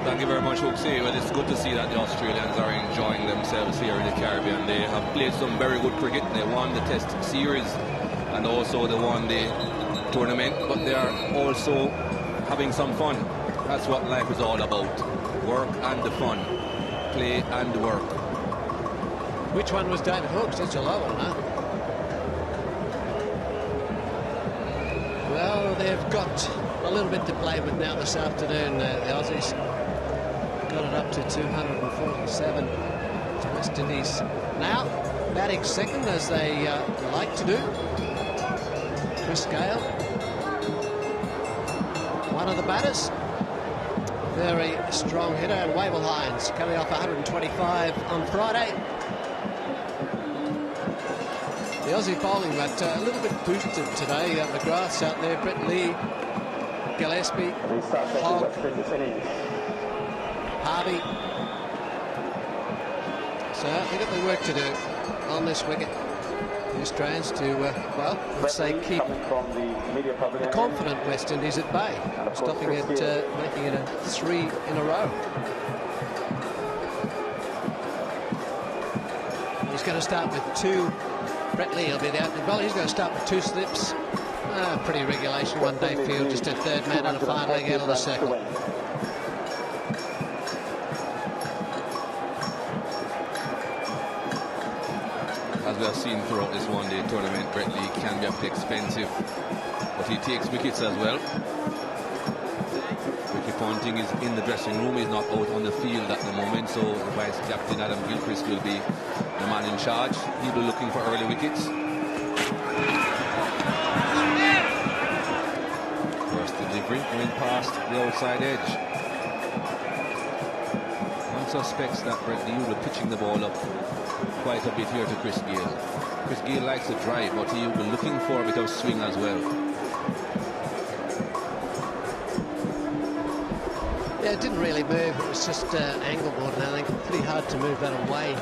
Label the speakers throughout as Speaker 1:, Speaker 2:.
Speaker 1: Thank you very much, Hooksy. Well, it's good to see that the Australians are enjoying themselves here in the Caribbean. They have played some very good cricket. They won the Test series and also they won the tournament, but they are also having some fun. That's what life is all about. Work and the fun. Play and work.
Speaker 2: Which one was David Hooks? That's a low one, huh? Well, they've got a little bit to play with now this afternoon, the Aussies. Got it up to 247 to West Indies. Now, batting second, as they like to do. Chris Gayle, one of the batters. Very strong hitter, and Wavell Hinds coming off 125 on Friday. The Aussie bowling, but a little bit boosted today. McGrath's out there, Brett Lee, Gillespie, Hogg, Harvey. So they've got the work to do on this wicket. The Australians to, well, let's say keep the confident West Indies at bay, stopping it, making it a 3 in a row. He's going to start with 2. Brett Lee will be the opening bowler. He's going to start with 2 slips. Pretty regulation one-day field, just a third man and a fine leg out of the circle.
Speaker 1: As we have seen throughout this one-day tournament, Brett Lee can be a bit expensive, but he takes wickets as well. Ricky Ponting is in the dressing room. He's not out on the field at the moment, so the vice captain Adam Gilchrist will be the man in charge. He'll be looking for early wickets. First delivery going past the outside edge. One suspects that Brett Lee will be pitching the ball up quite a bit here to Chris Gayle. Chris Gayle likes to drive, but he'll be looking for a bit of swing as well.
Speaker 2: Yeah, it didn't really move. It was just angle board, and I think pretty hard to move that away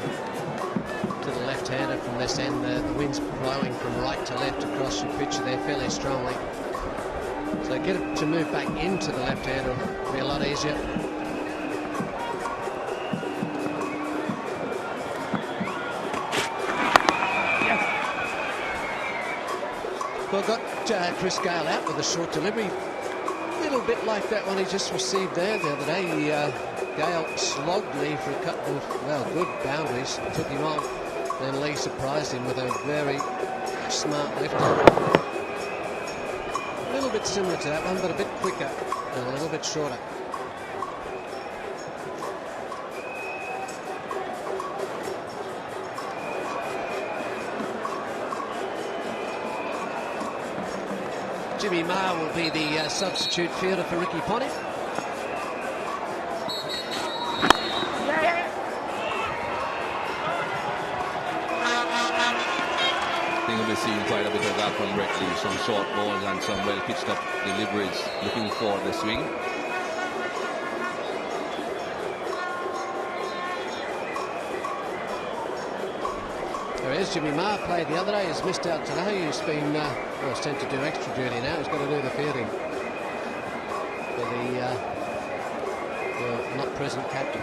Speaker 2: to the left-hander from this end. The wind's blowing from right to left across the pitch there fairly strongly. So get it to move back into the left-hander will be a lot easier. Well, got Chris Gayle out with a short delivery. A little bit like that one he just received there the other day. Gayle slogged Lee for a couple of, well, good boundaries. Took him on. Then Lee surprised him with a very smart left arm. A little bit similar to that one, but a bit quicker and a little bit shorter. Jimmy Maher will be the substitute fielder for Ricky Ponting.
Speaker 1: I think we'll be seeing quite a bit of that from Brett Lee. Some short balls and some well pitched up deliveries looking for the swing.
Speaker 2: There is Jimmy Maher, played the other day. He's missed out today. He's been well, sent to do extra duty now. He's got to do the fielding for the not present captain.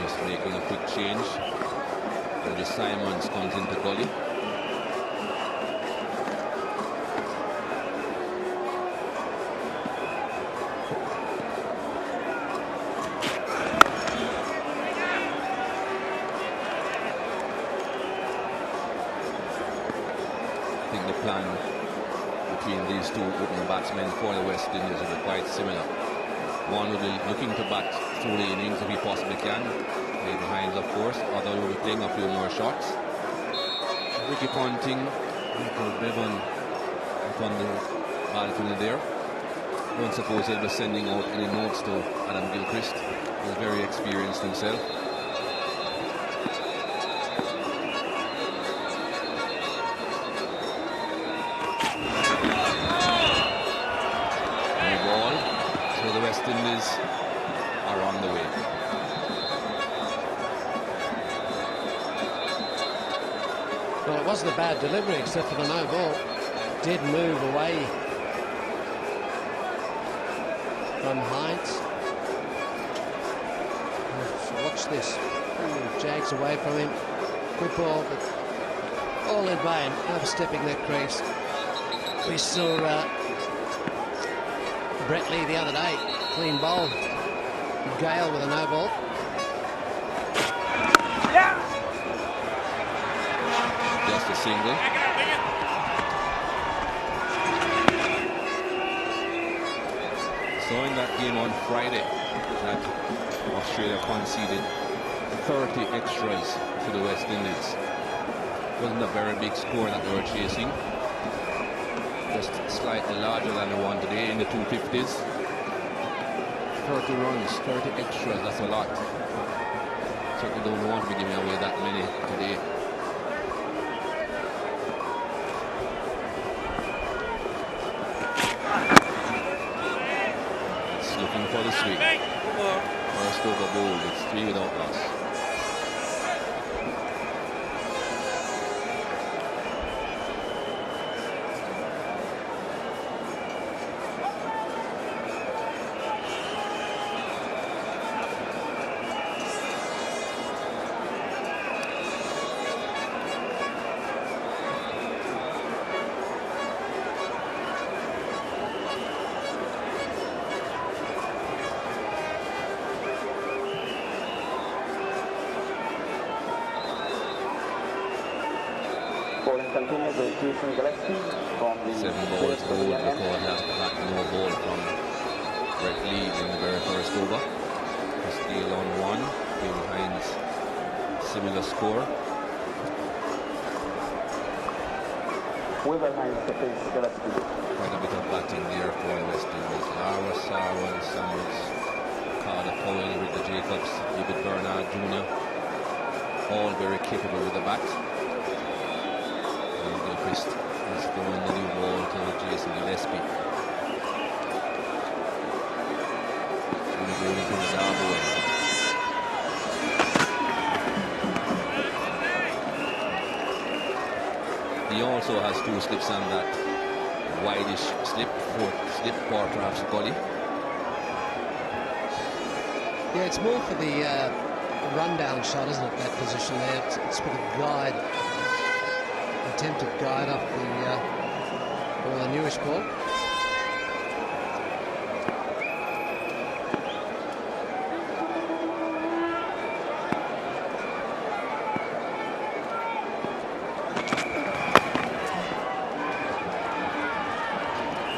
Speaker 1: Just making a quick change. And the Simons comes into gully. These two opening batsmen for the West Indies will be quite similar. One will be looking to bat through the innings if he possibly can, play behind of course. Other will be playing a few more shots. Ricky Ponting, Michael Bevan on the balcony there. Don't suppose he'll be sending out any notes to Adam Gilchrist. He's very experienced himself. Indies are on the way.
Speaker 2: Well, it wasn't a bad delivery except for the no ball. Did move away from Hinds. So watch this. Ooh, jags away from him. Good ball, but all in vain. Overstepping that crease. We saw Brett Lee the other day. Clean bowl. Gayle with a no ball.
Speaker 1: Just a single. So in that game on Friday, that Australia conceded 30 extras to the West Indies. Wasn't a very big score that they were chasing. Just slightly larger than the one today in the 250s. 30 runs, 30 extras, that's a lot. Certainly don't want to be giving away that many today. It's looking for the sweep. First over ball, it's 3 without loss.
Speaker 3: Continues with Jason Gillespie from the
Speaker 1: 7 balls bowled before that no ball from Brett Lee in the very first over. Steele on 1, behind similar score.
Speaker 3: With Hinds to face Gillespie.
Speaker 1: Quite a bit of batting there for the West Indies. Lara, Sarwan, Samuels, Carter Powell, Ricky Jacobs, David Bernard Jr. All very capable with the bat. Is throwing the new ball to Jason Gillespie. And going into the Darboy. He also has 2 slips on that wideish slip, 4th slip, or perhaps gully.
Speaker 2: Yeah, it's more for the rundown shot, isn't it, that position there? It's for the guide. Attempted guide off the newish ball.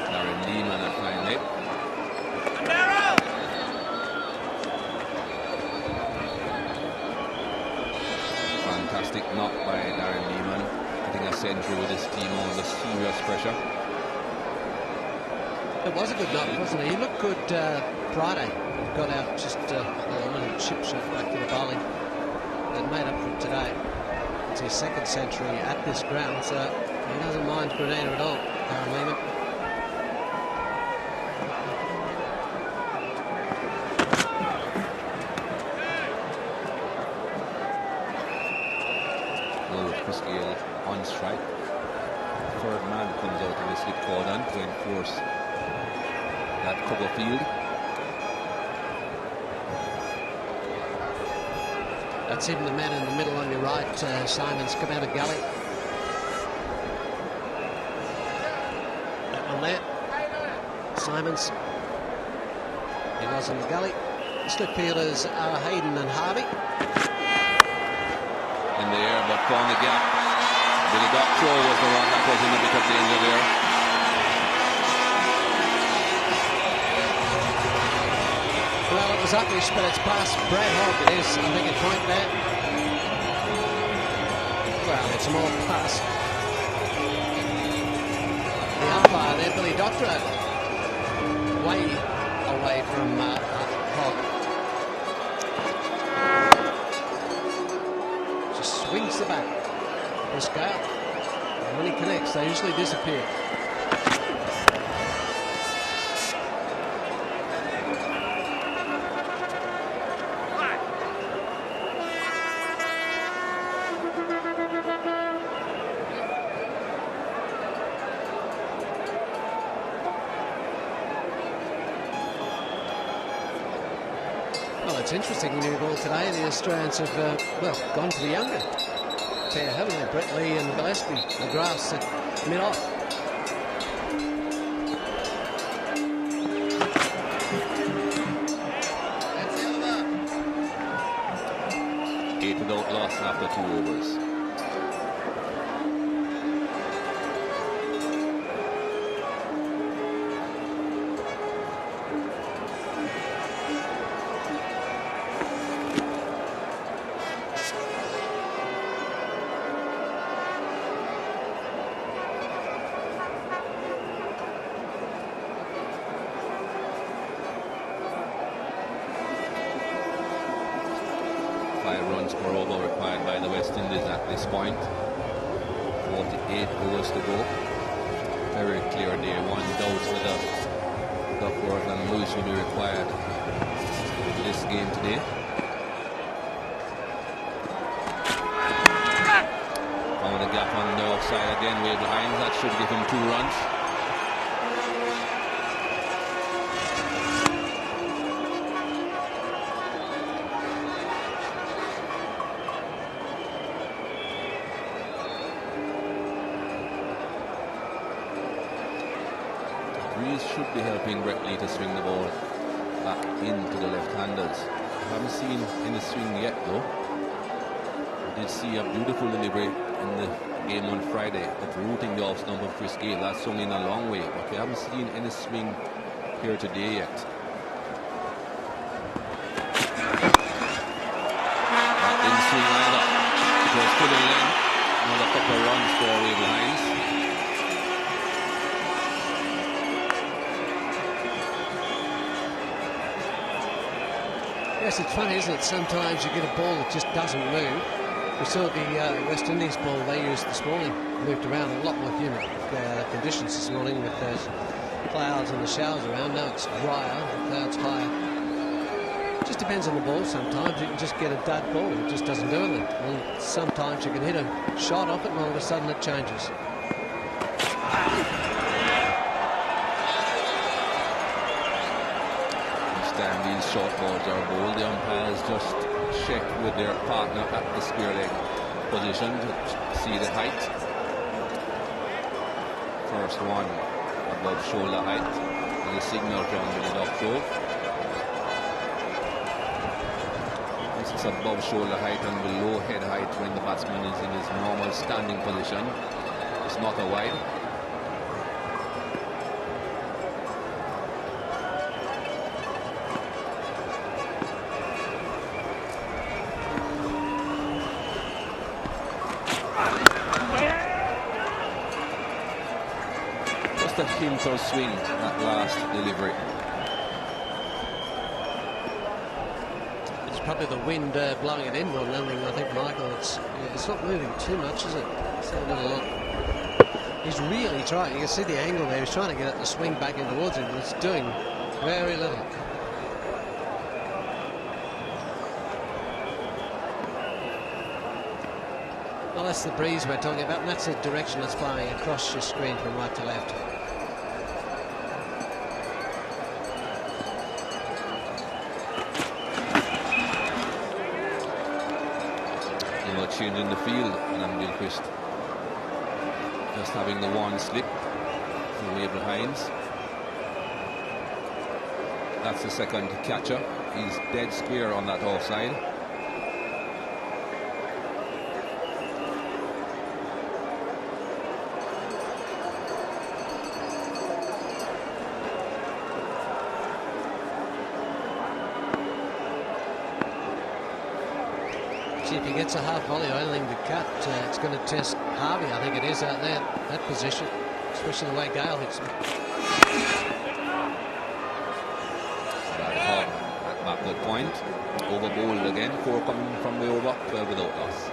Speaker 1: Darren Lehman at fine leg. Fantastic knock by Darren Lehman. A century with his team under serious pressure.
Speaker 2: It was a good knock, wasn't it? He looked good Friday. Got out just a little chip shot back to the bowling and made up for it today. It's his 2nd century at this ground, so he doesn't mind Grenada at all, Darren Lehman.
Speaker 1: Chris Gayle on strike. 3rd man comes out in the slip cordon to enforce that cover field.
Speaker 2: That's him, the man in the middle on your right, Simons, come out of gully. That one there. Simons. He was in the gully. Slip fielders are Hayden and Harvey.
Speaker 1: In the air, but found the gap. Billy Doctorow was the one that was in a bit of danger there.
Speaker 2: Well, it was upish, but it's past Brad Hogg. It is, I think, a point there. Well, it's more past the umpire there, Billy Doctorow. Way away from Hogg. Swings the bat. Chris Gayle. And when he connects, they usually disappear. it's interesting in new ball today. The Australians have, well, gone to the younger pair, haven't they? Brett Lee and Gillespie. McGrath set mid-off.
Speaker 1: Eight without loss after 2 overs. Per over required by the West Indies at this point. 48 overs to go. Very clear day. 1 doubt whether Duckworth and Lewis will be required in this game today. Found a gap on the offside again, way behind. That should give him 2 runs. Should be helping Brett Lee to swing the ball back into the left-handers. I haven't seen any swing yet though. I did see a beautiful delivery in the game on Friday, uprooting the off stump of Chris Gayle. That swung in a long way, but we haven't seen any swing here today yet. That didn't swing either. It was still in length. Another couple of runs for Hinds.
Speaker 2: Yes, it's funny, isn't it? Sometimes you get a ball that just doesn't move. We saw the West Indies ball they used this morning moved around a lot more humid conditions this morning with those clouds and the showers around. Now it's drier, the clouds higher. It just depends on the ball. Sometimes you can just get a dud ball, it just doesn't do anything. And sometimes you can hit a shot off it and all of a sudden it changes.
Speaker 1: These short balls are bowled. The umpires just check with their partner at the square leg position to see the height. First one above shoulder height, and the signal from the dog throw. Once it's above shoulder height and below head height when the batsman is in his normal standing position, it's not a wide. A hint or swing that last delivery.
Speaker 2: It's probably the wind blowing it in more than anything, I think, Michael. It's not moving too much, is it? Let's have a little look. He's really trying. You can see the angle there. He's trying to get it to swing back in towards him. It's doing very little. Well, that's the breeze we're talking about, and that's the direction that's blowing across your screen from right to left.
Speaker 1: Change in the field, and I'm Gilchrist just having the one slip from Abel Hinds. That's the second catcher. He's dead square on that offside.
Speaker 2: See if he gets a half volley or anything to cut, it's going to test Harvey, I think it is, out there, that position, especially the way Gayle hits him.
Speaker 1: At backward point, over bowled again, 4 coming from the over, 12 without loss.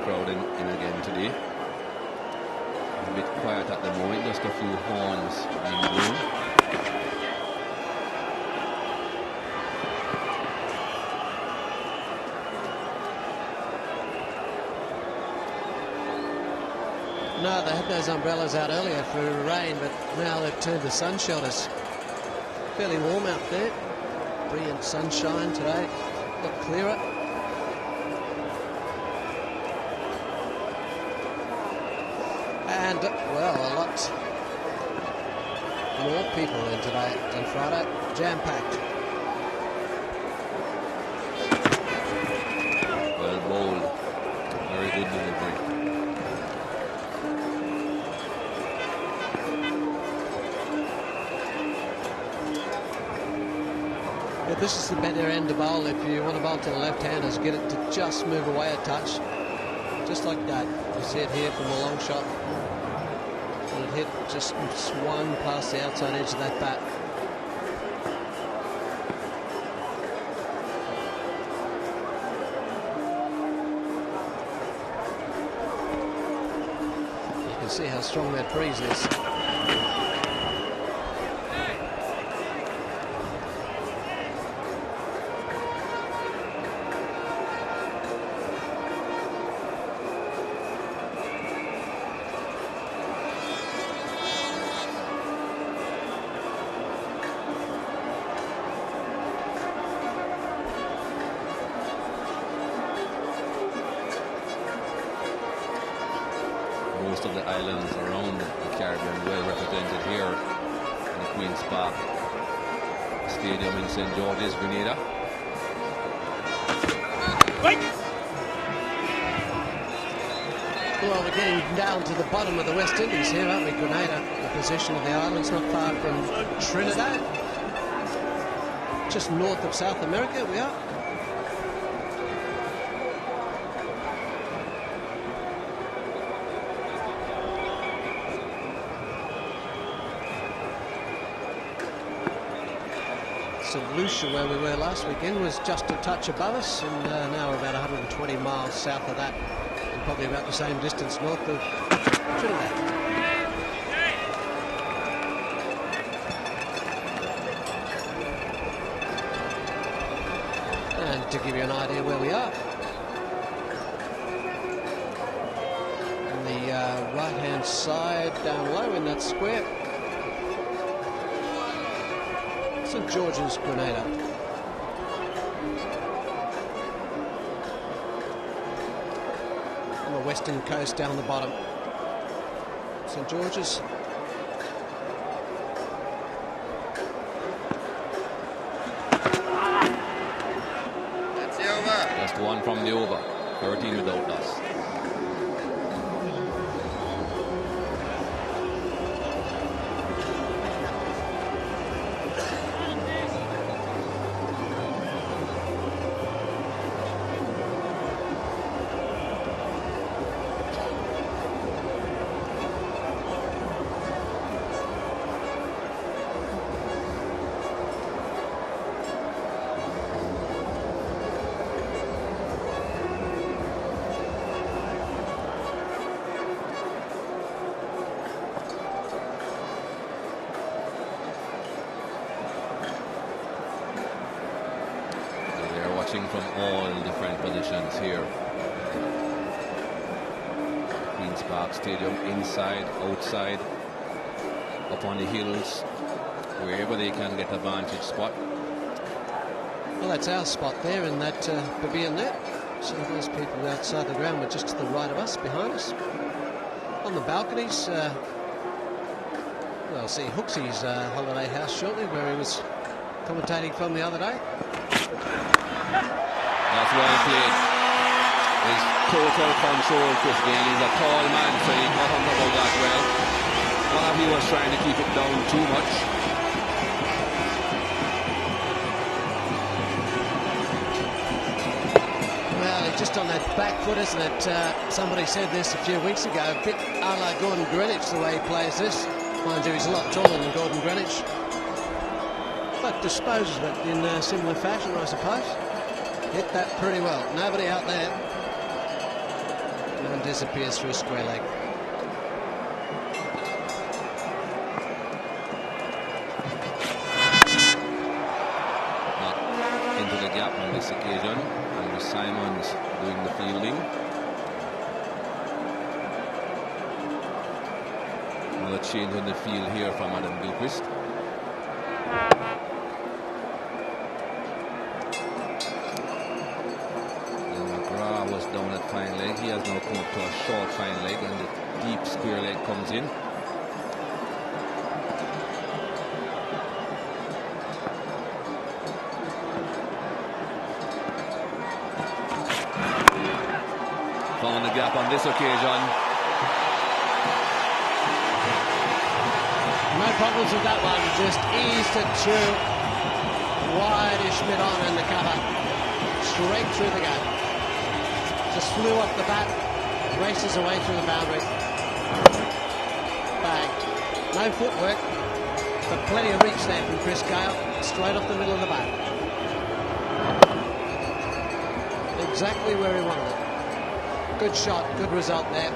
Speaker 1: crowd in again today. A bit quiet at the moment, just a few horns being blown.
Speaker 2: No, they had those umbrellas out earlier for rain, but now they've turned to sun shelters. Fairly warm out there. Brilliant sunshine today. A lot clearer. And, well, a lot more people in today than Friday. Jam-packed.
Speaker 1: Well bowled. Very good delivery.
Speaker 2: Yeah, this is the better end to bowl. If you want to bowl to the left-handers, get it to just move away a touch. Just like that. You see it here from a long shot. And it hit, just swung past the outside edge of that bat. You can see how strong that breeze is.
Speaker 1: Most of the islands around the Caribbean well represented here in the Queen's Park Stadium in St. George's, Grenada.
Speaker 2: Well, we're getting down to the bottom of the West Indies here, aren't we? Grenada, the position of the islands, not far from Trinidad. Just north of South America we are. St. Lucia, where we were last weekend, was just a touch above us, and now we're about 120 miles south of that, and probably about the same distance north of Trinidad. And to give you an idea where we are, on the right-hand side, down low in that square, St. George's, Grenada. On the western coast down the bottom. St. George's.
Speaker 4: That's the over.
Speaker 1: Just one from the over. 13 without loss. From all different positions here. Queen's Park Stadium, inside, outside, up on the hills, wherever they can get a vantage spot.
Speaker 2: Well, that's our spot there in that pavilion there. So those people outside the ground were just to the right of us, behind us. On the balconies, we'll see Hooksy's holiday house shortly, where he was commentating from the other day.
Speaker 1: That's well played. His total control, Chris Gayle. He's a tall man, so he got on top of that well. One of you was trying to keep it down too much.
Speaker 2: Well, just on that back foot, isn't it? Somebody said this a few weeks ago, a bit a la Gordon Greenwich, the way he plays this. Mind you, he's a lot taller than Gordon Greenwich. But disposes of it in a similar fashion, I suppose. Hit that pretty well. Nobody out there. and disappears through square leg.
Speaker 1: Not into the gap on this occasion. Andrew Simons doing the fielding. Another change on the field here from Adam Gilchrist. McGrath was down at fine leg. He has now come up to a short fine leg, and the deep square leg comes in. Found the gap on this occasion.
Speaker 2: No problems with that one, just eased it through. Wide is Schmidt on in the cover. Straight through the gap. Just flew off the bat, races away through the boundary. Bang. No footwork, but plenty of reach there from Chris Gayle. Straight off the middle of the bat. Exactly where he wanted it. Good shot, good result there.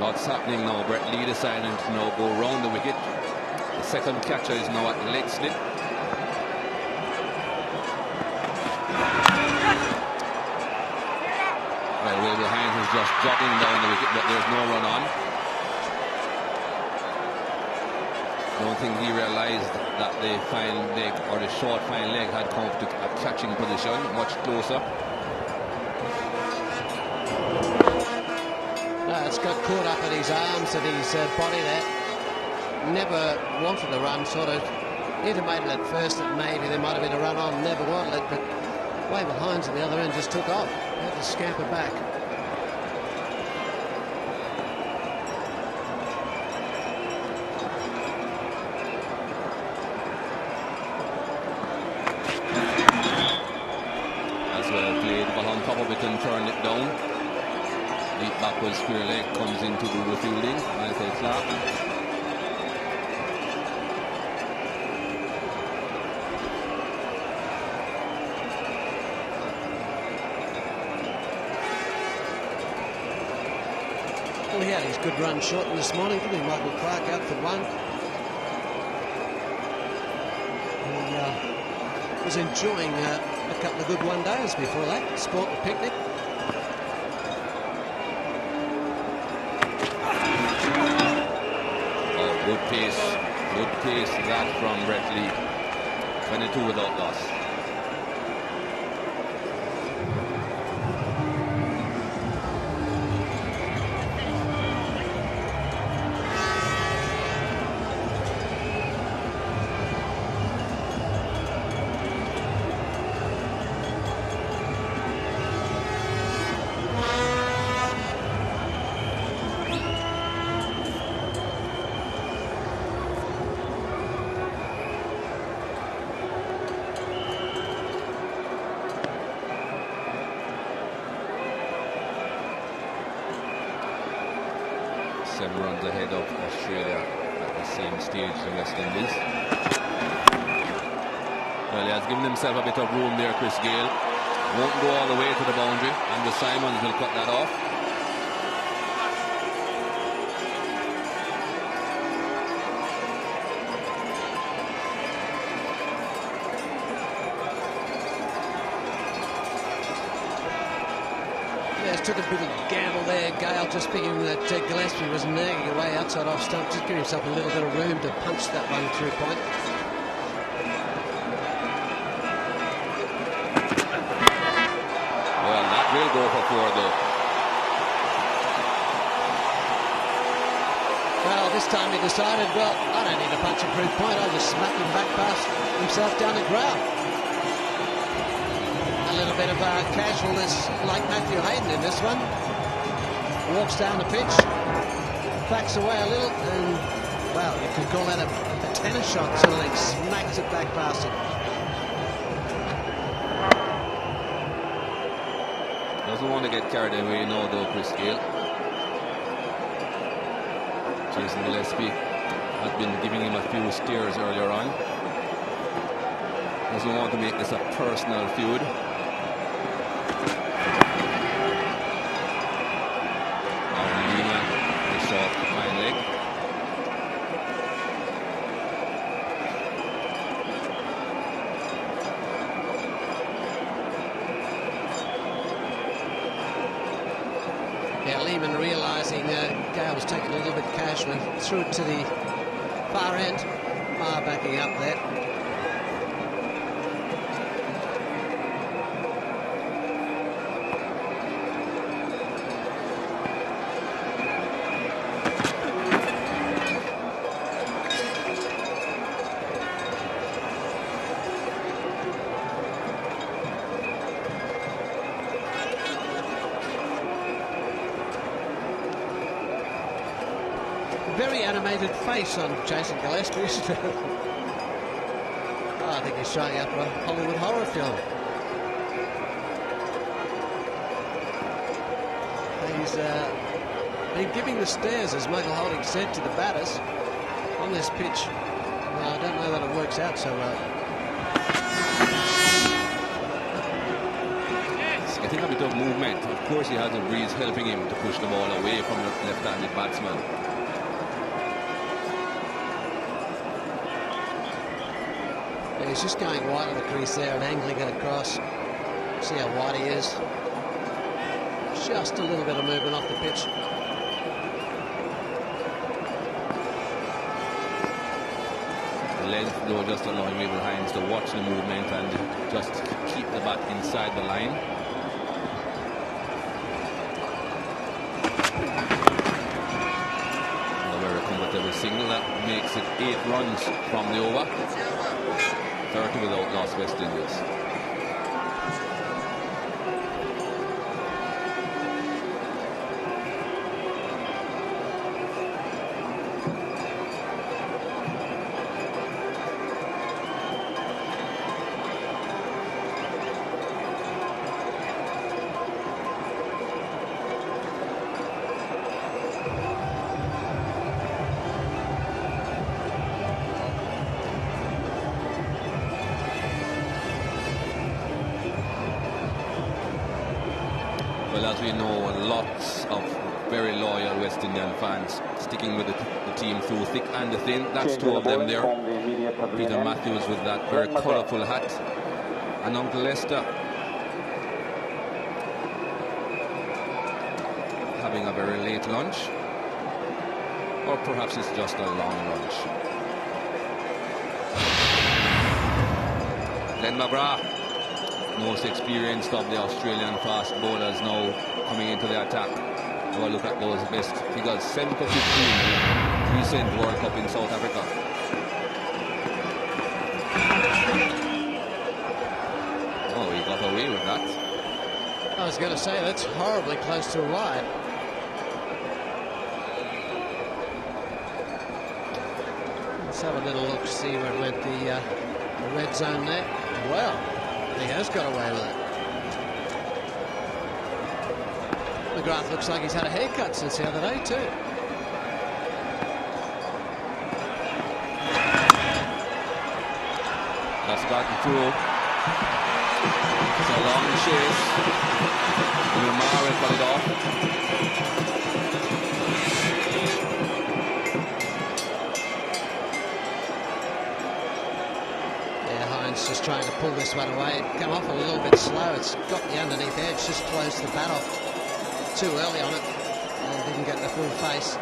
Speaker 1: Lots happening now. Brett Lee deciding to now go round the wicket. The second catcher is now at leg slip. Well, Will Hinds is just jogging down the wicket, but there's no run on. I don't think he realized that the fine leg or the short fine leg had come to a catching position much closer.
Speaker 2: It's got caught up at his arms and his body there. Never wanted the run, sort of intimated at first that maybe there might have been a run on, never wanted it, but Wavell Hinds at the other end just took off. Had to scamper back.
Speaker 1: As well played, but on top of it and turned it down. Deep backward square leg comes in to do the fielding. Michael Clark.
Speaker 2: Well, he had his good run short this morning, didn't he? Michael Clark out for one. He was enjoying a couple of good one days before that. Sport and picnic.
Speaker 1: Good pace that from Brett Lee. 22 without loss. Runs ahead of Australia at the same stage, the West Indies. Well, he has given himself a bit of room there, Chris Gayle. Won't go all the way to the boundary, and the Simons will cut that off.
Speaker 2: Took a bit of a gamble there. Gayle just thinking that Gillespie was nagging away outside off stump. Just give himself a little bit of room to punch that one through point.
Speaker 1: Well, that will go for four though.
Speaker 2: Well, this time he decided, well, I don't need to punch a through point. I'll just smack him back past himself down the ground. A little bit of casualness like Matthew Hayden in this one. Walks down the pitch, backs away a little, and, well, you could call that a tennis shot, sort of like smacks it back past him.
Speaker 1: Doesn't want to get carried away now though, Chris Gayle. Jason Gillespie has been giving him a few steers earlier on. Doesn't want to make this a personal feud.
Speaker 2: Lehman realising Gayle was taking a little bit casually, threw it to the far end. Backing up there. Very animated face on Jason Gillespie, isn't it? I think he's showing up a Hollywood horror film. He's been giving the stares, as Michael Holding said to the batters on this pitch. Well, I don't know that it works out so well.
Speaker 1: He's getting a bit of movement. Of course, he has a breeze helping him to push the ball away from the left-handed batsman.
Speaker 2: He's just going wide of the crease there and angling it across. See how wide he is. Just a little bit of movement off the pitch.
Speaker 1: The length, though, just allowing Hinds to watch the movement and just keep the bat inside the line. A very comfortable single that makes it 8 runs from the over. 30 without loss, West Indies. Well, as we know, lots of very loyal West Indian fans sticking with the team through thick and thin. That's 2 of them there. Peter Matthews with that very colourful hat. And Uncle Lester having a very late lunch. Or perhaps it's just a long lunch. Glenn McGrath, most experienced of the Australian fast bowlers, now coming into the attack. Have a look at those best figures. 7 for 15 recent World Cup in South Africa. Oh, he got away with that.
Speaker 2: I was going to say, that's horribly close to a wide. Let's have a little look to see where it went, the red zone there. Well, he has got away with it. McGrath looks like he's had a haircut since the other day too.
Speaker 1: That's gotten through. It's a long chase. Lamar cut it off.
Speaker 2: Just trying to pull this one away. It come off a little bit slow. It's got the underneath edge, just closed the bat off too early on it and didn't get the full face.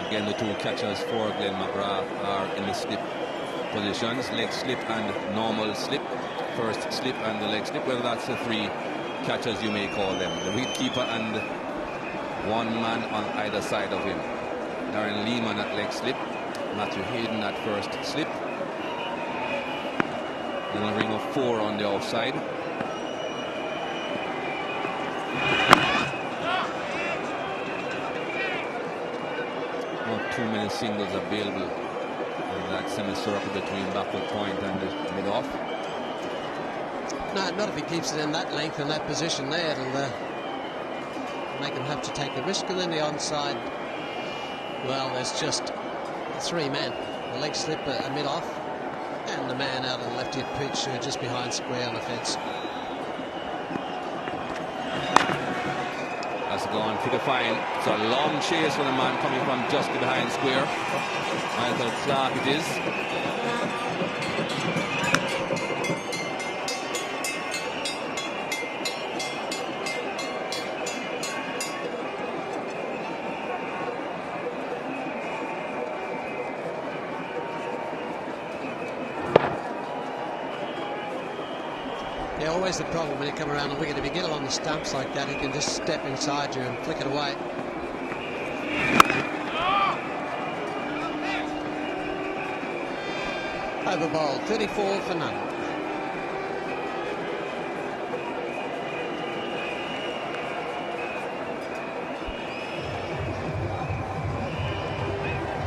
Speaker 1: Again, the 2 catchers for Glenn McGrath are in the slip positions, leg slip and normal slip. First slip and the leg slip, well, that's the 3 catchers you may call them. The wicketkeeper and 1 man on either side of him. Darren Lehman at leg slip, Matthew Hayden at first slip. Then a ring of 4 on the outside. Not too many singles available in that semicircle between backward point and the mid-off.
Speaker 2: No, not if he keeps it in that length and that position there. It'll make him have to take the risk. And then the onside, well, there's just 3 men. The leg slip, a mid-off, and the man out of the left-hip pitch just behind square on the fence.
Speaker 1: That's gone for the fine. It's a long chase from the man coming from just behind square. Michael Clark it is.
Speaker 2: Yeah, always the problem when you come around the wicket. If you get along the stumps like that, he can just step inside you and flick it away. Over bowled, 34 for none.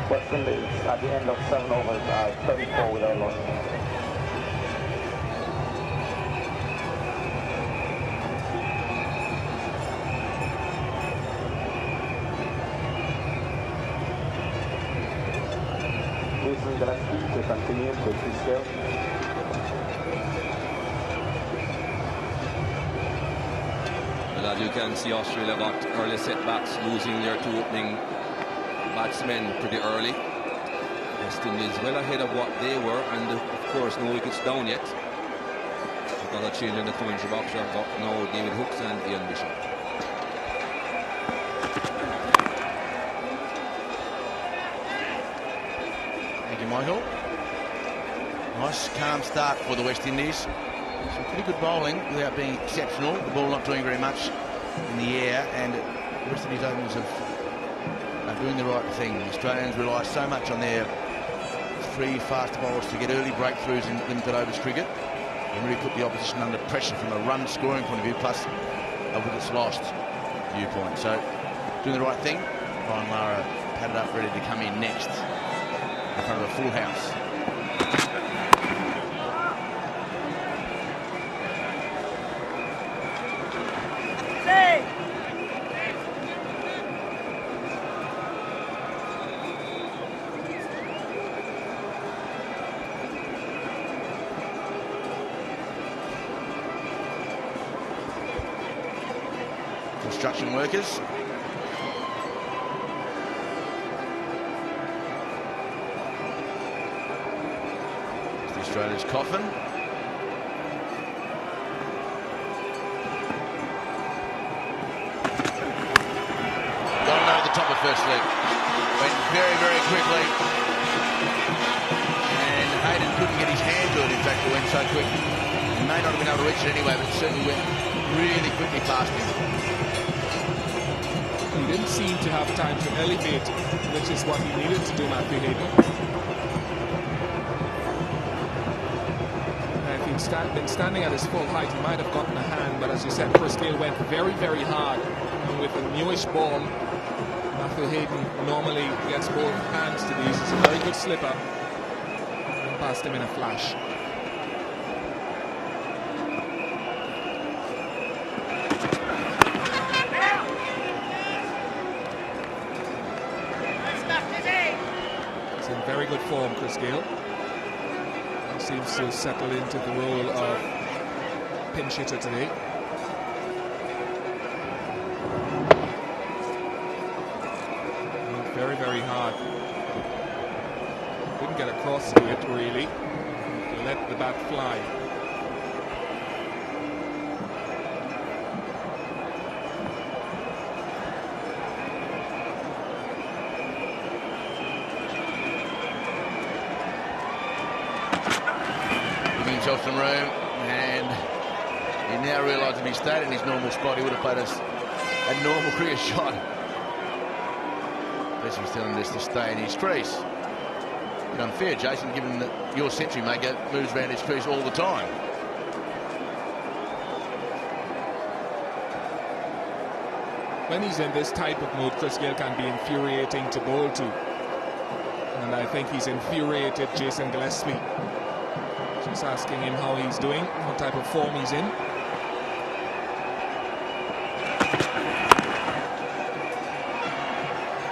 Speaker 3: West Indies at the end of 7 overs are 34 without loss. Gillespie to continue with his skill.
Speaker 1: Well, as you can see, Australia got early setbacks, losing their 2 opening batsmen pretty early. West Indies well ahead of what they were, and of course no wickets down yet. We've got a change in the commentary box. I've got now David Hooks and Ian Bishop.
Speaker 5: Michael. Nice calm start for the West Indies. Some pretty good bowling without being exceptional. The ball not doing very much in the air, and the West Indies openers are doing the right thing. The Australians rely so much on their 3 fast bowlers to get early breakthroughs in limited overs cricket and really put the opposition under pressure from a run scoring point of view, plus a wickets lost viewpoint. So doing the right thing. Gayle and Lara padded up ready to come in next in front of a full house. Construction workers. Australia's coffin. Got it over the top of first leg. Went very, very quickly. And Hayden couldn't get his hand to it. In fact, it went so quick. He may not have been able to reach it anyway, but it certainly went really quickly past him.
Speaker 6: He didn't seem to have time to elevate, which is what he needed to do, Matthew Hayden. Been standing at his full height, he might have gotten a hand, but as you said, Chris Gayle went very, very hard. And with a newish ball, Matthew Hayden normally gets both hands to these. It's a very good slipper. And passed him in a flash. He's in very good form, Chris Gayle. Seems to have settled into the role of pinch hitter today. Very, very hard. Couldn't get across to it, really. Let the bat fly.
Speaker 5: Some room, and he now realises if he stayed in his normal spot, he would have played a normal cricket shot. Unless he's telling us to stay in his crease. It's unfair, Jason, given that your century maker moves around his crease all the time.
Speaker 6: When he's in this type of mood, Chris Gayle can be infuriating to bowl to. And I think he's infuriated Jason Gillespie. Just asking him how he's doing, what type of form he's in.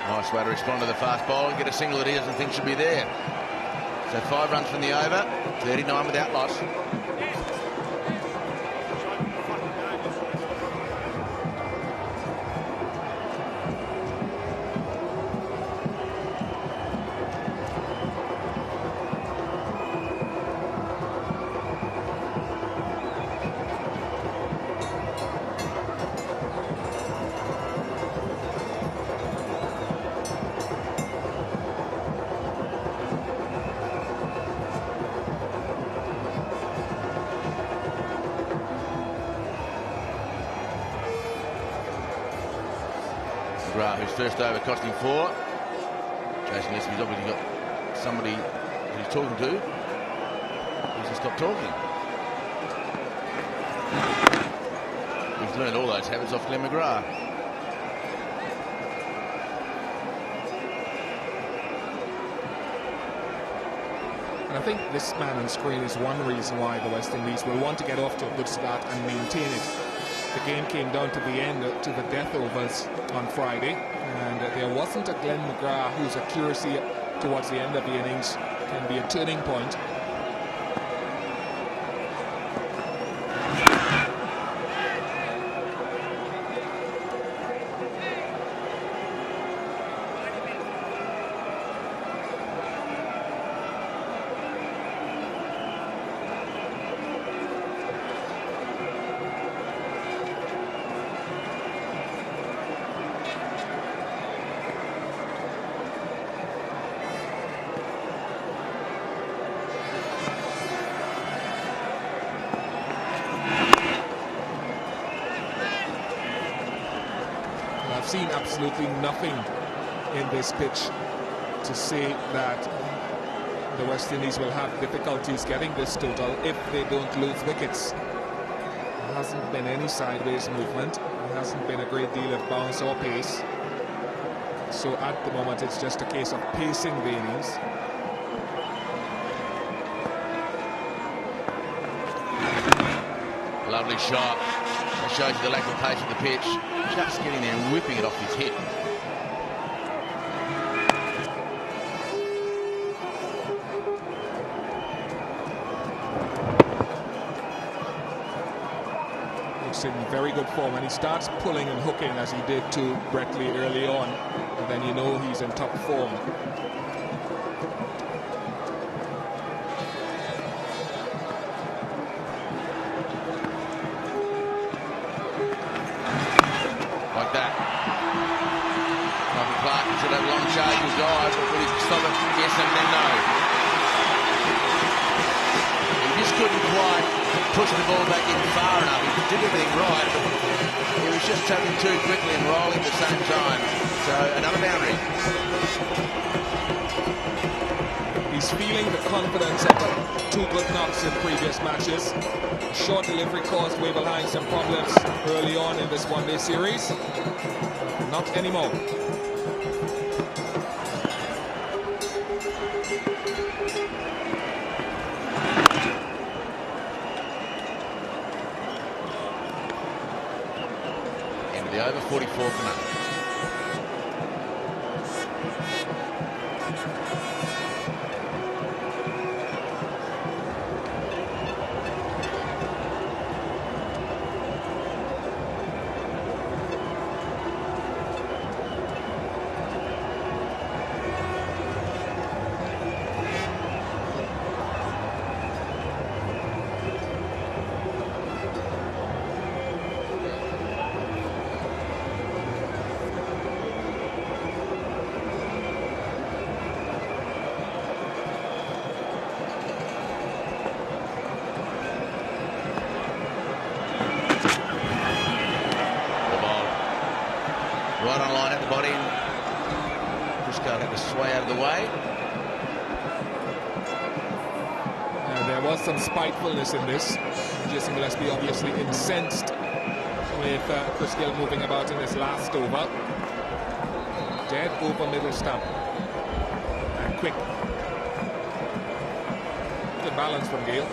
Speaker 5: Nice way to respond to the fast ball and get a single that he doesn't think should be there. So 5 runs from the over, 39 without loss. McGrath, whose first over cost him 4. Gillespie's obviously got somebody he's talking to. He's just stopped talking. He's learned all those habits off Glenn McGrath.
Speaker 6: And I think this man on screen is one reason why the West Indies will want to get off to a good start and maintain it. The game came down to the end, to the death overs on Friday, and there wasn't a Glenn McGrath whose accuracy towards the end of the innings can be a turning point. Seen absolutely nothing in this pitch to say that the West Indies will have difficulties getting this total if they don't lose wickets. There hasn't been any sideways movement. There hasn't been a great deal of bounce or pace. So at the moment it's just a case of pacing the innings.
Speaker 5: Lovely shot. That shows you the lack of pace of the pitch. Just getting there and whipping it off his hip.
Speaker 6: Looks in very good form, and he starts pulling and hooking as he did to Bretley early on, and then you know he's in top form.
Speaker 5: Long charge was dive, but would he stop it? Yes and then no. He just couldn't quite push the ball back in far enough. He did everything right, but he was just tapping too quickly and rolling at the same time. So another boundary.
Speaker 6: He's feeling the confidence of the 2 good knocks in previous matches. Short delivery caused Wavell Hinds some problems early on in this one-day series. Not anymore.
Speaker 5: Over 44 for nothing. Right on line at the body. Briscoe had to sway out of the way.
Speaker 6: There was some spitefulness in this. Jason Gillespie obviously incensed with Chris Gayle moving about in his last over. Dead over middle stump. And quick. Good balance from Gayle.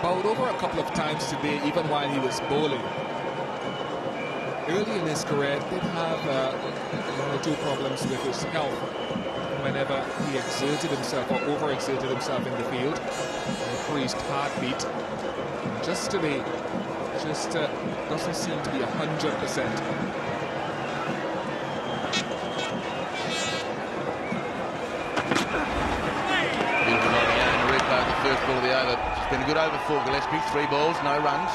Speaker 6: Bowled over a couple of times today, even while he was bowling. Early in his career, did have 1 or 2 problems with his health whenever he exerted himself or overexerted himself in the field. Increased heartbeat. And just today, doesn't seem to be 100%.
Speaker 5: Beautiful bowling out in the red part of the over. It's been a good over for Gillespie. 3 balls, no runs.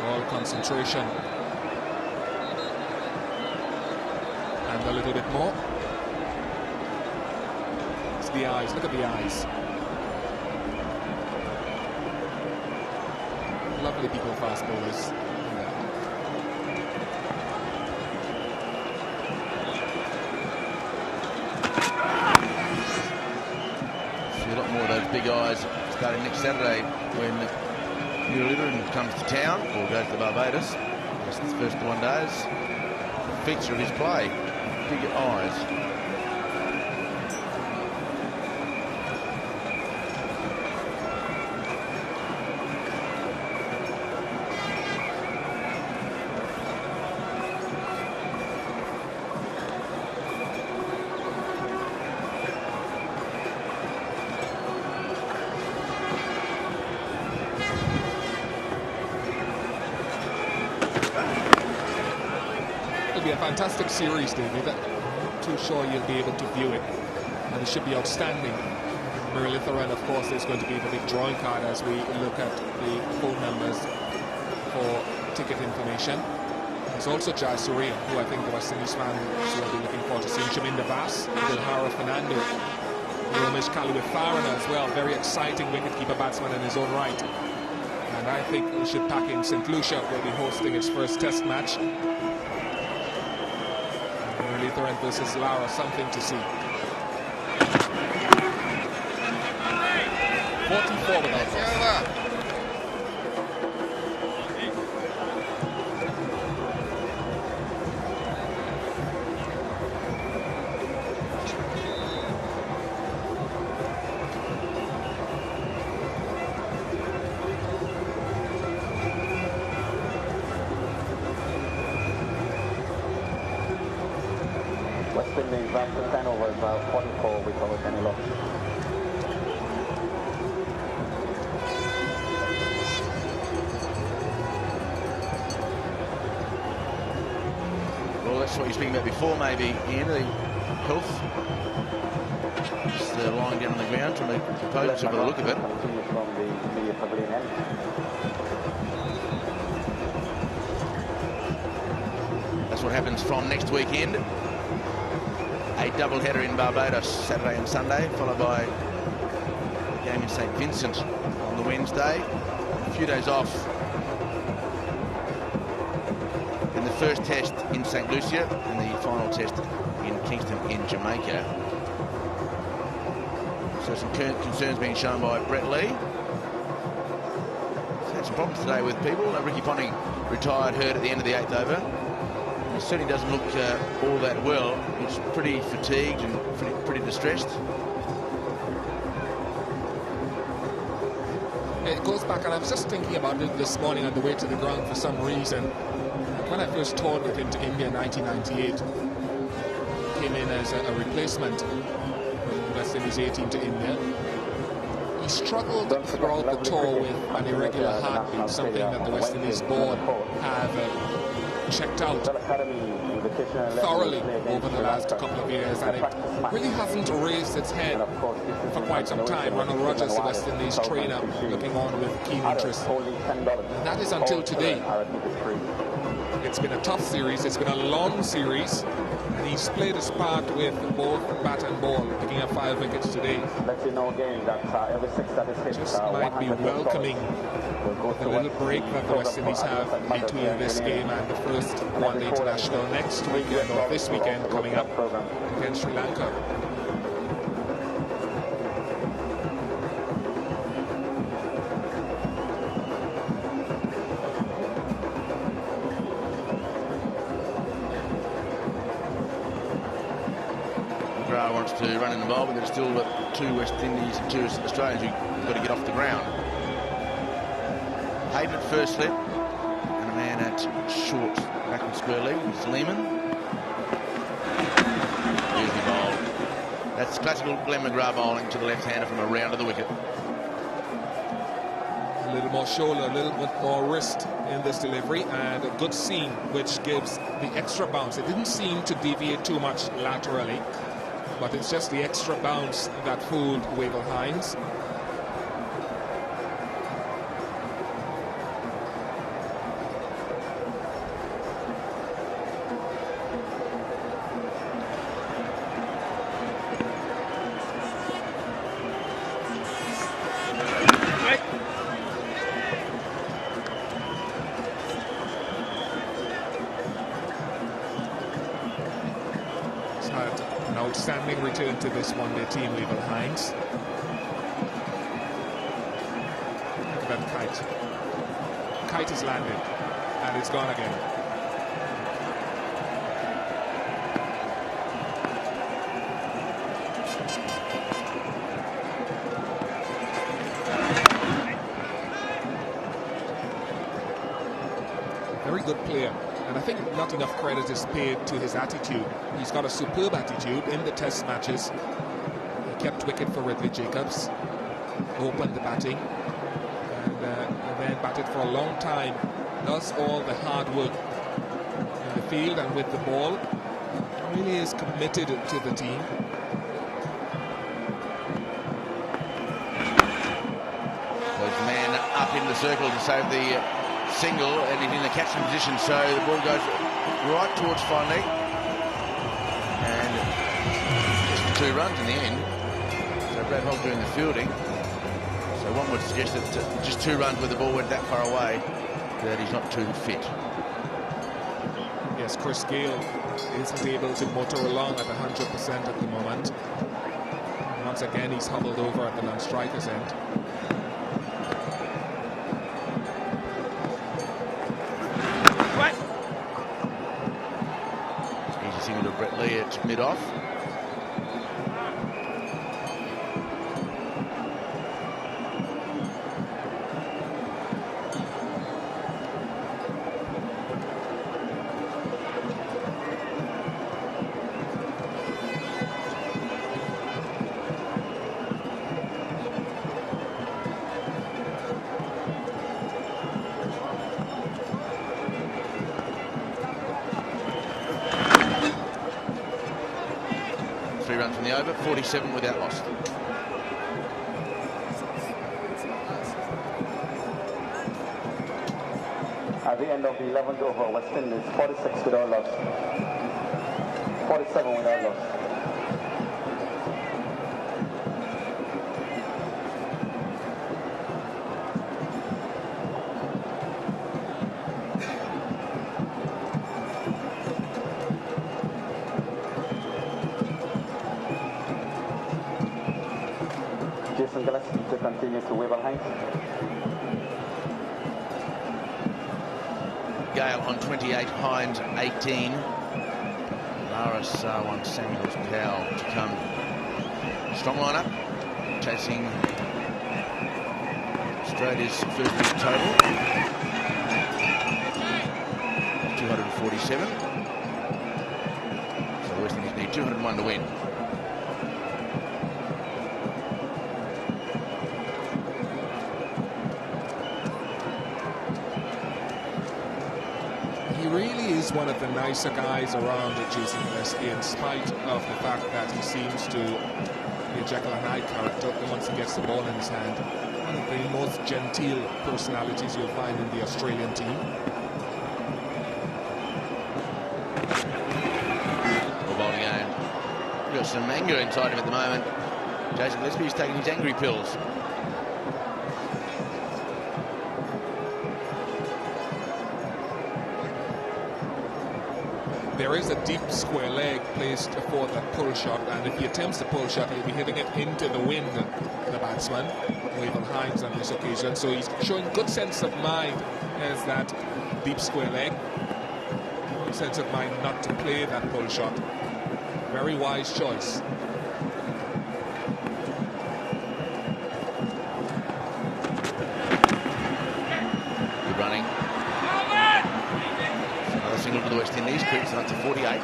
Speaker 6: All concentration. And a little bit more. It's the eyes. Look at the eyes. Lovely people fast bowlers.
Speaker 5: See a lot more of those big eyes starting next Saturday when Muir comes to town or goes to Barbados. That's the first 1 days. Feature of his play. Big eyes.
Speaker 6: Fantastic series, David. I'm too sure you'll be able to view it, and it should be outstanding. Marilitheren, of course, is going to be the big drawing card as we look at the phone numbers for ticket information. There's also Jai Surya, who I think the West Indies fans will be looking forward to seeing. Shaminda Bass, Dilhara Fernando, Ramesh Kaliwitharana as well. Very exciting wicketkeeper batsman in his own right. And I think we should pack in St. Lucia will be hosting its first test match. Versus Lara, something to see. 44 without loss.
Speaker 3: Back to 10 overs, 44 without any loss.
Speaker 5: Well, that's what you're speaking about before, maybe, Ian, the health. Just lying down on the ground, trying to compose himself by the look of it.
Speaker 3: From the media pavilion end.
Speaker 5: That's what happens from next weekend. A double-header in Barbados, Saturday and Sunday, followed by a game in St. Vincent on the Wednesday. A few days off. And the first test in St. Lucia and the final test in Kingston in Jamaica. So some concerns being shown by Brett Lee. He's had some problems today with people. Ricky Ponting retired, hurt at the end of the 8th over. He certainly doesn't look all that well. He's pretty fatigued and pretty distressed.
Speaker 6: It goes back, and I was just thinking about it this morning on the way to the ground for some reason. When I first toured with him to India in 1998, came in as a replacement from West Indies A team to India. He struggled throughout the tour with an irregular heartbeat, something that the West Indies board have checked out thoroughly over the last couple of years, and it really hasn't raised its head for quite some time. Ronald Rogers, the West Indies trainer, looking on with keen interest. And that is until today. It's been a tough series, it's been a long series, and he's played his part with both bat and ball, picking up 5 wickets today. Just might be welcoming the little break that the West Indies have between this game and the first one-day international next weekend, or this weekend coming up against Sri Lanka.
Speaker 5: McGrath wants to run in the bowl, but there's still 2 West Indies and 2 Australians who've got to get off the ground. Hayden at first slip, and a man at short back and square leg, it's Lehman. Beautifully bowled. That's classical Glenn McGrath bowling to the left-hander from around to the wicket.
Speaker 6: little more shoulder, a little bit more wrist in this delivery, and a good seam, which gives the extra bounce. It didn't seem to deviate too much laterally, but it's just the extra bounce that fooled Wavell Hinds. Outstanding return to this one-day team, Wavell Hinds. Look at that kite. Kite is landed, and it's gone again. Very good player. And I think not enough credit is paid to his attitude. He's got a superb attitude in the test matches. He kept wicket for Ridley Jacobs, opened the batting, and then batted for a long time. Does all the hard work in the field and with the ball. Really is committed to the team.
Speaker 5: There's a man up in the circle to save the single, and he's in the catching position, so the ball goes right towards Finley, and just 2 runs in the end. So Brad Hogg doing the fielding. So one would suggest that just 2 runs where the ball went that far away, that he's not too fit.
Speaker 6: Yes, Chris Gayle isn't able to motor along at 100% at the moment. Once again, he's hobbled over at the non-striker's end.
Speaker 5: At mid-off. From the over, 47 without loss.
Speaker 3: At the end of the 11th over, West Indies 46 without loss. 47 without loss. Gillespie to continue to Wavell Hinds.
Speaker 5: Gayle on 28, Hinds 18. Lara, Sarwan, Samuels, Powell to come. Strong lineup, chasing Australia's first big total. 247. So the West Indies need 201 to win.
Speaker 6: One of the nicer guys around at Jason Gillespie, in spite of the fact that he seems to be a Jekyll and Hyde character once he gets the ball in his hand. One of the most genteel personalities you'll find in the Australian team.
Speaker 5: Well, bowling game. We've got some anger inside him at the moment. Jason Gillespie is taking his angry pills.
Speaker 6: There is a deep square leg placed for that pull shot, and if he attempts the pull shot, he'll be hitting it into the wind, the batsman, Wavell Hinds on this occasion. So he's showing good sense of mind as that deep square leg. Good sense of mind not to play that pull shot. Very wise choice.
Speaker 5: Good running. Single for the West Indies, creeps up to 48.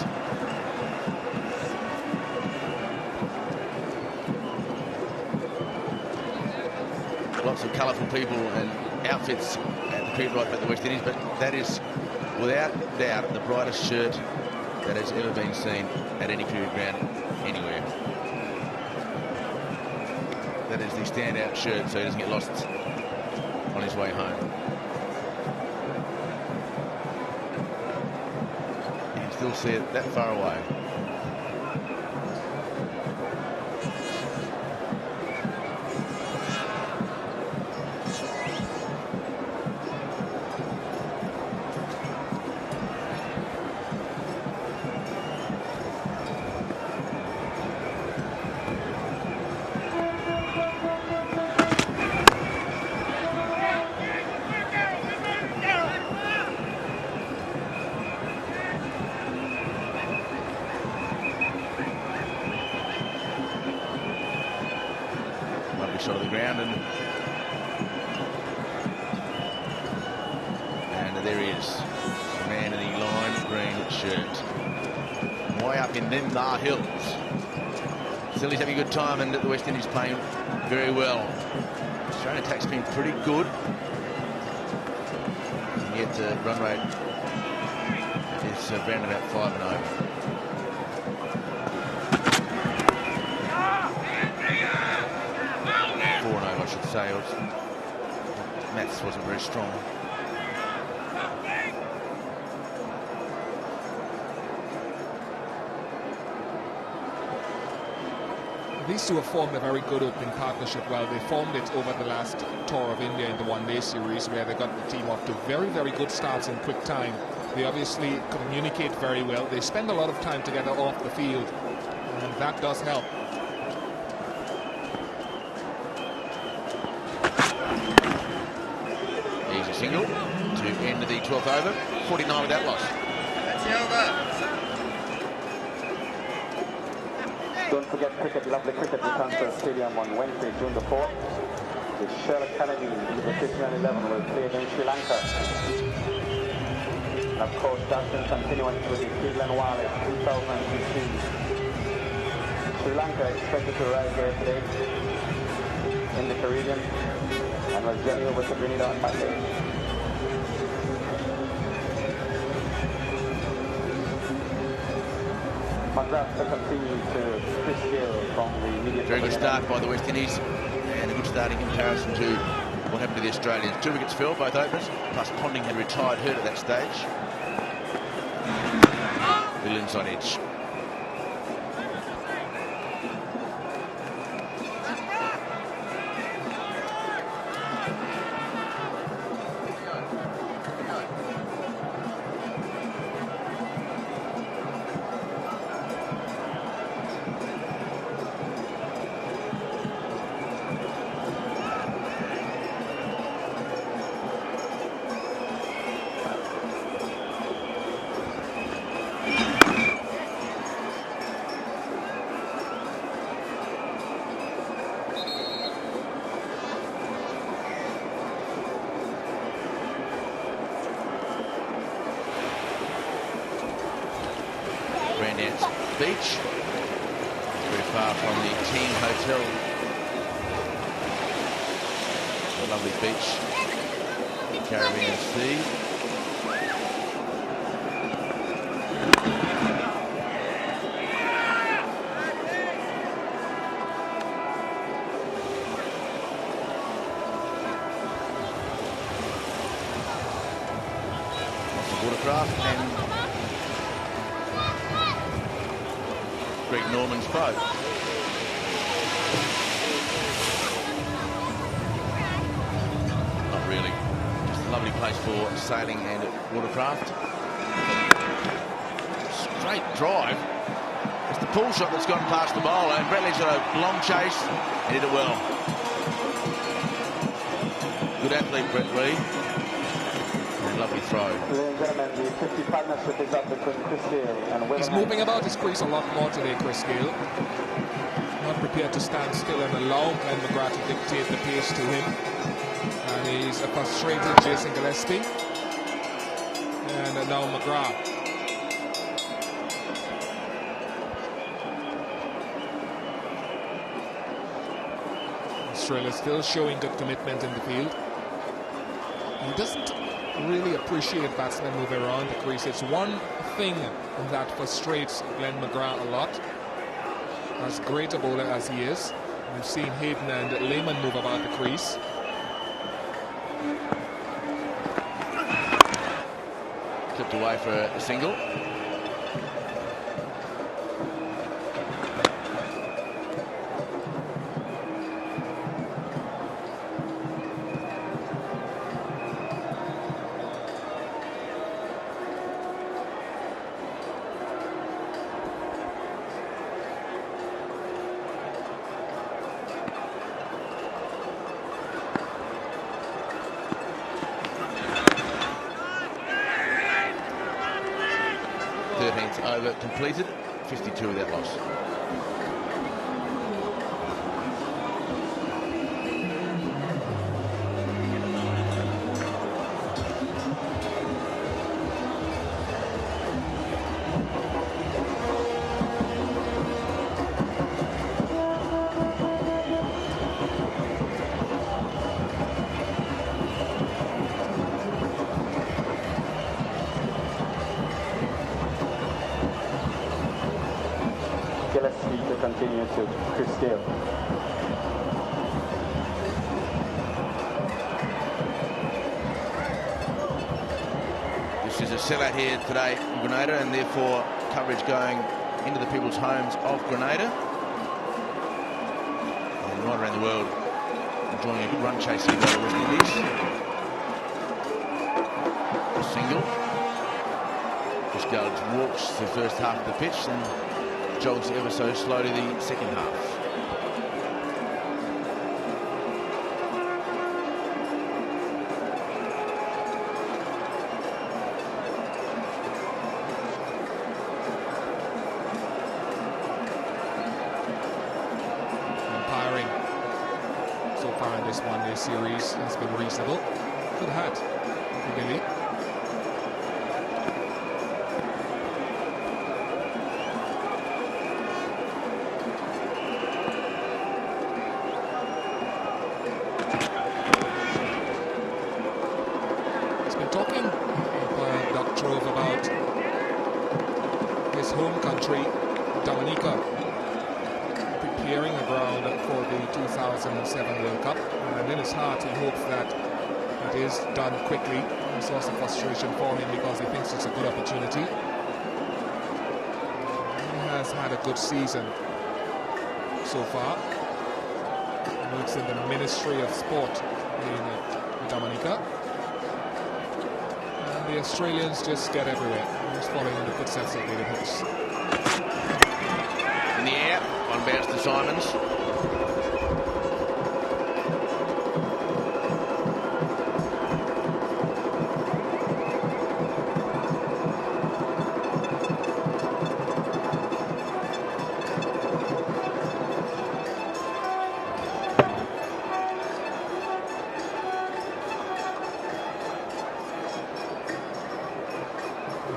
Speaker 5: Lots of colourful people and outfits at the period right at the West Indies, but that is without doubt the brightest shirt that has ever been seen at any period ground anywhere. That is the standout shirt, so he doesn't get lost on his way home. You can still see it that far away. Shot of the ground, and there he is, the man in the lime green shirt, way up in them hills. Still, he's having a good time, and the West Indies playing very well. Australian attack's been pretty good, and yet run rate is around about 5-0. I should say. Maths wasn't very strong.
Speaker 6: These two have formed a very good opening partnership. Well, they formed it over the last tour of India in the one-day series, where they got the team off to very, very good starts in quick time. They obviously communicate very well. They spend a lot of time together off the field, and that does help.
Speaker 5: Single to end the 12th over, 49 without loss.
Speaker 4: That's the over.
Speaker 3: Don't forget cricket, lovely cricket returns to the stadium on Wednesday, June the 4th. The Sherlock Kennedy in the 15-11 will play against Sri Lanka. And of course, Johnson continuing with the Gayle and Lara 2015. Sri Lanka expected to arrive here today in the Caribbean and will journey over to Grenada on Monday. McGrath to continue to Chris Gayle from the media.
Speaker 5: Very good start by the West Indies, and a good start in comparison to what happened to the Australians. 2 wickets fell, both openers, plus Ponding had retired hurt at that stage. Little inside edge. Beach, very far from the team hotel. A lovely beach, Caribbean Sea. Lots of watercraft and Greg Norman's boat. Not really. Just a lovely place for sailing and watercraft. Straight drive. It's the pull shot that's gone past the bowler, and Bradley's got a long chase and did it well. Good athlete, Brett Lee. And lovely throw.
Speaker 3: Ladies and gentlemen, the 50 partnership is up between Chris Gayle and
Speaker 6: He's moving about his crease a lot more today, Chris Gayle. Not prepared to stand still and allow Glenn McGrath to dictate the pace to him. And he's a frustrated Jason Gillespie. And now McGrath. Australia still showing good commitment in the field. doesn't really appreciate batsmen moving around the crease. It's one thing that frustrates Glenn McGrath a lot. As great a bowler as he is, we've seen Hayden and Lehman move about the crease.
Speaker 5: Clipped away for a single. Over completed, 52 without loss.
Speaker 3: Gillespie to continue to Chris Gayle.
Speaker 5: This is a sellout here today in Grenada, and therefore coverage going into the people's homes of Grenada. And right around the world enjoying a good run chase here by the West Indies. A single. Chris Gayle just walks the first half of the pitch and jogs ever so slowly the second half.
Speaker 6: Umpiring so far in this one-day series has been reasonable. Good hat for Gilly. Preparing the ground for the 2007 World Cup, and in his heart he hopes that it is done quickly. A source of frustration for him because he thinks it's a good opportunity. He has had a good season so far. He works in the Ministry of Sport in Dominica, and the Australians just get everywhere. He's following in the footsteps of David Hooks.
Speaker 5: In the air, on bounce to Simons.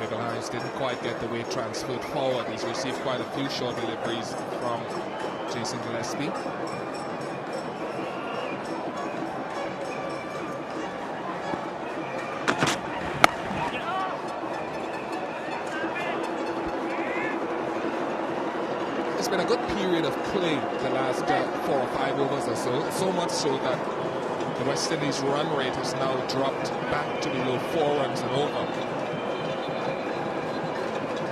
Speaker 6: Hinds didn't quite get the weight transferred forward. He's received quite a few short deliveries from Jason Gillespie. It's been a good period of play the last 4 or 5 overs or so. So much so that the West Indies run rate has now dropped back to below 4 runs and over.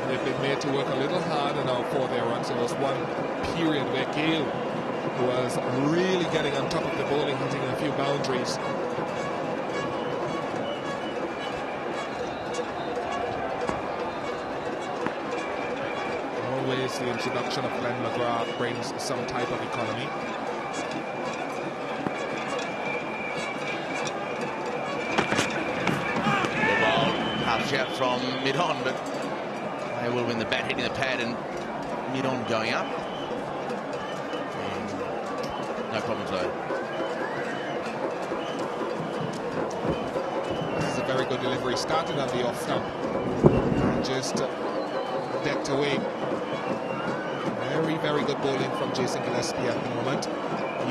Speaker 6: They've been made to work a little harder now for their runs. There was one period where Gayle was really getting on top of the bowling, hitting a few boundaries. Always the introduction of Glenn McGrath brings some type of economy.
Speaker 5: The ball, half shout from mid-on, but they will win the bat hitting the pad and mid-on going up. And no problems though.
Speaker 6: This is a very good delivery. Started on the off stump and just decked away. Very, very good bowling from Jason Gillespie at the moment,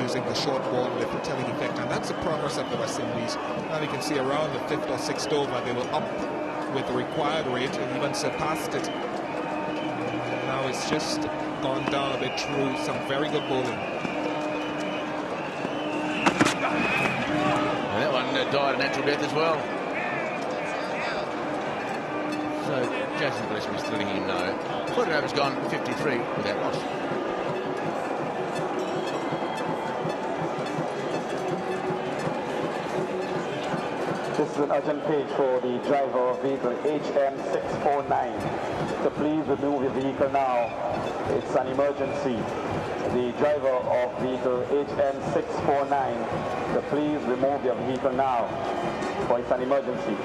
Speaker 6: using the short ball with the telling effect, and that's the progress of the West Indies. Now you can see around the 5th or 6th over, they were up with the required rate and even surpassed it. Now it's just gone down a bit through some very good bowling.
Speaker 5: And that one died a natural death as well. So Jason Gillespie's telling him no. Footed over's gone 53 without loss.
Speaker 3: This is an urgent page for the driver of vehicle HM649. So please remove your vehicle now. It's an emergency. The driver of vehicle HM649. So please remove your vehicle now, for it's an emergency.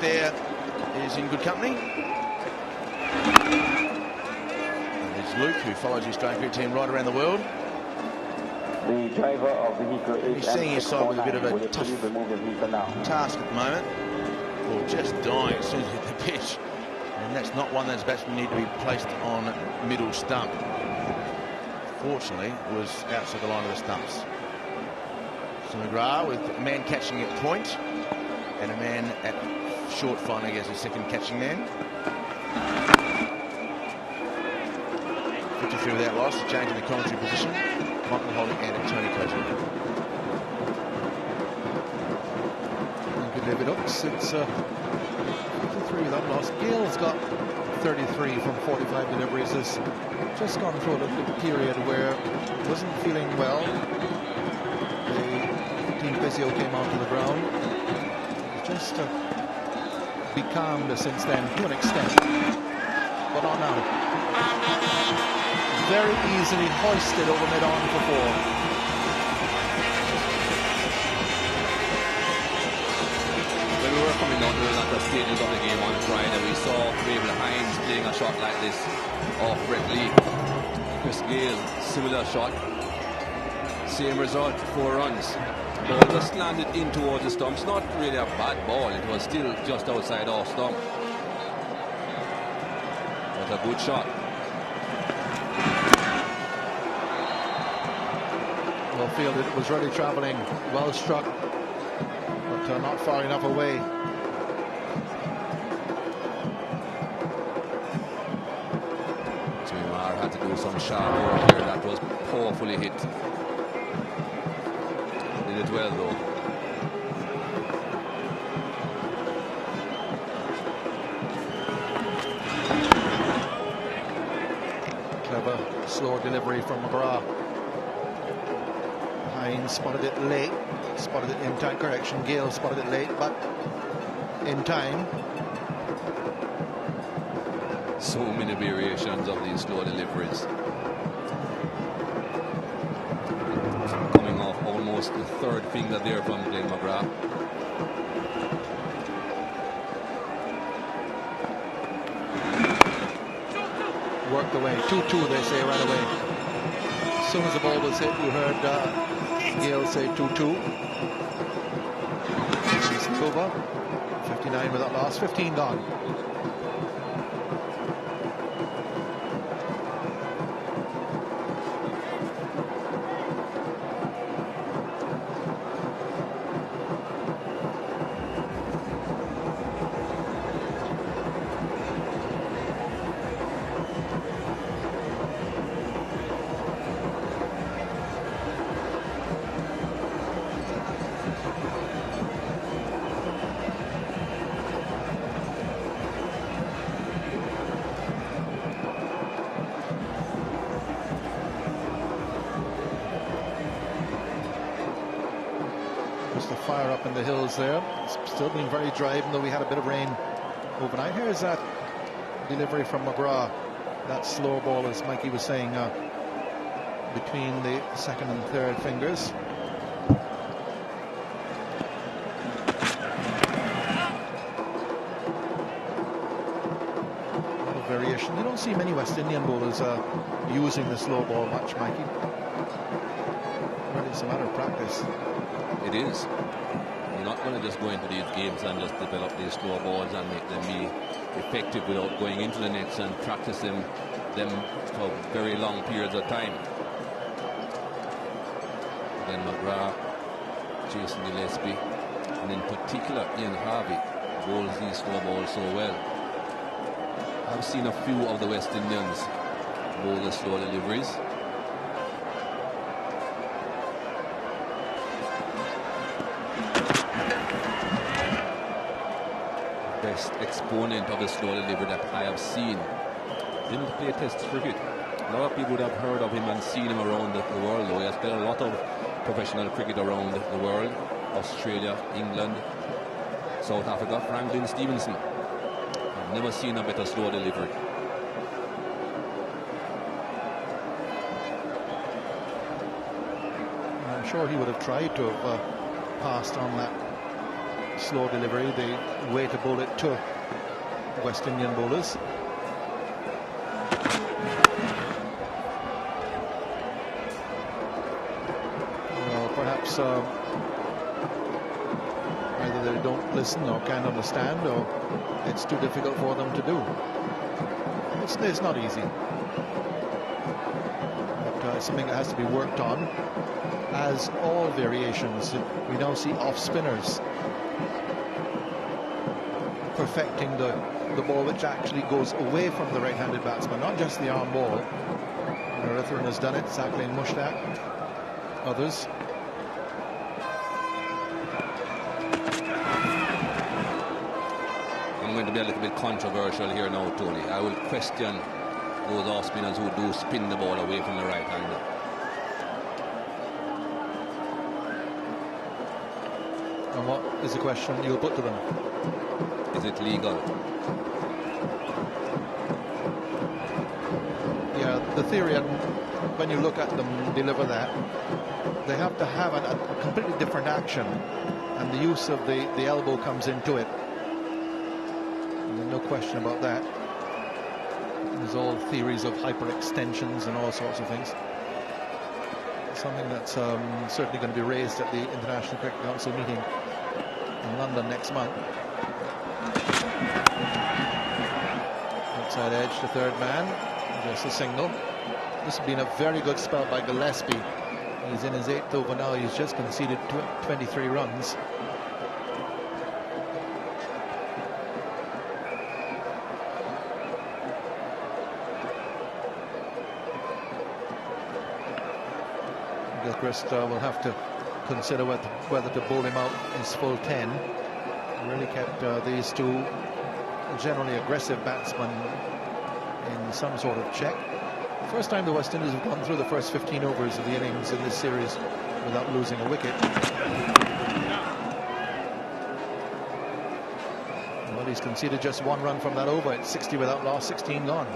Speaker 5: There is in good company. And there's Luke, who follows the Australian cricket team right around the world.
Speaker 3: The driver of vehicle
Speaker 5: He's seeing his side with a bit of a tough task at the moment. Or just dying as soon as he hit the pitch. And that's not one those batsmen need to be placed on middle stump. Fortunately, it was outside the line of the stumps. So McGrath with a man catching at point and a man at short finding as a second catching man. 53 without loss, a change in the commentary position. Michael Holding and Tony Coates.
Speaker 7: Good David Hooks. It's 53 without loss. Gayle's got 33 from 45 deliveries. Has just gone through a little period where he wasn't feeling well. The team physio came onto the ground. Just become since then to an extent, but on now. Very easily hoisted over mid-on for 4.
Speaker 1: When we were coming down to the latter stages of the game on Friday, we saw Hinds playing a shot like this off Brett Lee. Chris Gayle, similar shot. Same result, 4 runs. Ball just landed in towards the stumps. Not really a bad ball. It was still just outside off stump. But a good shot.
Speaker 7: Well fielded. It was really travelling. Well struck, but not far enough away.
Speaker 1: Jimmy Maher had to do some sharp work here. That was powerfully hit. Did it well though.
Speaker 7: Clever, slow delivery from McGrath. Hinds spotted it late, spotted it in time. Correction, Gayle spotted it late, but in time.
Speaker 1: So many variations of these slow deliveries. Coming off almost the 3rd finger there from Glenn McGrath.
Speaker 7: Worked away. 2-2, they say right away. As soon as the ball was hit, you heard Gayle say 2-2. It's over. 59 without loss. 15 gone. Fire up in the hills there. It's still being very dry, even though we had a bit of rain overnight. Here's that delivery from McGrath. That slow ball, as Mikey was saying, between the 2nd and 3rd fingers. variation. You don't see many West Indian bowlers using the slow ball much, Mikey. Really, it's a matter of practice.
Speaker 1: It is. You're not going to just go into these games and just develop these slow balls and make them be effective without going into the nets and practice them for very long periods of time. Then McGrath, Jason Gillespie, and in particular Ian Harvey bowls these slow balls so well. I've seen a few of the West Indians bowl the slow deliveries. Best exponent of the slow delivery that I have seen. Didn't play Test cricket. A lot of people would have heard of him and seen him around the world, though. He has played a lot of professional cricket around the world. Australia, England, South Africa. Franklin Stevenson. I've never seen a better slow delivery.
Speaker 7: I'm sure he would have tried to have passed on that slow delivery, the way to bowl it to West Indian bowlers. Perhaps either they don't listen or can't understand, or it's too difficult for them to do. It's not easy, but something that has to be worked on. As all variations, we now see off spinners perfecting the ball which actually goes away from the right-handed batsman, not just the arm ball. Naritharan has done it, Sakleen Mushtaq, others.
Speaker 1: I'm going to be a little bit controversial here now, Tony. I will question those off spinners who do spin the ball away from the right-hander.
Speaker 7: And what is the question you'll put to them?
Speaker 1: Is it legal?
Speaker 7: Yeah, the theory, and when you look at them deliver that, they have to have a completely different action, and the use of the elbow comes into it. There's no question about that. There's all theories of hyperextensions and all sorts of things. Something that's certainly going to be raised at the International Cricket Council meeting in London next month. Outside edge to third man, just a single. This has been a very good spell by Gillespie. He's in his 8th over now. He's just conceded 23 runs. Gilchrist will have to consider whether to bowl him out his full 10. Really kept these two generally aggressive batsmen in some sort of check. First time the West Indies have gone through the first 15 overs of the innings in this series without losing a wicket. Well, he's conceded just 1 run from that over. It's 60 without loss, 16 gone.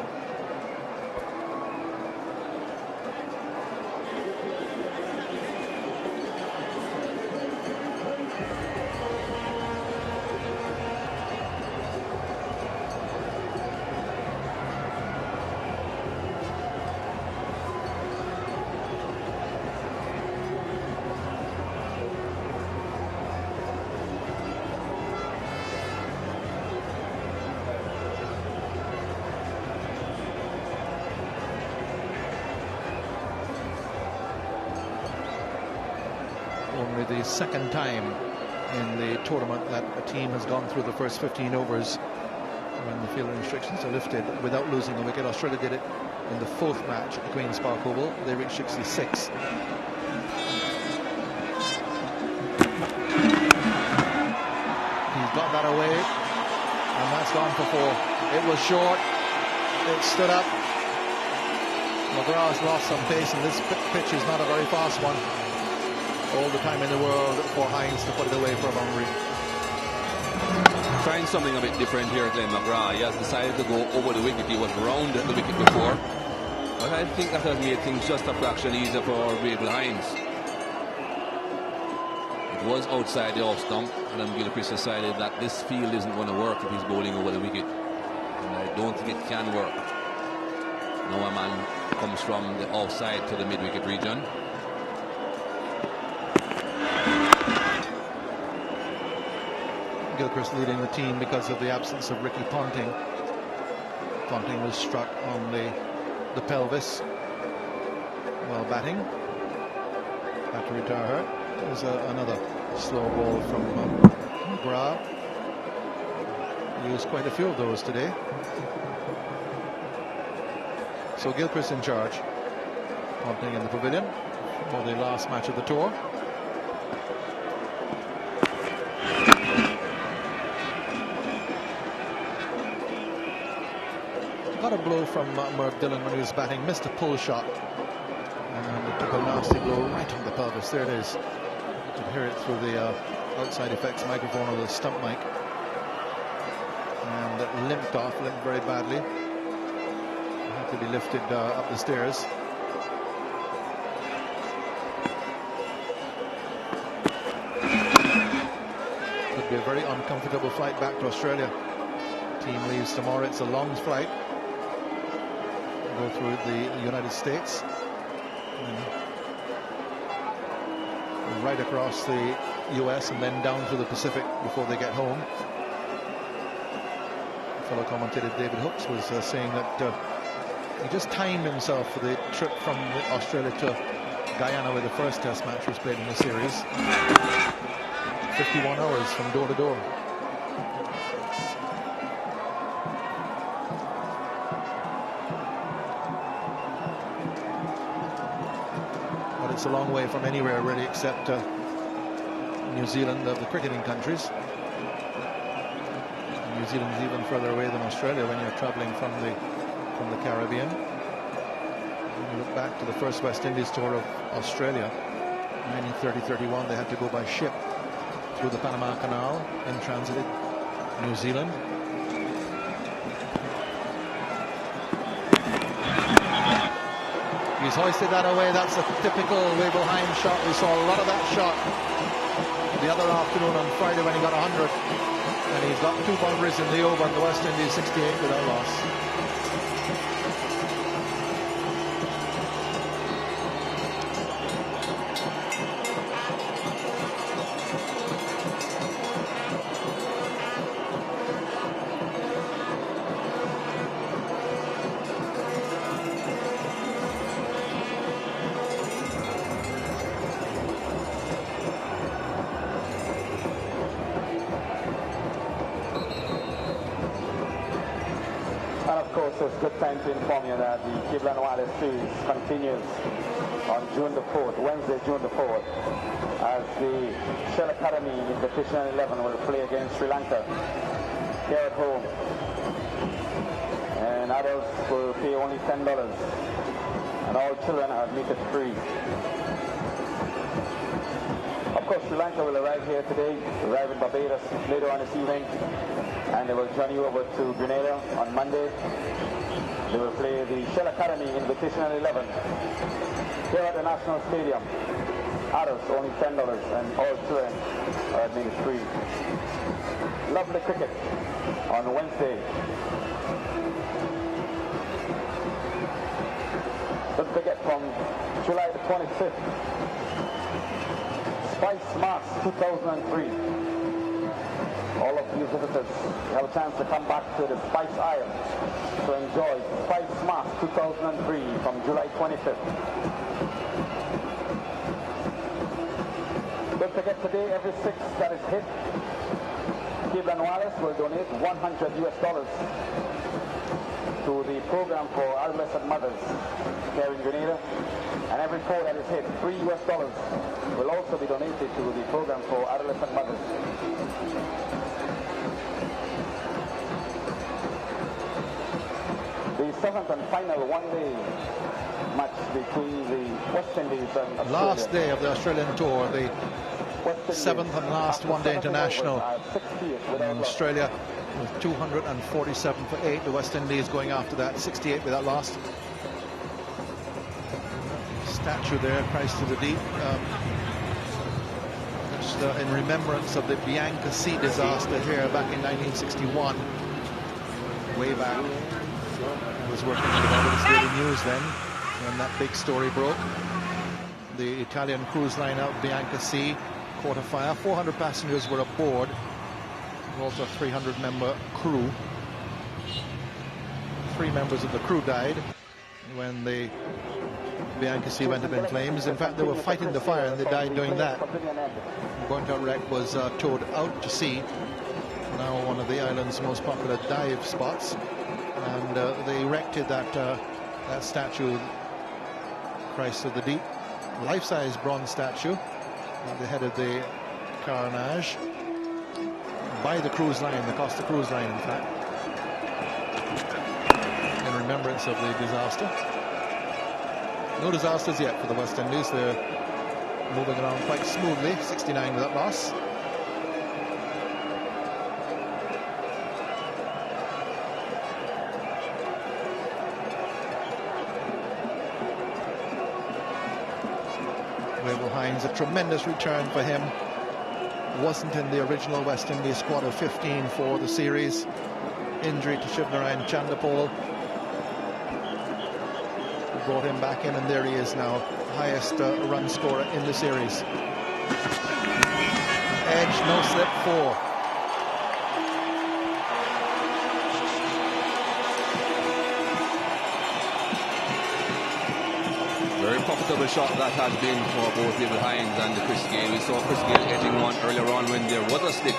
Speaker 7: Only the second time in the tournament that a team has gone through the first 15 overs when the field restrictions are lifted without losing a wicket. Australia did it in the 4th match at the Queen's Park Oval. They reached 66. He's got that away, and that's gone for 4. It was short. It stood up. McGrath's lost some pace, and this pitch is not a very fast one. All the time in the world for Hinds to put it away for a boundary.
Speaker 1: Trying something a bit different here, Glenn McGrath. He has decided to go over the wicket. He was round the wicket before, but I think that has made things just a fraction easier for Gayle Hinds. It was outside the off stump, and Gilchrist decided that this field isn't going to work if he's bowling over the wicket. And I don't think it can work. Now a man comes from the outside to the mid-wicket region.
Speaker 7: Gilchrist leading the team because of the absence of Ricky Ponting. Ponting was struck on the pelvis while batting. Had to retire hurt. There's another slow ball from McGrath. He used quite a few of those today. So Gilchrist in charge. Ponting in the pavilion for the last match of the tour. Got a blow from Merv Dillon when he was batting, missed a pull shot, and it took a nasty blow right on the pelvis. There it is. You could hear it through the outside effects microphone or the stump mic, and it limped very badly. Had to be lifted up the stairs. Could be a very uncomfortable flight back to Australia. Team leaves tomorrow. It's a long flight. Go through the United States and right across the US and then down through the Pacific before they get home. Fellow commentator David Hooks was saying that he just timed himself for the trip from Australia to Guyana, where the first test match was played in the series. 51 hours from door to door. It's a long way from anywhere really except New Zealand, of the cricketing countries. New Zealand is even further away than Australia when you're traveling from the Caribbean. When you look back to the first West Indies tour of Australia, 1930-31, they had to go by ship through the Panama Canal and transited New Zealand. He's hoisted that away. That's a typical Wavell Hinds shot. We saw a lot of that shot the other afternoon on Friday when he got 100. And he's got 2 boundaries in the over, and the West Indies 68 without loss.
Speaker 3: So it's a good time to inform you that the Gayle and Lara series continues on June the 4th, Wednesday, June the 4th, as the Shell Academy Invitational 11 will play against Sri Lanka here at home. And adults will pay only $10, and all children are admitted free. Of course, Sri Lanka will arrive here today, arrive in Barbados later on this evening, and they will journey over to Grenada on Monday. They will play the Shell Academy Invitational 11 here at the National Stadium. Adults only $10 and all children are admitted free. Lovely cricket on Wednesday. Don't forget, from July the 25th, Spice Mass 2003. All of you visitors have a chance to come back to the Spice Isle to enjoy Spice Mass 2003 from July 25th. Don't forget, today every 6 that is hit, Gayle and Lara will donate $100 to the program for adolescent mothers here in Grenada, and every 4 that is hit, $3 will also be donated to the program for adolescent mothers. The 7th and final one-day match between the West Indies and Australia.
Speaker 7: Last day of the Australian tour, the 7th and last one-day international in Australia, with 247 for 8. The West Indies going after that, 68 without loss. Statue there, Christ to the Deep. Just in remembrance of the Bianca Sea disaster here back in 1961. way back. I was working with the Providence Daily News then, when that big story broke. The Italian cruise line out Bianca Sea caught a fire. 400 passengers were aboard. Also a 300-member crew. 3 members of the crew died when the Bianca Sea went up in flames. In fact, they were fighting the fire and they died doing that. Burnt out wreck was towed out to sea. Now one of the island's most popular dive spots. And they erected that statue, Christ of the Deep, life-size bronze statue at the head of the carnage by the cruise line, the Costa Cruise Line, in fact, in remembrance of the disaster. No disasters yet for the West Indies. They're moving around quite smoothly. 69 without loss. Hinds, a tremendous return for him. Wasn't in the original West Indies squad of 15 for the series. Injury to Shivnarine Chandapol brought him back in, and there he is now, highest run scorer in the series. Edge, no slip, 4.
Speaker 1: Very profitable shot that has been for both David Hinds and Chris Gayle. We saw Chris Gayle edging one earlier on when there was a slip,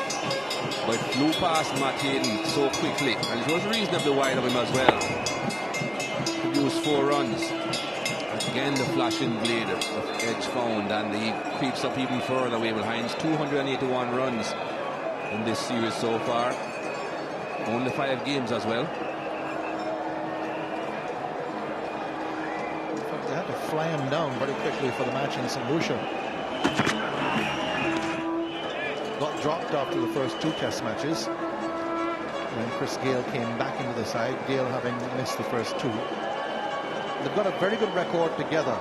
Speaker 1: but flew past Matt Hayden so quickly, and it was reasonably wide of him as well. Produced 4 runs. Again, the flashing blade of edge found, and he creeps up even further away with Hinds. 281 runs in this series so far. Only 5 games as well.
Speaker 7: Fly him down very quickly for the match in St. Lucia. Got dropped after the first 2 test matches when Chris Gayle came back into the side, Gayle having missed the first 2. They've got a very good record together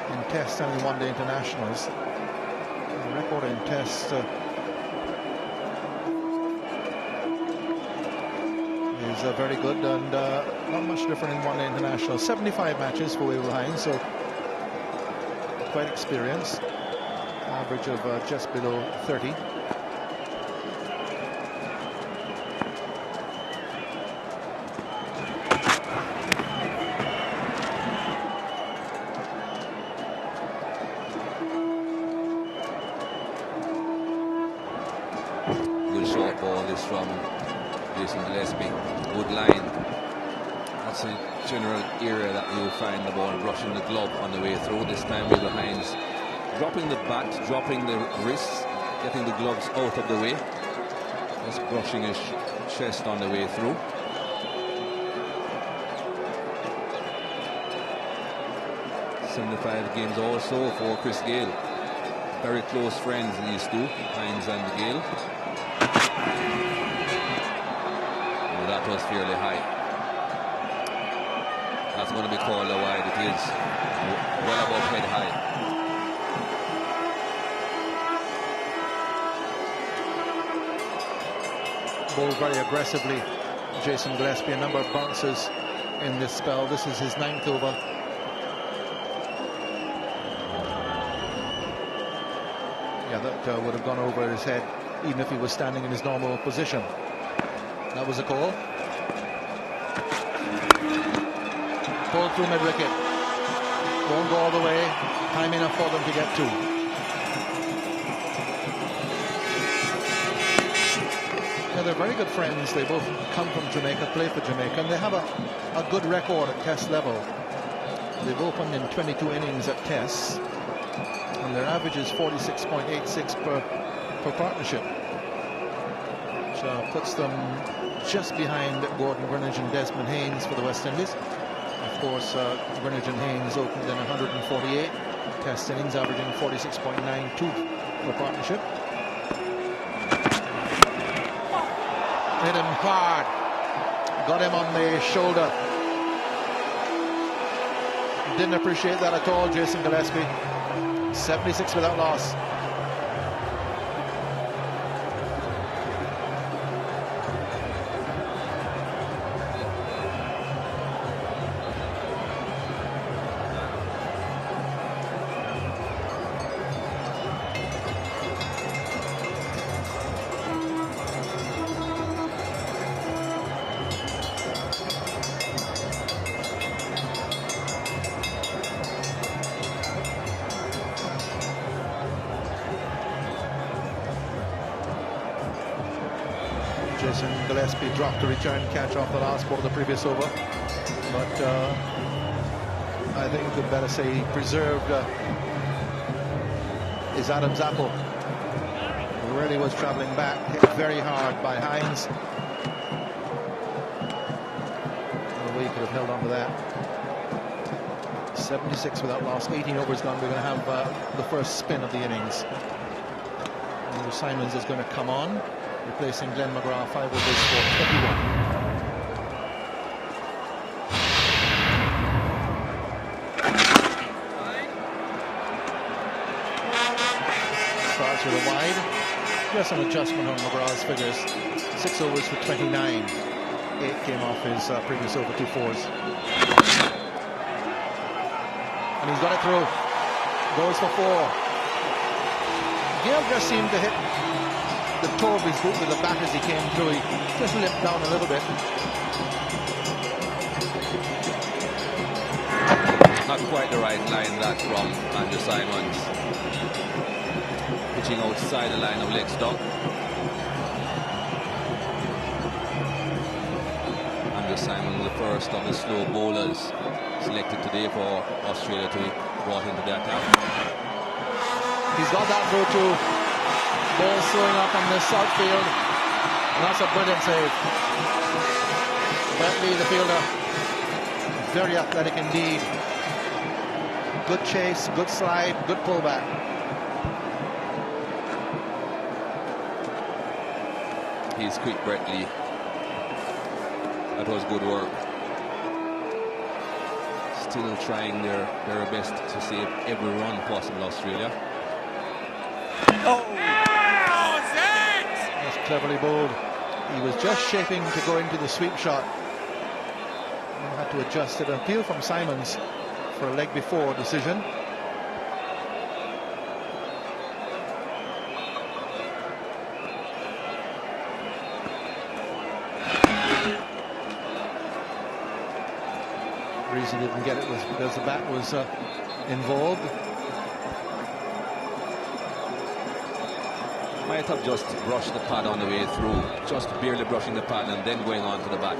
Speaker 7: in test and in one-day internationals. The record in test is very good, and not much different in one-day international. 75 matches for David Hinds, so quite experienced. Average of just below 30.
Speaker 1: Good short ball this from Gillespie. Good line. That's a general area that you'll find the ball brushing the glove on the way through. This time with the Hinds dropping the bat, dropping the wrists, getting the gloves out of the way, just brushing his chest on the way through. .75 games also for Chris Gayle. Very close friends, these two, Hinds and Gayle. Oh, that was fairly high. That's going to be called a wide. It is well above head high.
Speaker 7: Bowled very aggressively, Jason Gillespie. A number of bounces in this spell. This is his 9th over. Yeah, that would have gone over his head even if he was standing in his normal position. That was a call. Pulled through mid-wicket. Won't go all the way. Time enough for them to get 2. Yeah, they're very good friends. They both come from Jamaica, play for Jamaica, and they have a good record at test level. They've opened in 22 innings at tests, and their average is 46.86 per partnership, which puts them just behind Gordon Greenidge and Desmond Haynes for the West Indies. Of course, Greenidge and Haynes opened in 148 test innings, averaging 46.92 per partnership. Hit him hard, got him on the shoulder. Didn't appreciate that at all, Jason Gillespie. 76 without loss. Jason Gillespie dropped a return catch off the last ball of the previous over. But I think you could better say he preserved his Adam's apple. He really was traveling back, hit very hard by Hinds. No way he could have held on to that. 76 without loss, 18 overs gone. We're going to have the first spin of the innings. Andrew Simons is going to come on, replacing Glenn McGrath, 5 overs for 21. Starts with a wide. Just an adjustment on McGrath's figures. 6 overs for 29. 8 came off his previous over, 2 fours. And he's got it through. Goes for 4. Gayle just seemed to hit the toe of his boot with the bat as he came through. He just limped down a little bit.
Speaker 1: Not quite the right line that from Andrew Simons. Pitching outside the line of leg stump. Andrew Simons, the first of the slow bowlers selected today for Australia to be brought into the attack.
Speaker 7: He's got that through too. Ball slowing up on the south field. And that's a brilliant save. Bentley, the fielder, very athletic indeed. Good chase, good slide, good pullback.
Speaker 1: He's quick, Bentley. That was good work. Still trying their best to save every run possible, Australia.
Speaker 7: That's cleverly bowled. He was just shaping to go into the sweep shot. And had to adjust it. An appeal from Simons for a leg before decision. The reason he didn't get it was because the bat was involved.
Speaker 1: Might have just brushed the pad on the way through, just barely brushing the pad and then going on to the bat.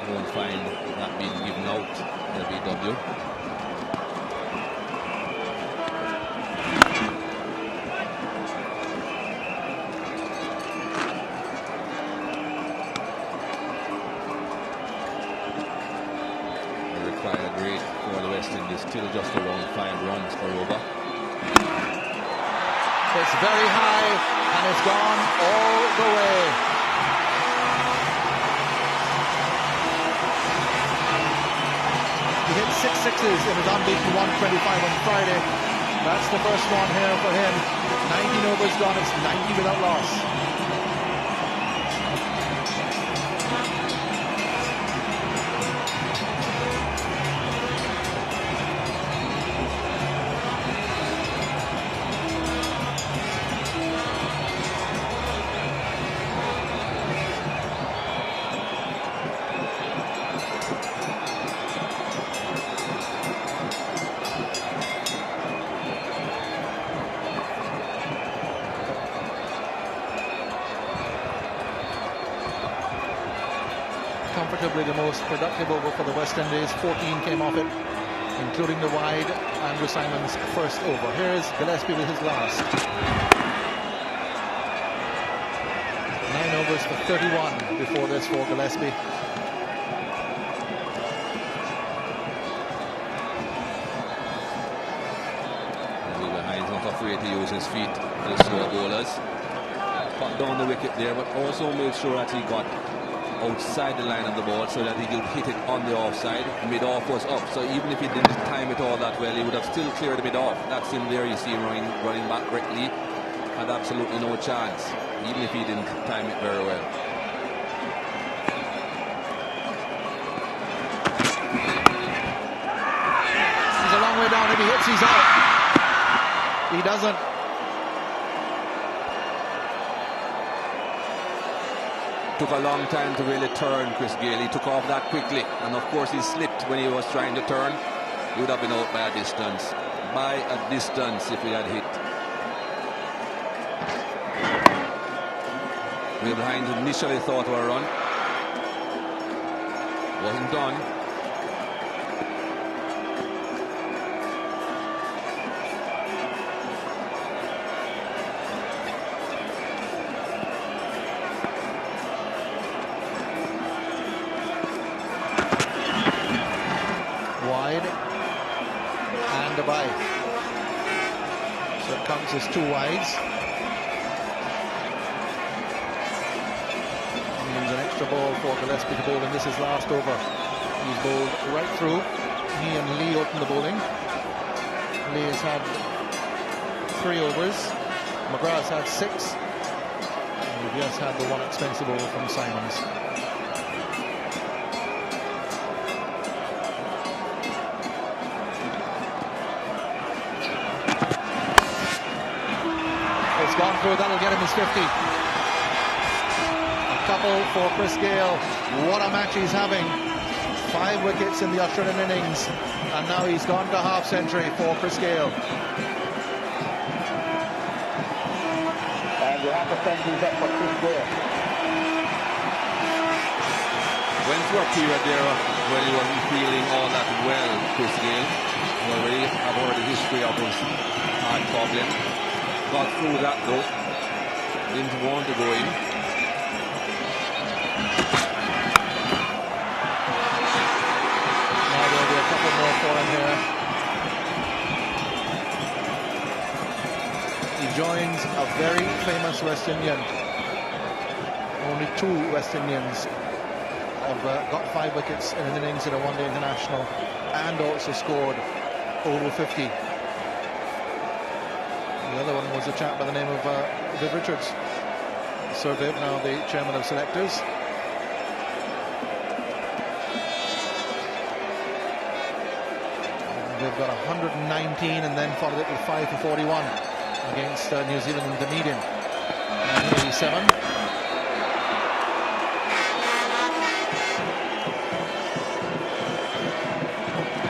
Speaker 1: You won't find that being given out, LBW. The required rate for the West Indies still just around 5 runs per over.
Speaker 7: It's very high and it's gone all the way. He hit 6 sixes in his unbeaten 125 on Friday. That's the first one here for him. 19 overs gone, it's 90 without loss. Comfortably the most productive over for the West Indies. 14 came off it, including the wide Andrew Simons' first over. Here's Gillespie with his last. 9 overs for 31 before this for Gillespie.
Speaker 1: Hinds not afraid to use his feet to the slow bowlers. Cut down the wicket there, but also made sure that he got outside the line of the ball so that he could hit it on the offside. Mid-off was up, so even if he didn't time it all that well, he would have still cleared the mid-off. That's him there, you see him running back correctly. Had absolutely no chance, even if he didn't time it very well.
Speaker 7: He's a long way down. If he hits, he's out. He doesn't.
Speaker 1: Took a long time to really turn, Chris Gayle. He took off that quickly, and of course he slipped when he was trying to turn. He would have been out by a distance. By a distance if he had hit. Maybe the Hinds initially thought of a run. Wasn't done.
Speaker 7: Wide and a bye. So it counts as 2 wides. Means an extra ball for Gillespie to bowl, and this is last over. He's bowled right through. He and Lee opened the bowling. Lee has had 3 overs. McGrath had 6. And we've just had the 1 expensive over from Simons. It's gone through. That'll get him his 50. A couple for Chris Gayle. What a match he's having. 5 wickets in the Australian innings, and now he's gone to half century for Chris Gayle.
Speaker 3: And the half a century is up for Chris Gayle.
Speaker 1: Went through a period there when he wasn't feeling all that well, Chris Gayle. We already have heard the history of his heart problem. Got through that though. Didn't want to go in.
Speaker 7: Now there'll be a couple more for him here. He joins a very famous West Indian. Only 2 West Indians have got 5 wickets in an innings in a one-day international, and also scored over 50. The other one was a chap by the name of Viv Richards. Sir Viv, now the chairman of selectors. They've got 119 and then followed it with 5 for 41 against New Zealand in Dunedin. 87.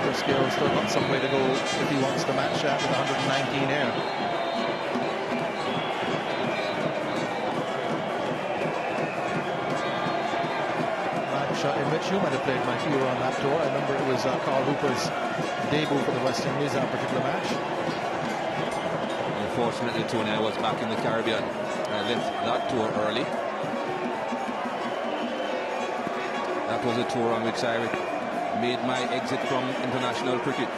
Speaker 7: Chris Gayle's still got some way to go if he wants to match that with 119 air. In which you might have played my hero on that tour. I remember it was Carl Hooper's debut for the West Indies, that particular match.
Speaker 1: Unfortunately, Tony, I was back in the Caribbean. I left that tour early. That was a tour on which I made my exit from international cricket.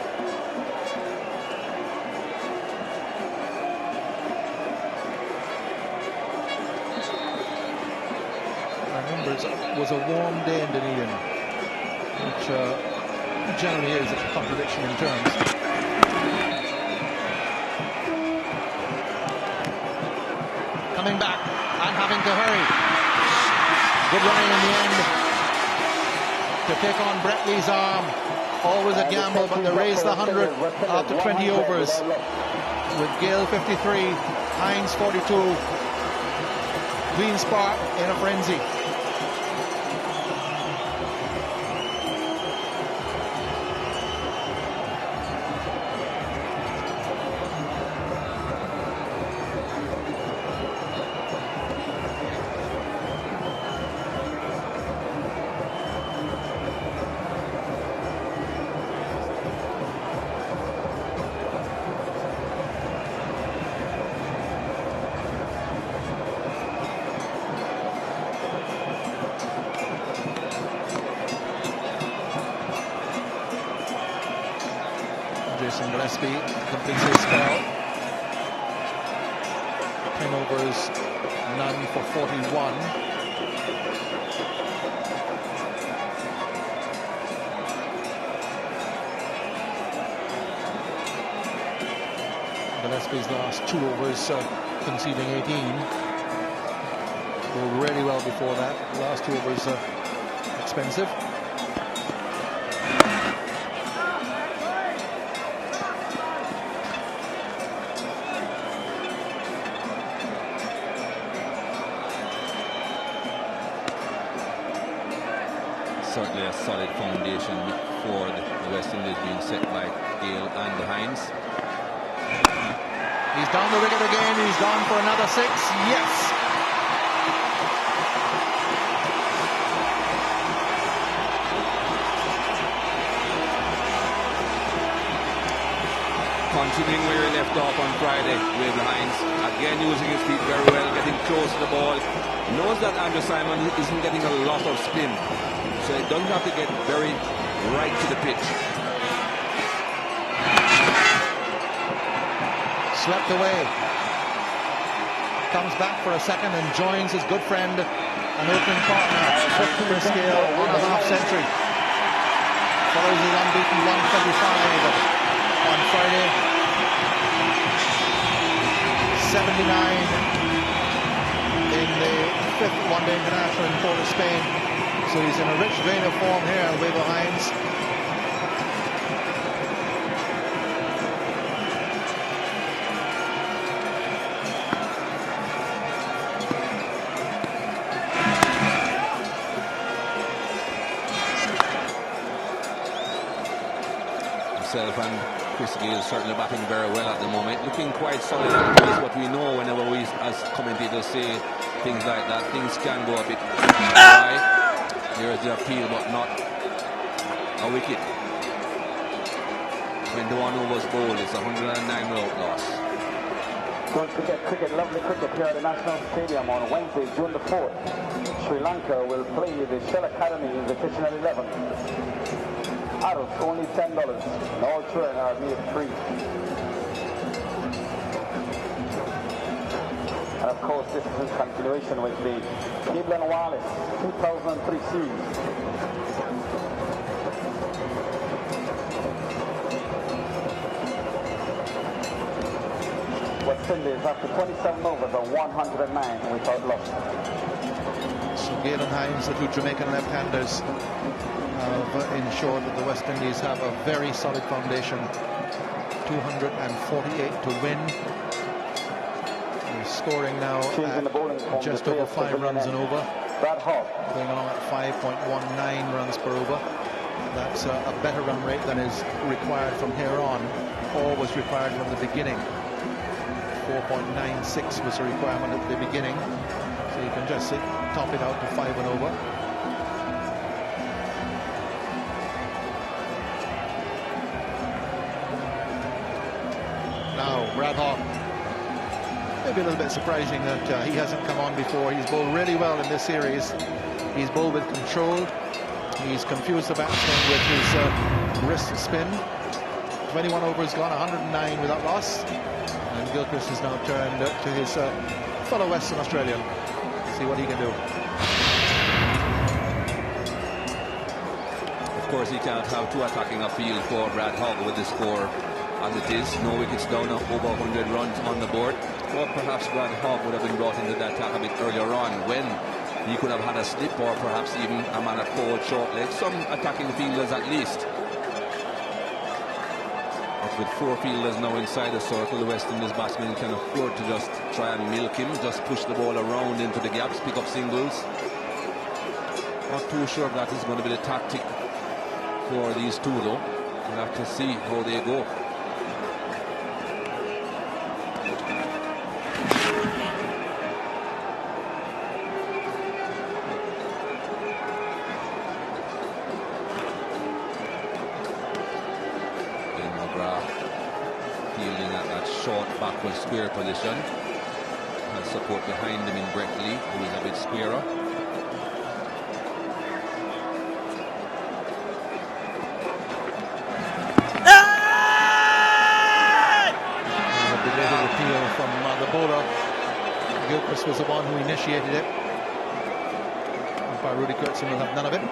Speaker 7: It was a warm day in Dunedin, which generally is a contradiction in terms. Coming back and having to hurry. Good running in the end to take on Brett Lee's arm. Always a gamble, but they raised the 100 after 20 overs. With Gayle 53, Hinds 42, Queen's Park in a frenzy. Gillespie completes his spell. 10 overs, none for 41. Gillespie's last 2 overs, conceding 18. Were really well before that. The last 2 overs expensive.
Speaker 1: Certainly a solid foundation for the West Indies being set by Gayle and the Hinds.
Speaker 7: He's down the wicket again. He's gone for another 6. Yes.
Speaker 1: Continuing where he left off on Friday with Hinds. Again using his feet very well, getting close to the ball. Knows that Andrew Simon isn't getting a lot of spin, so he doesn't have to get very right to the pitch.
Speaker 7: Swept away. Comes back for a second and joins his good friend and opening partner, Chris Gayle, on the half century. Follows his unbeaten 125 on Friday. 79 in the 5th one-day international in Port of Spain. So he's in a rich vein of form here, Wavell Hinds.
Speaker 1: Himself and Chris Gayle certainly batting very well at the moment, looking quite solid at the pace, but we know whenever we as commentators say things like that, things can go a bit high. Here's the appeal, but not a wicket. 21 overs bowled, it's 109 without loss.
Speaker 3: Don't forget cricket, lovely cricket here at the National Stadium on Wednesday, June the 4th. Sri Lanka will play the Shell Academy Invitation at 11. Adults only $10, and all children are made free. And of course, this is in continuation with the Gayle and Lara 2003 series. West Indies after 27 overs are 109 without loss.
Speaker 7: So Gayle and Hinds, the two Jamaican left-handers, have ensured that the West Indies have a very solid foundation. 248 to win. They're scoring now at just over 5 runs and over. Going along at 5.19 runs per over. That's a better run rate than is required from here on, or was required from the beginning. 4.96 was the requirement at the beginning. So you can just top it out to 5 and over. Now, Brad Hawke, maybe a little bit surprising that he hasn't come on before. He's bowled really well in this series. He's bowled with control. He's confused the batsman with his wrist spin. 21 overs gone, 109 without loss. And Gilchrist has now turned to his fellow Western Australian. See what he can do.
Speaker 1: Of course, he can't have two attacking a field for Brad Hogg with the score as it is. No wickets down, over 100 runs on the board. Or perhaps Brad Hogg would have been brought into that attack a bit earlier on when he could have had a slip, or perhaps even a man at forward short leg. Some attacking fielders at least. But with 4 fielders now inside the circle, the West Indies batsmen can afford to just try and milk him, just push the ball around into the gaps, pick up singles. Not too sure if that is going to be the tactic for these two though. We'll have to see how they go. McGrath fielding at that short backward square position. And support behind him in Brett Lee, who is a bit squarer.
Speaker 7: Gilchrist was the one who initiated it. Umpire Rudy Kurtzen will have none of it.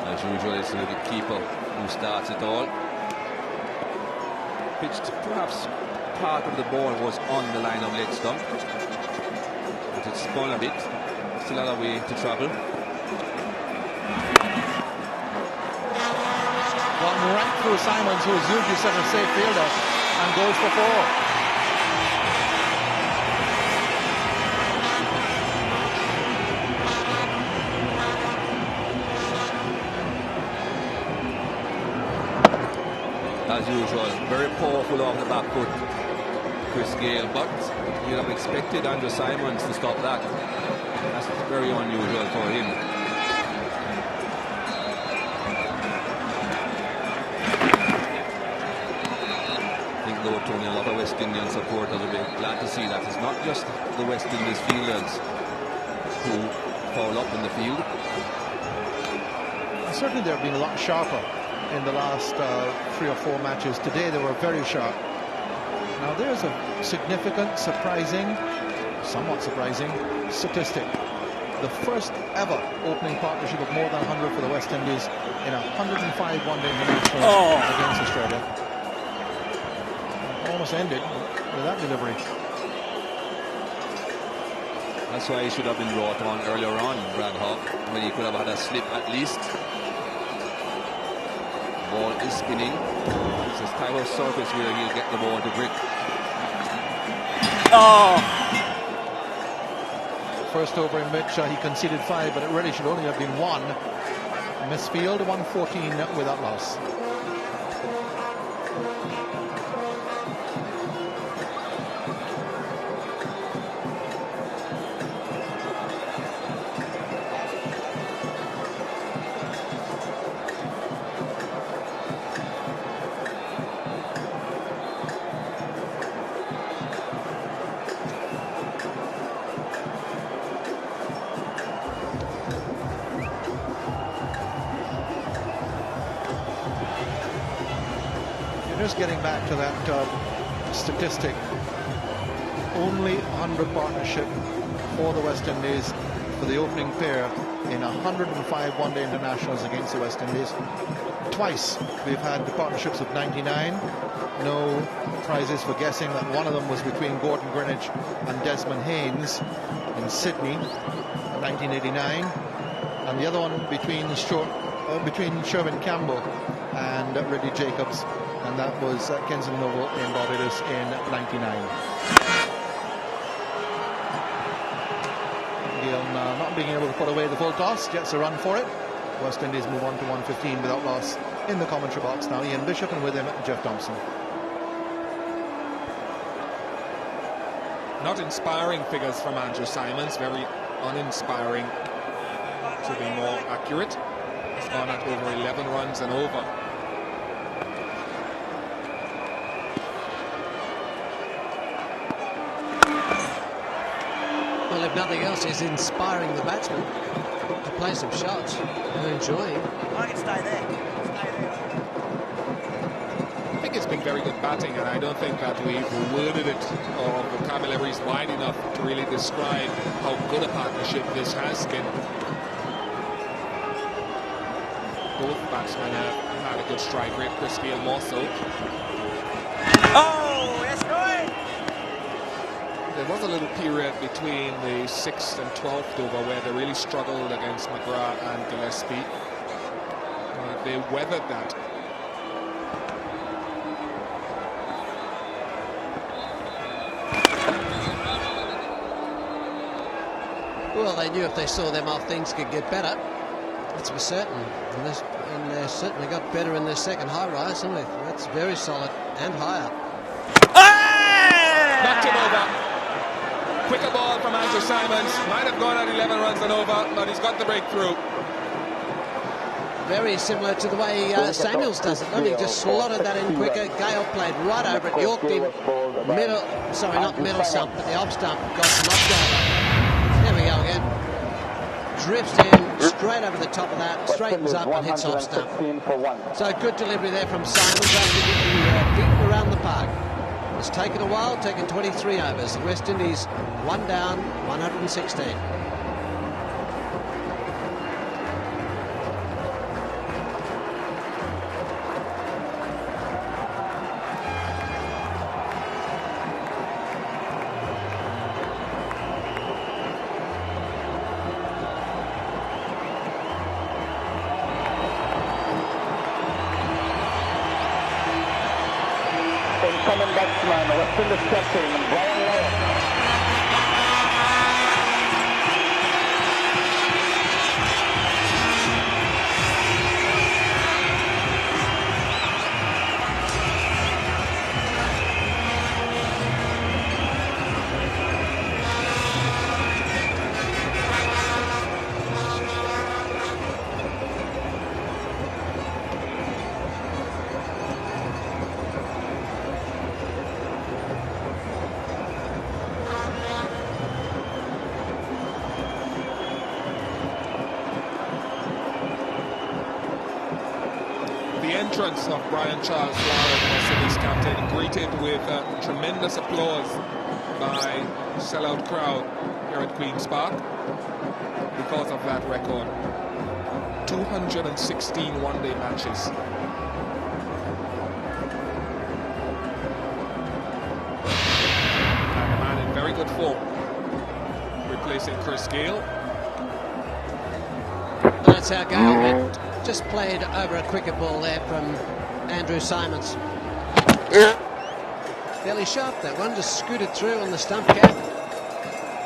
Speaker 1: As usual, it's the keeper who starts it all. Pitched, perhaps part of the ball was on the line of leg stump, but it spun a bit. Still a way to travel.
Speaker 7: One right through Simons, who is usually such a safe fielder, and goes for 4.
Speaker 1: As usual, very powerful off the back foot, Chris Gayle, but you'd have expected Andrew Simons to stop that. That's very unusual for him. West Indian supporters will be glad to see that it's not just the West Indies fielders who foul up in the field.
Speaker 7: Certainly they've been a lot sharper in the last 3 or 4 matches. Today they were very sharp. Now there's a significant, surprising, somewhat surprising statistic. The first ever opening partnership of more than 100 for the West Indies in 105 one-day internationals against Australia. Almost ended with that delivery.
Speaker 1: That's why he should have been brought on earlier on, Brad Hawk, when he could have had a slip at least. Ball is spinning. It's this type of surface where he'll get the ball to grip.
Speaker 7: First over in which he conceded 5, but it really should only have been 1. Misfield, 114 without loss. Getting back to that statistic, only 100 partnership for the West Indies for the opening pair in 105 one-day internationals against the West Indies. Twice we've had the partnerships of 99. No prizes for guessing that one of them was between Gordon Greenidge and Desmond Hinds in Sydney in 1989, and the other one between Sherwin Campbell and Ridley Jacobs, and that was Kensington Oval in Barbados in 99. Gayle not being able to put away the full toss, gets a run for it. West Indies move on to 115 without loss. In the commentary box now, Ian Bishop, and with him Jeff Thompson.
Speaker 6: Not inspiring figures from Andrew Symonds, very uninspiring to be more accurate. He's gone at over 11 runs and over.
Speaker 2: Well, if nothing else, he's inspiring the batsmen to play some shots. They're enjoying.
Speaker 8: I can stay there.
Speaker 6: I think it's been very good batting, and I don't think that we've worded it or vocabularies wide enough to really describe how good a partnership this has been. Both batsmen have had a good strike rate, Chris Gayle more so.
Speaker 8: Oh, that's good!
Speaker 6: There was a little period between the 6th and 12th over where they really struggled against McGrath and Gillespie. They weathered that.
Speaker 2: Well, they knew if they saw them off, things could get better. That's for certain. And they certainly got better in their second high rise, haven't they? That's very solid and higher.
Speaker 6: Knocked him over. Quicker ball from Andrew Symonds. Might have gone at 11 runs and over, but he's got the breakthrough.
Speaker 2: Very similar to the way Samuels does it. He just slotted that in quicker. Gayle played right over it. Yorked him middle, sorry, not middle stump, but the off stump. Got knocked over. There we go again. Drifts in, straight over the top of that, straightens up and hits off stump. So good delivery there from Symonds after getting beaten around the park. It's taken a while, taken 23 overs. The West Indies 1 down, 116.
Speaker 3: Incoming batsman, West Indies captain, Gayle and Lara.
Speaker 6: The entrance of Brian Charles Lara, the West Indies captain, greeted with tremendous applause by a sellout crowd here at Queen's Park because of that record. 216 one-day matches. And a man in very good form, replacing Chris Gayle.
Speaker 2: That's how Gayle went. Just played over a cricket ball there from Andrew Simons. Fairly sharp, that one, just scooted through on the stump cap.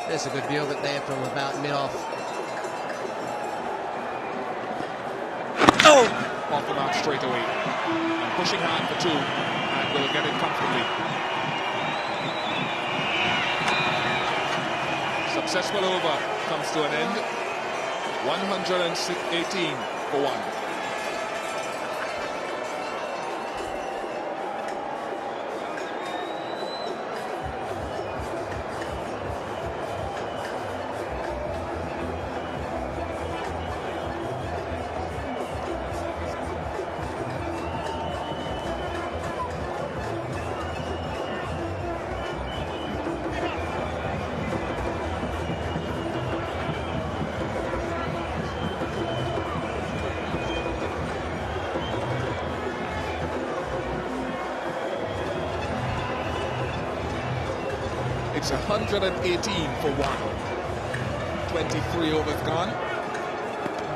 Speaker 2: There's a good view of it there from about mid-off.
Speaker 6: Oh! Off the mark straight away. And pushing hard for 2, and will get it comfortably. Successful over comes to an end. 118 for 1. It's 118 for 1. 23 overs gone.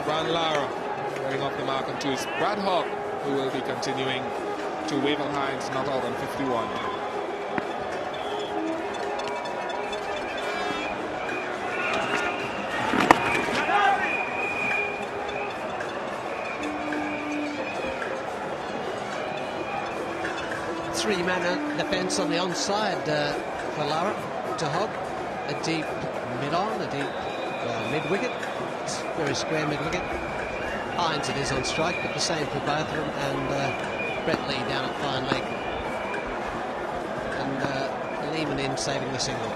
Speaker 6: Brian Lara getting off the mark on 2 is Brad Hogg, who will be continuing to Wavell Hinds not out on 51.
Speaker 2: Three-man defence on the onside for Lara to Hogg. A deep mid-on, a deep mid-wicket. It's very square mid-wicket. Hinds it is on strike, but the same for both of them. And Brett Lee down at fine leg. And Lehman in saving the single.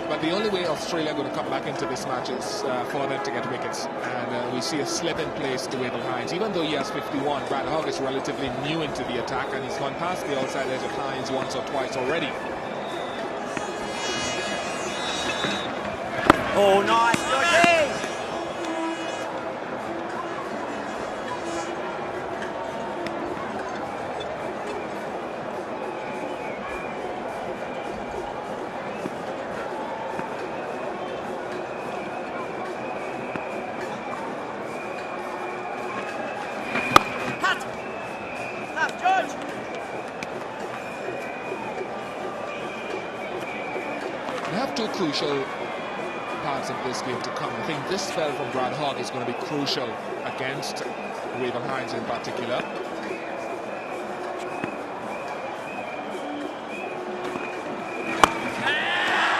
Speaker 6: But the only way Australia are going to come back into this match is for them to get wickets. And we see a slip in place to Wavell Hinds. Even though he has 51, Brad Hogg is relatively new into the attack, and he's gone past the outside edge of Hinds once or twice already.
Speaker 8: Oh, nice, Georgie!
Speaker 6: Crucial parts of this game to come. I think this spell from Brad Hogg is going to be crucial against Wavell Hinds in particular.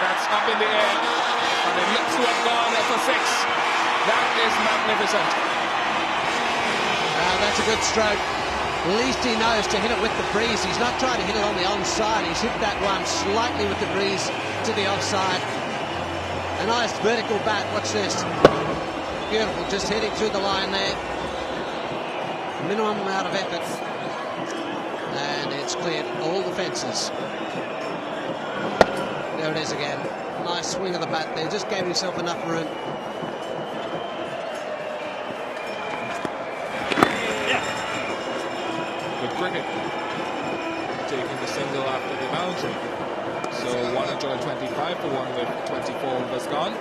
Speaker 6: That's up in the air, and it looks to have gone for 6. That is magnificent.
Speaker 2: That's a good stroke. At least he knows to hit it with the breeze. He's not trying to hit it on the onside. He's hit that one slightly with the breeze to the offside. A nice vertical bat. Watch this. Beautiful. Just heading through the line there. Minimum amount of effort. And it's cleared all the fences. There it is again. Nice swing of the bat there. Just gave himself enough room.
Speaker 6: Cricket taking the single after the boundary. So 125 for 1 with 24 overs gone.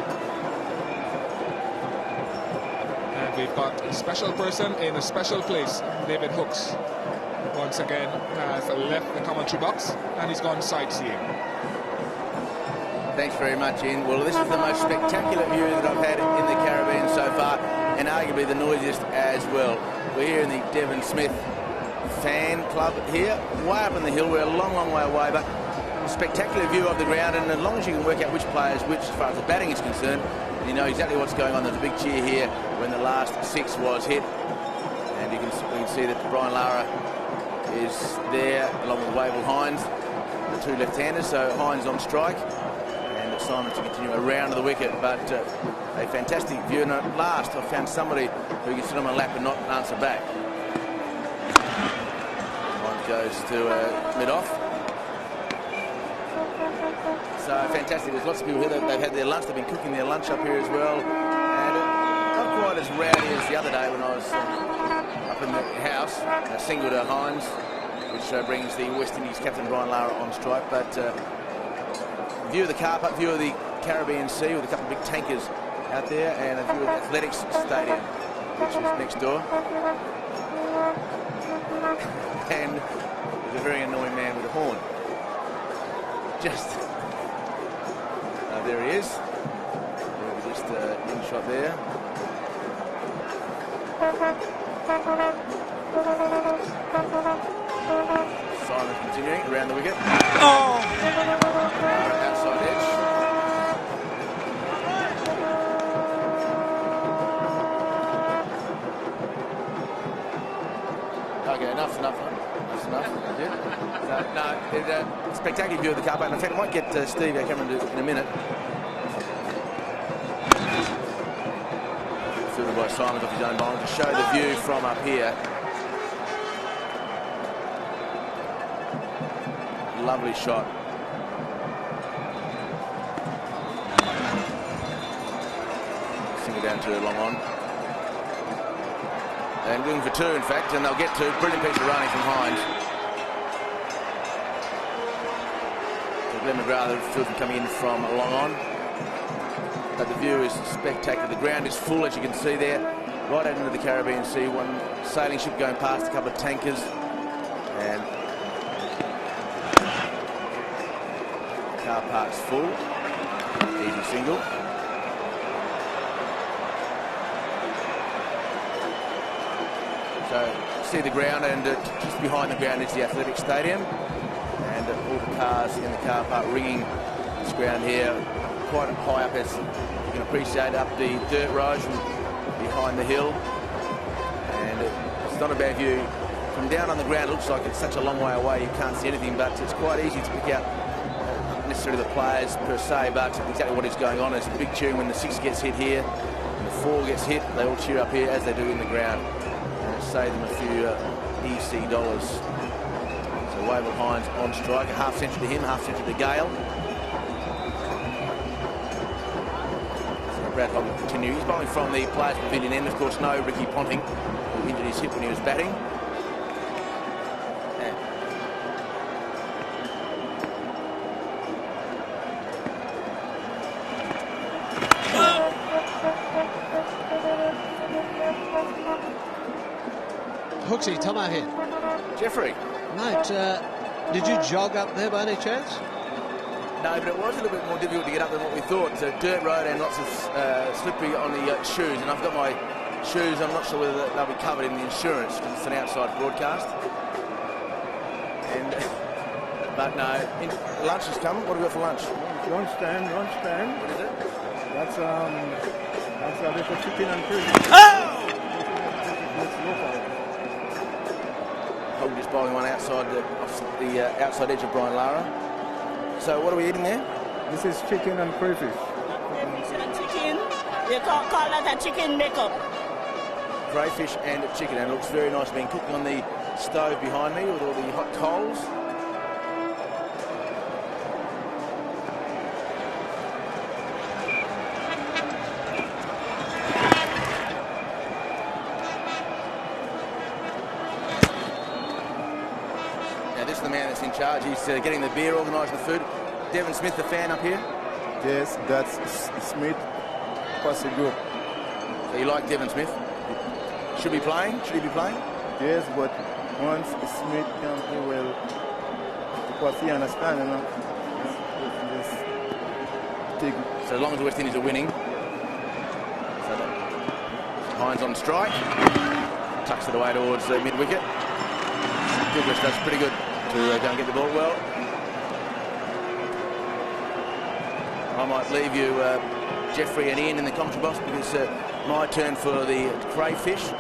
Speaker 6: And we've got a special person in a special place. David Hooks once again has left the commentary box and he's gone sightseeing.
Speaker 5: Thanks very much, Ian. Well, this is the most spectacular view that I've had in the Caribbean so far, and arguably the noisiest as well. We're here in the Devon Smith fan club here, way up on the hill. We're a long, long way away, but spectacular view of the ground, and as long as you can work out which players which as far as the batting is concerned, you know exactly what's going on. There's a big cheer here when the last 6 was hit, and we can see that Brian Lara is there along with Wavell Hinds, the 2 left-handers. So Hinds on strike, and Simon to continue around the wicket, but a fantastic view. And at last, I found somebody who can sit on my lap and not answer back. One goes to mid-off. So fantastic. There's lots of people here. They've had their lunch. They've been cooking their lunch up here as well. And not quite as rowdy as the other day when I was up in the house. A single to Hinds, which brings the West Indies captain Brian Lara on strike. But view of the car park, view of the Caribbean Sea with a couple of big tankers out there, and a view of the Athletics Stadium, which is next door. And there's a very annoying man with a horn. Just there he is. Just in shot there. Simon continuing around the wicket. Oh! Outside edge. Okay, enough's enough. That's enough. That's it. No, spectacular view of the car park. In fact, I might get Steve, our cameraman, in a minute. Fielded by Simon off his own bowling to show the view from up here. Lovely shot. Single down to long on. And going for two, in fact, and they'll get two. Brilliant piece of running from Hinds. So Glenn McGrath field coming in from long on. But the view is spectacular. The ground is full, as you can see there, right out into the Caribbean Sea. One sailing ship going past, a couple of tankers, and car park's full. Easy single. So see the ground, and just behind the ground is the Athletic Stadium, and all the cars in the car park ringing this ground here quite high up, as you can appreciate, up the dirt road from behind the hill. And it's not a bad view. From down on the ground, it looks like it's such a long way away you can't see anything, but it's quite easy to pick out not necessarily the players per se, but exactly what is going on. There's a big cheering when the 6 gets hit here and the 4 gets hit. They all cheer up here as they do in the ground, and it saves them a few EC dollars. So Wavell Hinds on strike, a half century to him, half century to Gayle. Brad will continue. He's bowling from the players' pavilion end. Of course, no Ricky Ponting, who injured his hip when he was batting.
Speaker 2: Hooksy, Tomo here.
Speaker 5: Jeffrey.
Speaker 2: Mate, did you jog up there by any chance?
Speaker 5: No, but it was a little bit more difficult to get up than what we thought. It's a dirt road and lots of slippery on the shoes. And I've got my shoes, I'm not sure whether they'll be covered in the insurance because it's an outside broadcast. And, but no, lunch has come. What do we got for lunch?
Speaker 9: Lunch time.
Speaker 5: What is it?
Speaker 9: That's a little chicken and fish.
Speaker 5: Oh! Hogan just bowling one outside the outside edge of Brian Lara. So what are we eating there?
Speaker 9: This is chicken and crayfish.
Speaker 8: Chicken. You call that a chicken makeup.
Speaker 5: Crayfish and chicken, and it looks very nice being cooked on the stove behind me with all the hot coals. Now this is the man that's in charge. He's getting the beer, organising the food. Devon Smith, the fan up here?
Speaker 9: Yes, that's Smith Posse Group.
Speaker 5: So you like Devon Smith? Should be playing? Should he be playing?
Speaker 9: Yes, but once Smith can play well, because he understands, you know.
Speaker 5: So as long as the West Indies are winning. So Hinds on strike. Tucks it away towards mid-wicket. Douglas does pretty good to go and get the ball well. I might leave you, Jeffrey and Ian, in the commentary box because my turn for the crayfish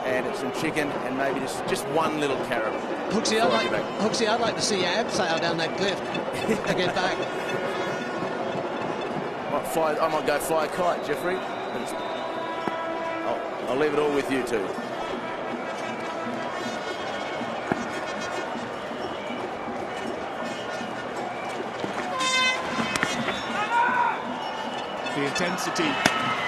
Speaker 5: and some chicken and maybe just one little carrot.
Speaker 2: Hooksy, I'd like to see your abseil down that cliff to get back.
Speaker 5: I might go fly a kite, Jeffrey. I'll leave it all with you two.
Speaker 6: The intensity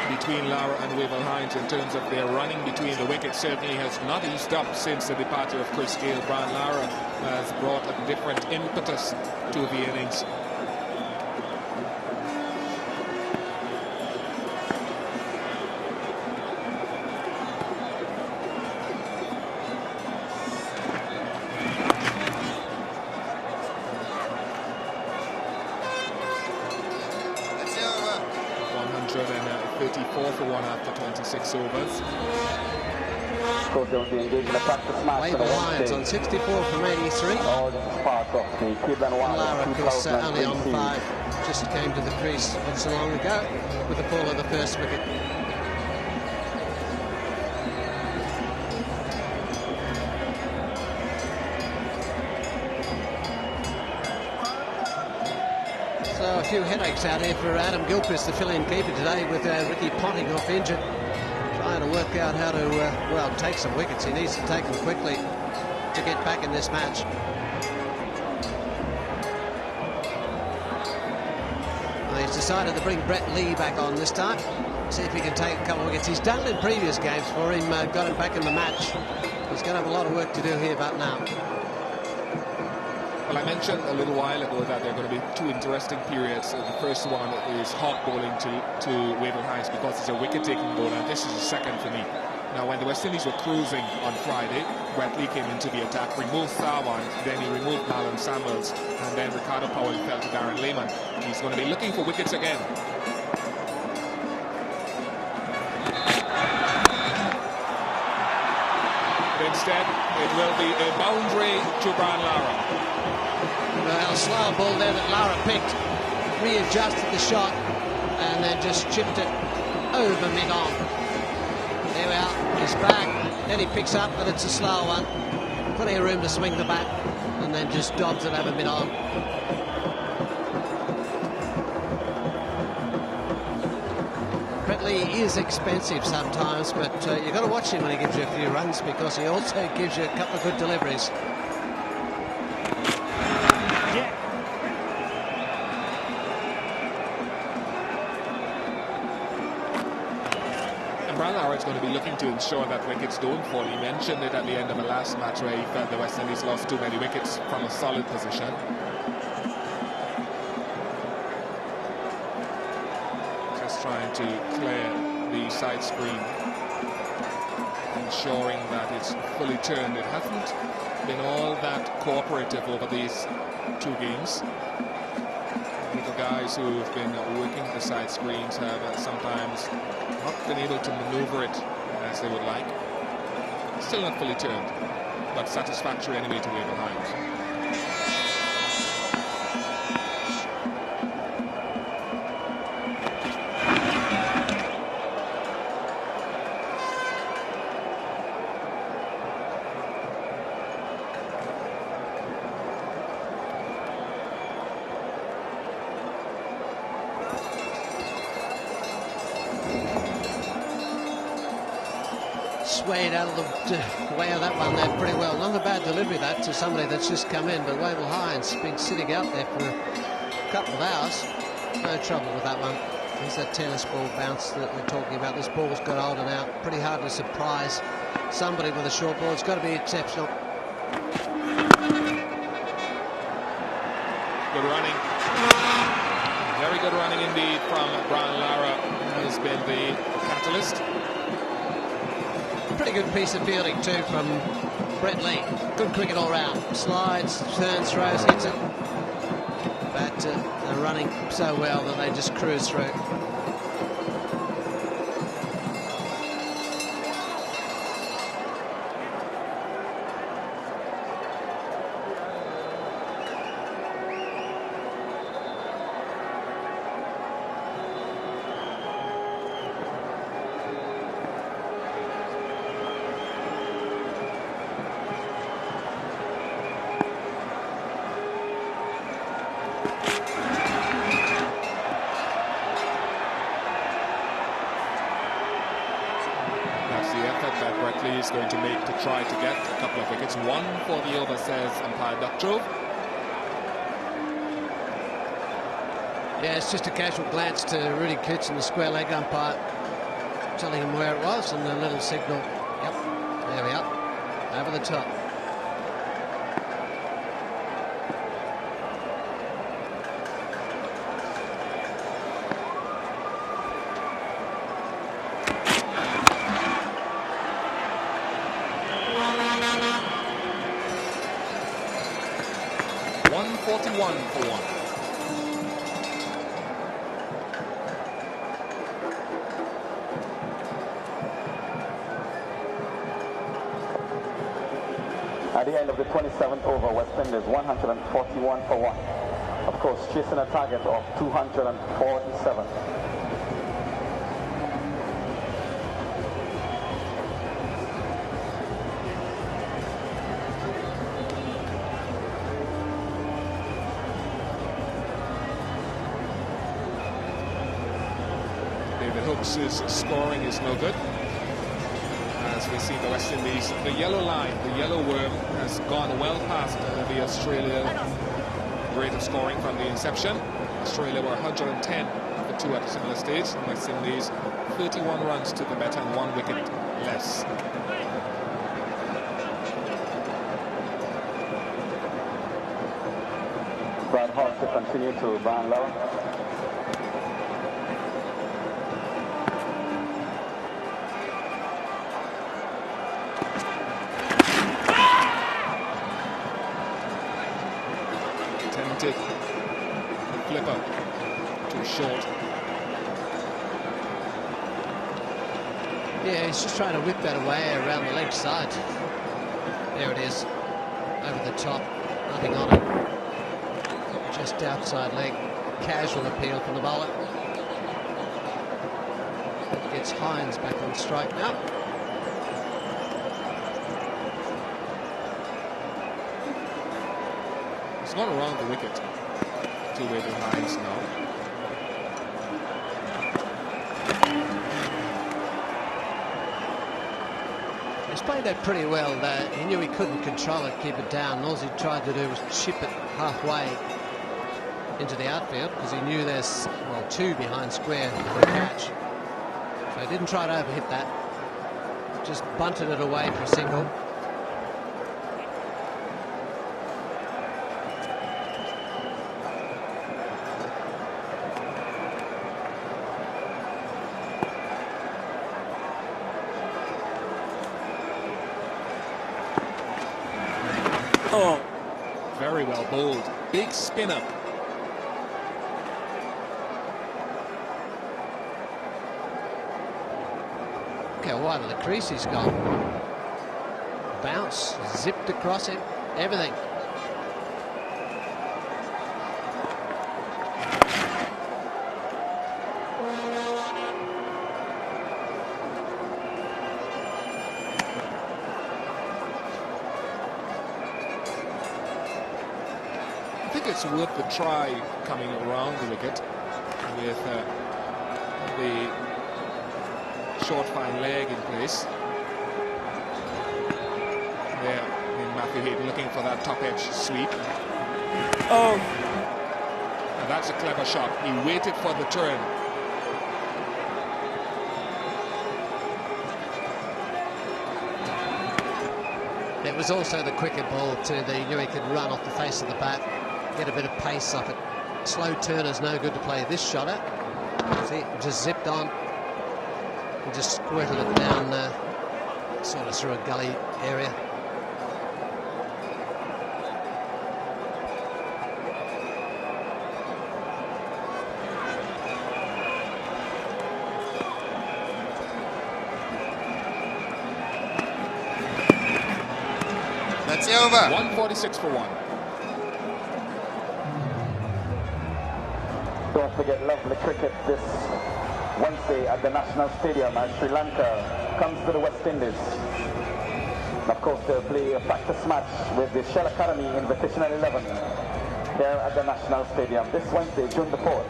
Speaker 6: between Lara and Hinds in terms of their running between the wickets certainly has not eased up since the departure of Chris Gayle. Brian Lara has brought a different impetus to the innings. For one after 26 overs.
Speaker 2: Wavell Hinds on 64 from 83. And Lara, of course, only on 5. Just came to the crease not so long ago with the fall of the first wicket. So a few headaches out here for Adam Gilchrist, the fill-in keeper today, with Ricky Ponting off injured. Trying to work out how to, well, take some wickets. He needs to take them quickly to get back in this match. Well, he's decided to bring Brett Lee back on this time. See if he can take a couple of wickets. He's done it in previous games for him, got him back in the match. He's going to have a lot of work to do here about now.
Speaker 6: Well, I mentioned a little while ago that there are going to be 2 interesting periods. The first one is hot bowling to Wavell Hinds because it's a wicket-taking bowler, and this is the second for me. Now, when the West Indies were cruising on Friday, Brett Lee came into the attack, removed Sarwan, then he removed Marlon Samuels, and then Ricardo Powell fell to Darren Lehman. He's going to be looking for wickets again. But instead, it will be a boundary to Brian Lara.
Speaker 2: Well, slow ball there that Lara picked, readjusted the shot, and then just chipped it over mid-on. There we are, he's back, then he picks up, but it's a slow one. Plenty of room to swing the bat, and then just dobs it over mid-on. Brett Lee is expensive sometimes, but you've got to watch him when he gives you a few runs, because he also gives you a couple of good deliveries.
Speaker 6: Is going to be looking to ensure that wickets don't fall. He mentioned it at the end of the last match where he felt the West Indies lost too many wickets from a solid position. Just trying to clear the side screen, ensuring that it's fully turned. It hasn't been all that cooperative over these 2 games. The guys who've been working the side screens have sometimes not been able to maneuver it as they would like. Still not fully turned, but satisfactory anyway to Wavell Hinds.
Speaker 2: Swayed out of the way of that one there pretty well. Not a bad delivery that to somebody that's just come in, but Wavell Hinds been sitting out there for a couple of hours. No trouble with that one. There's that tennis ball bounce that we're talking about. This ball's got older now. Pretty hard to surprise somebody with a short ball. It's got to be exceptional.
Speaker 6: Good running. Very good running indeed from Brian Lara, who has been the catalyst.
Speaker 2: Pretty good piece of fielding too from Brett Lee. Good cricket all round. Slides, turns, throws, hits it. But they're running so well that they just cruise through.
Speaker 6: effort that Berkeley is going to make to try to get a couple of wickets. 1 for the over, says umpire Ductrove.
Speaker 2: Yeah, it's just a casual glance to Rudy Coots and the square leg umpire, telling him where it was, and the little signal. Yep, there we are, over the top.
Speaker 3: At the end of the 27th over, West Indies 141 for 1. Of course, chasing a target of 247.
Speaker 6: David Hooks' scoring is no good. As we see the West Indies, the yellow line, the yellow worm, has gone well past the Australia rate of scoring from the inception. Australia were 110 for 2 at a similar stage. West Indies 31 runs to the better and 1 wicket less.
Speaker 3: Brad Hart to continue to Gayle Lara.
Speaker 6: Flipper too short.
Speaker 2: Yeah, he's just trying to whip that away around the leg side. There it is, over the top, nothing on it. Just outside leg, casual appeal from the bowler. Gets Hinds back on strike now.
Speaker 6: It's gone around the wicket. Two-way to Hinds now.
Speaker 2: He's played that pretty well. He knew he couldn't control it, keep it down. All he tried to do was chip it halfway into the outfield because he knew there's, well, 2 behind square for a catch. So he didn't try to overhit that. Just bunted it away for a single.
Speaker 6: Oh, very well bowled. Big spinner.
Speaker 2: Look how wide of the crease he's gone. Bounce, zipped across him, everything.
Speaker 6: I think it's worth the try coming around the wicket with the short fine leg in place. There, Matthew Hayden looking for that top edge sweep. Oh! And that's a clever shot. He waited for the turn.
Speaker 2: It was also the quicker ball too. He knew he could run off the face of the bat, get a bit of pace off it. Slow turner's no good to play this shot at. See, just zipped on and just squirted it down sort of through a gully area.
Speaker 4: That's over.
Speaker 6: 146 for 1.
Speaker 3: Don't forget lovely cricket this Wednesday at the National Stadium as Sri Lanka comes to the West Indies. And of course, they'll play a practice match with the Shell Academy Invitational 11 here at the National Stadium this Wednesday, June the 4th.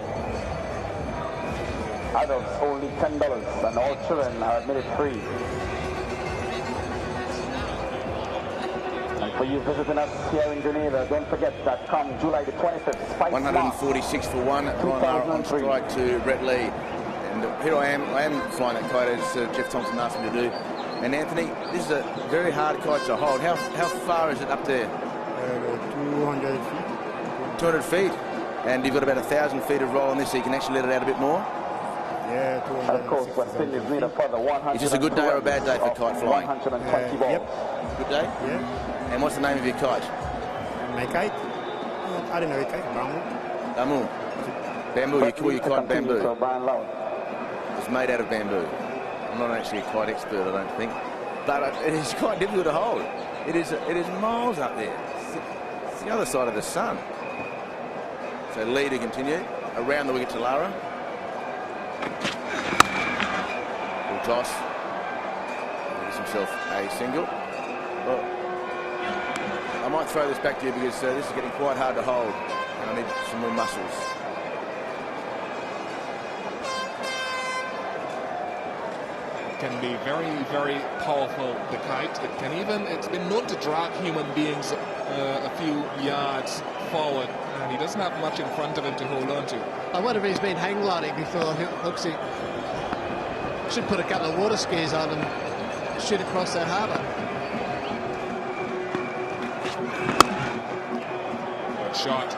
Speaker 3: Adults only $10 and all children are admitted free. For you visiting us here in Grenada, don't forget that come July the 25th, Spice
Speaker 5: 146 for 1. Ron Lara on strike to Brett Lee. And here I am flying that kite as Jeff Thompson asked me to do. And Anthony, this is a very hard kite to hold. How far is it up there?
Speaker 9: 200 feet.
Speaker 5: 200 feet. And you've got about 1,000 feet of roll on this, so you can actually let it out a bit more?
Speaker 9: Yeah, 200.
Speaker 3: Of course, West Indies need a further 100.
Speaker 5: Is this a good day or a bad day for kite flying?
Speaker 3: 120 balls.
Speaker 9: Yep.
Speaker 5: Good day?
Speaker 9: Yeah.
Speaker 5: And what's the name of your kite?
Speaker 9: My kite? I don't know, kite. Bamboo.
Speaker 5: Bamboo. Bamboo, you call your kite bamboo.
Speaker 3: So by and large.
Speaker 5: It's made out of bamboo. I'm not actually a kite expert, I don't think. But it is quite difficult to hold. It is miles up there. It's the other side of the sun. So Lee to continue. Around the wicket to Lara. Full toss. Gives himself a single. Well, I might throw this back to you because this is getting quite hard to hold. And I need some more muscles.
Speaker 6: Can be very, very powerful, the kite. It's been known to drag human beings a few yards forward, and he doesn't have much in front of him to hold on to.
Speaker 2: I wonder if he's been hang gliding before. Hooksy should put a couple of water skis on and shoot across that harbour.
Speaker 6: Good shot.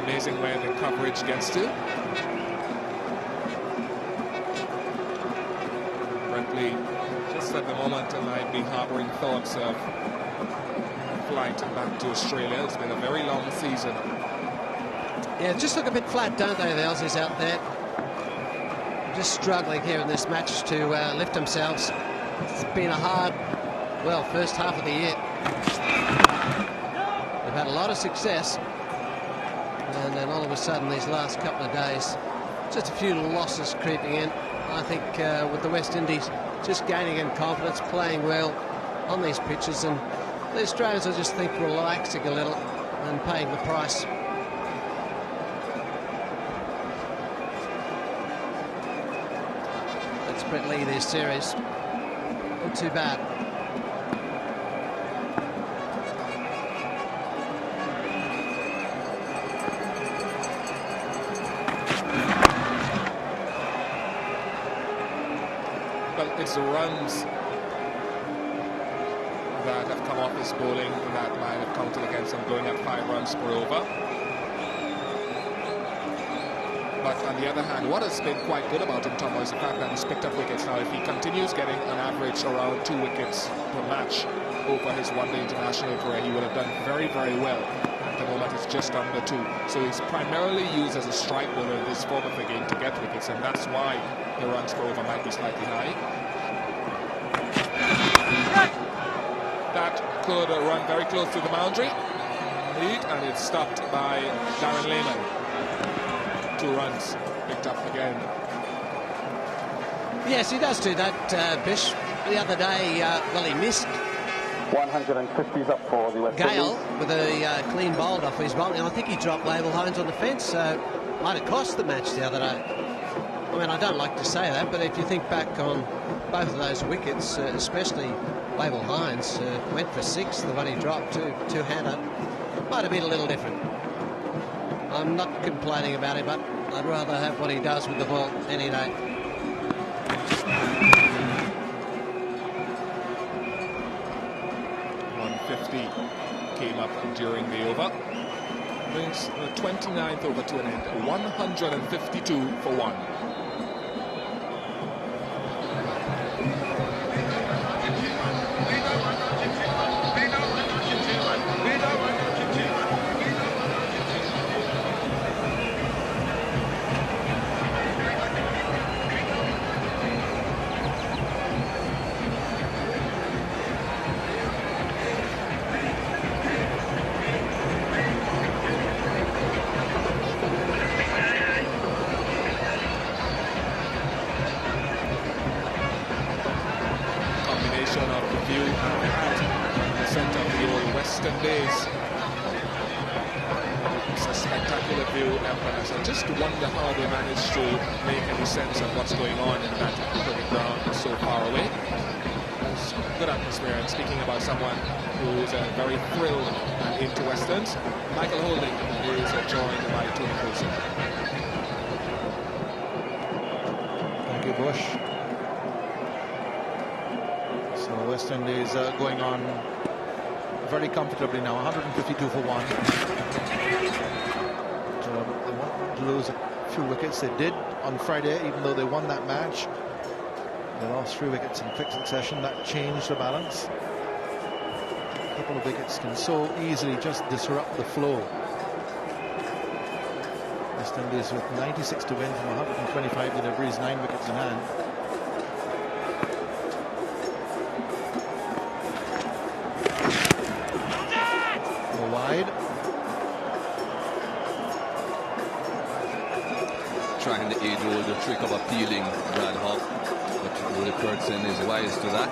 Speaker 6: Amazing where the coverage gets to. Frankly, just at the moment, I might be harboring thoughts of flight back to Australia. It's been a very long season.
Speaker 2: Yeah, just look a bit flat, don't they, the Aussies out there? Just struggling here in this match to lift themselves. It's been a hard, well, first half of the year. They've had a lot of success. And then all of a sudden, these last couple of days, just a few losses creeping in. I think with the West Indies just gaining in confidence, playing well on these pitches, and the Australians, I just think, relaxing a little and paying the price. That's Brett Lee, their series. Not too bad.
Speaker 6: It's the runs that have come off his bowling that might have counted against him, going at 5 runs per over. But on the other hand, what has been quite good about him, Tom, is the fact that he's picked up wickets. Now, if he continues getting an average around 2 wickets per match over his one-day international career, he would have done very, very well. At the moment, it's just under 2. So he's primarily used as a strike bowler in this form of the game to get wickets, and that's why the runs per over might be slightly high. That could run very close to the boundary. Lead, and it's stopped by Darren Lehman. 2 runs picked up again.
Speaker 2: Yes, he does do that, Bish. The other day, well, he missed
Speaker 3: 150s up for the West Indies.
Speaker 2: Gayle with a clean bowled off his bowling. I think he dropped Label Hinds on the fence, so might have cost the match the other day. I mean, I don't like to say that, but if you think back on both of those wickets, especially Label Hinds, went for 6, the one he dropped, two-hander, might have been a little different. I'm not complaining about it, but I'd rather have what he does with the ball any day.
Speaker 6: Came up during the over. Brings the 29th over to an end. 152 for 1. It's a spectacular view, Emperor. I just wonder how they managed to make any sense of what's going on in that cricket ground so far away. It's good atmosphere. And speaking about someone who is very thrilled and into Westerns, Michael Holding is joined by Tony Coulson.
Speaker 7: Thank you, Bush. So West Indies going on very comfortably now, 152 for 1. They want to lose a few wickets. They did on Friday, even though they won that match. They lost 3 wickets in quick succession. That changed the balance. A couple of wickets can so easily just disrupt the flow. West Indies with 96 to win from 125 deliveries, 9 wickets in hand. Wide.
Speaker 1: Trying the age-old trick of appealing Brad Hawk, but Willie Kurtzen is wise to that.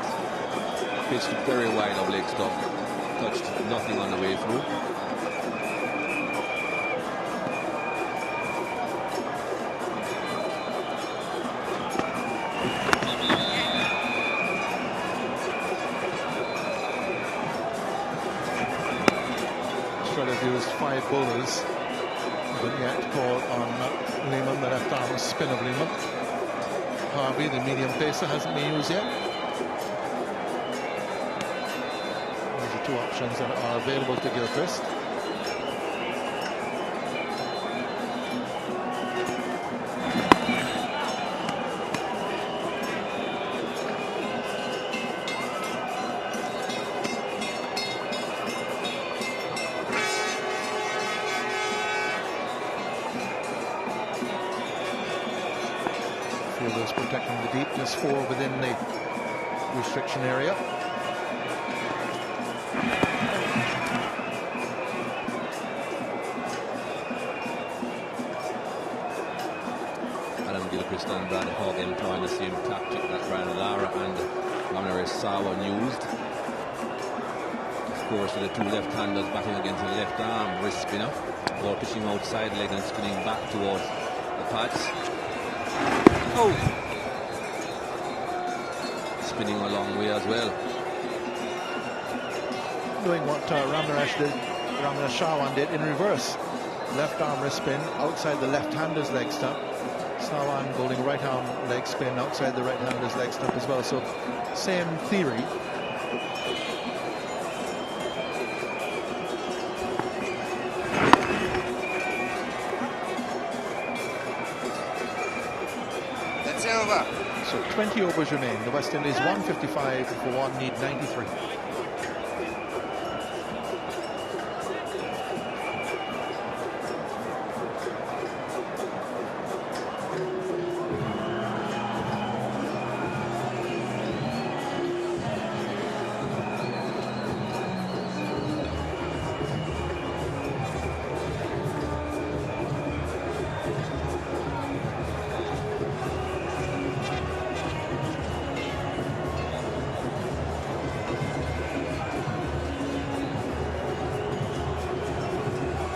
Speaker 1: Pitched very wide of leg stump, touched nothing on the way through.
Speaker 7: Used 5 bowlers, but yet called on Lehman, the left arm spin of Lehman. Harvey, the medium pacer, hasn't been used yet. These are 2 options that are available to Gilchrist. Protecting the deep, just 4 within the restriction area.
Speaker 1: Adam Gilchrist and Brad Hogg employing the same tactic that Gayle and Lara and Ramnare Sawan used. Of course, with the 2 left-handers batting against the left arm wrist spinner, or pitching outside leg and spinning back towards the pads. Oh! Spinning a long way as well.
Speaker 7: Doing what Ramnare Sawan did in reverse. Left arm wrist spin outside the left-hander's leg stump. Sawan bowling right arm leg spin outside the right-hander's leg stump as well. So same theory. So 20 overs remain. The West Indies 155 for 1, need 93.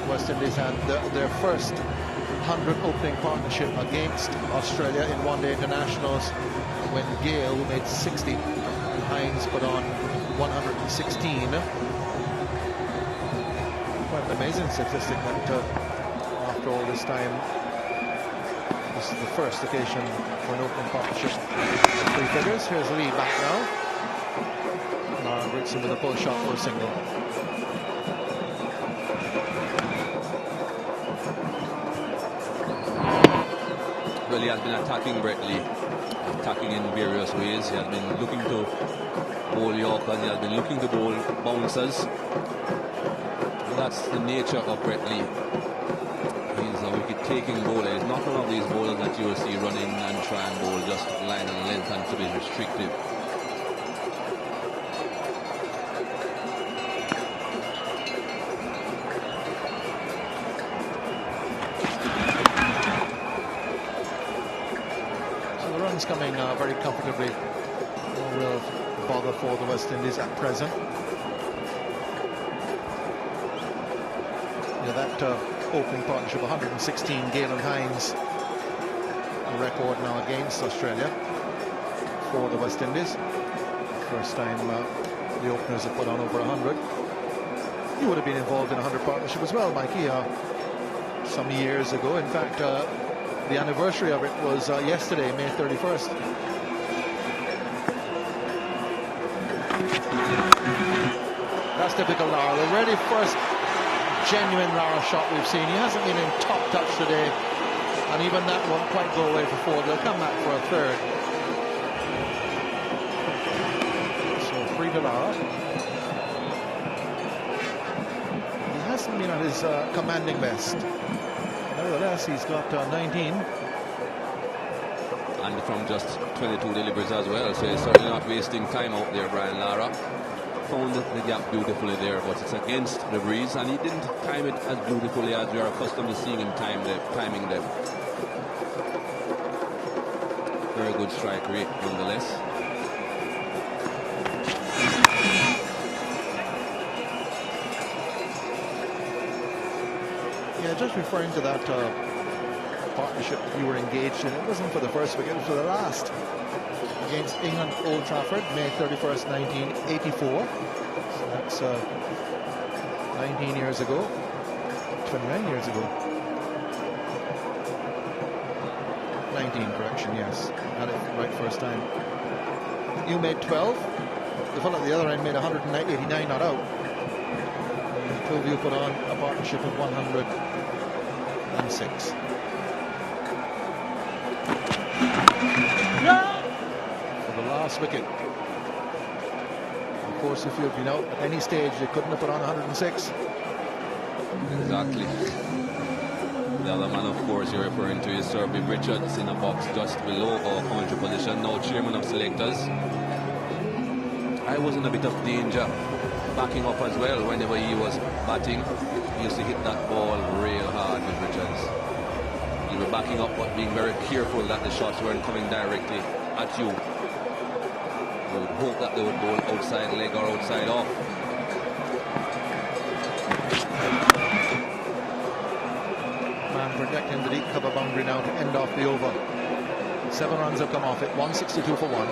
Speaker 7: West Indies had their first 100 opening partnership against Australia in one-day internationals when Gayle made 60 and Hinds put on 116. Quite an amazing statistic that after all this time, this is the first occasion for an opening partnership. 3 figures. Here's Lee back now. Lara Britson with a pull shot for a single.
Speaker 1: Well, he has been attacking Brett Lee, attacking in various ways. He has been looking to bowl Yorkers, he has been looking to bowl bouncers. Well, that's the nature of Brett Lee. He's a wicket-taking bowler. He's not one of these bowlers that you will see running and try and bowl just line and length and to be restrictive.
Speaker 7: Coming very comfortably. No real bother for the West Indies at present. Yeah, that opening partnership, 116, Gayle and Hinds. A record now against Australia for the West Indies. First time the openers have put on over 100. You would have been involved in a 100 partnership as well, Mikey, some years ago. In fact, the anniversary of it was yesterday, May 31st. That's typical Lara. The very first genuine Lara shot we've seen. He hasn't been in top touch today, and even that won't quite go away for four. They'll come back for a third. So free to Lara. He hasn't been at his commanding best. Nevertheless, he's got 19.
Speaker 1: And from just 22 deliveries as well, so he's certainly not wasting time out there, Brian Lara. Found the gap beautifully there, but it's against the breeze, and he didn't time it as beautifully as we are accustomed to seeing him timing them. Very good strike rate nonetheless.
Speaker 7: Yeah, just referring to that partnership you were engaged in, it wasn't for the first wicket, it was for the last. Against England, Old Trafford, May 31st, 1984. So that's 19 years ago, 29 years ago. 19, correction, yes. Had it right first time. You made 12. The fellow at the other end made 189 not out. And 2 of you put on a partnership of 106. Last wicket. Of course, if you've been out at any stage, you couldn't have put on 106.
Speaker 1: Exactly. The other man, of course, you're referring to is Sir Bib Richards in a box just below our commentary position, now chairman of selectors. I was in a bit of danger backing up as well whenever he was batting. He used to hit that ball real hard with Richards. You were backing up but being very careful that the shots weren't coming directly at you. We would hope that they would bowl outside leg or outside off.
Speaker 7: Man protecting the deep cover boundary now to end off the over. 7 runs have come off it, 162 for 1.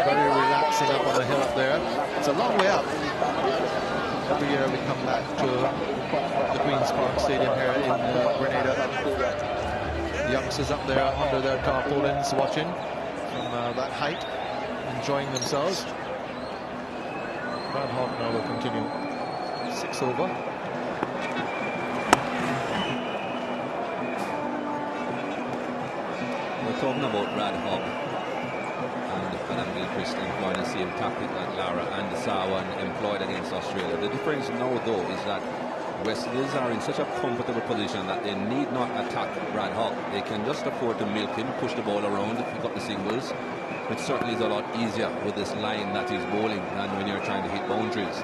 Speaker 7: Very relaxing up on the hill up there. It's a long way up. Every year we come back to the Queen's Park Stadium here in Grenada. The youngsters up there under their tarpaulins watching from that height, enjoying themselves. Brad Hogg now will continue. 6 over.
Speaker 1: We're talking about Brad Hogg and Adam Gilchrist employing the same tactic that Lara and Sawan employed against Australia. The difference now, though, is that West Indies are in such a comfortable position that they need not attack Brad Hogg. They can just afford to milk him, push the ball around, pick up the singles. It certainly is a lot easier with this line that he's bowling than when you're trying to hit boundaries.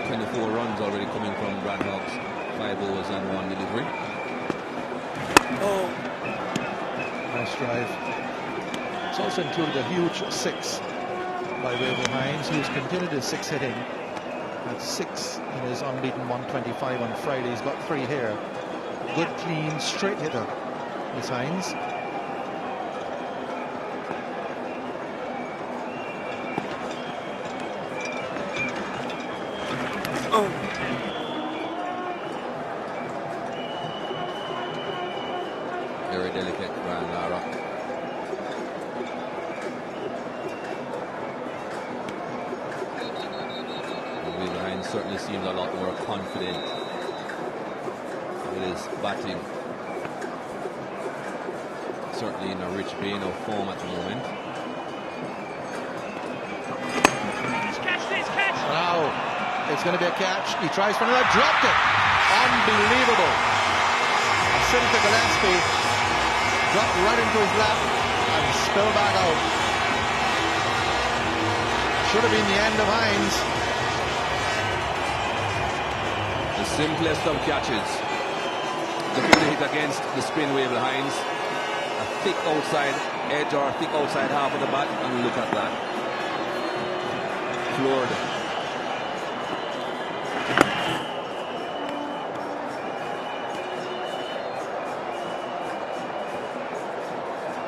Speaker 1: 24 runs already coming from Brad Hogg's 5 overs and 1 delivery.
Speaker 7: Oh, nice drive. It's also included a huge 6 by way of Hinds, who's continued his 6 hitting. That's 6 in his unbeaten 125 on Friday. He's got 3 here. Good, clean, straight hitter is Hinds.
Speaker 1: Very delicate, Brian Lara. Hinds certainly seems a lot more confident with his batting. Certainly in a rich vein of form at the moment.
Speaker 7: It's going to be a catch. He tries for another. Dropped it. Unbelievable. A sin to Gillespie. Dropped right into his lap and spilled back out. Should have been the end of Hinds.
Speaker 1: The simplest of catches. Looking to hit against the spin wave of Hinds. A thick outside edge or a thick outside half of the bat, and look at that. Floored.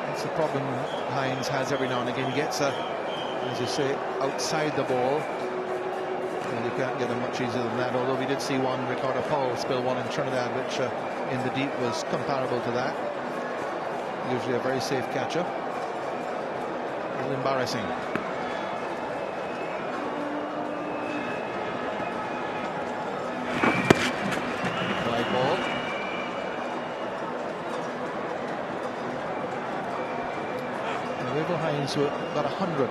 Speaker 7: That's the problem Hinds has every now and again. He gets a, as you say, outside the ball. And you can't get them much easier than that, although we did see one, Ricardo Paul spill one in Trinidad, which in the deep was comparable to that. Usually a very safe catcher. A little embarrassing. Wide ball. The Rival Hinds who got 100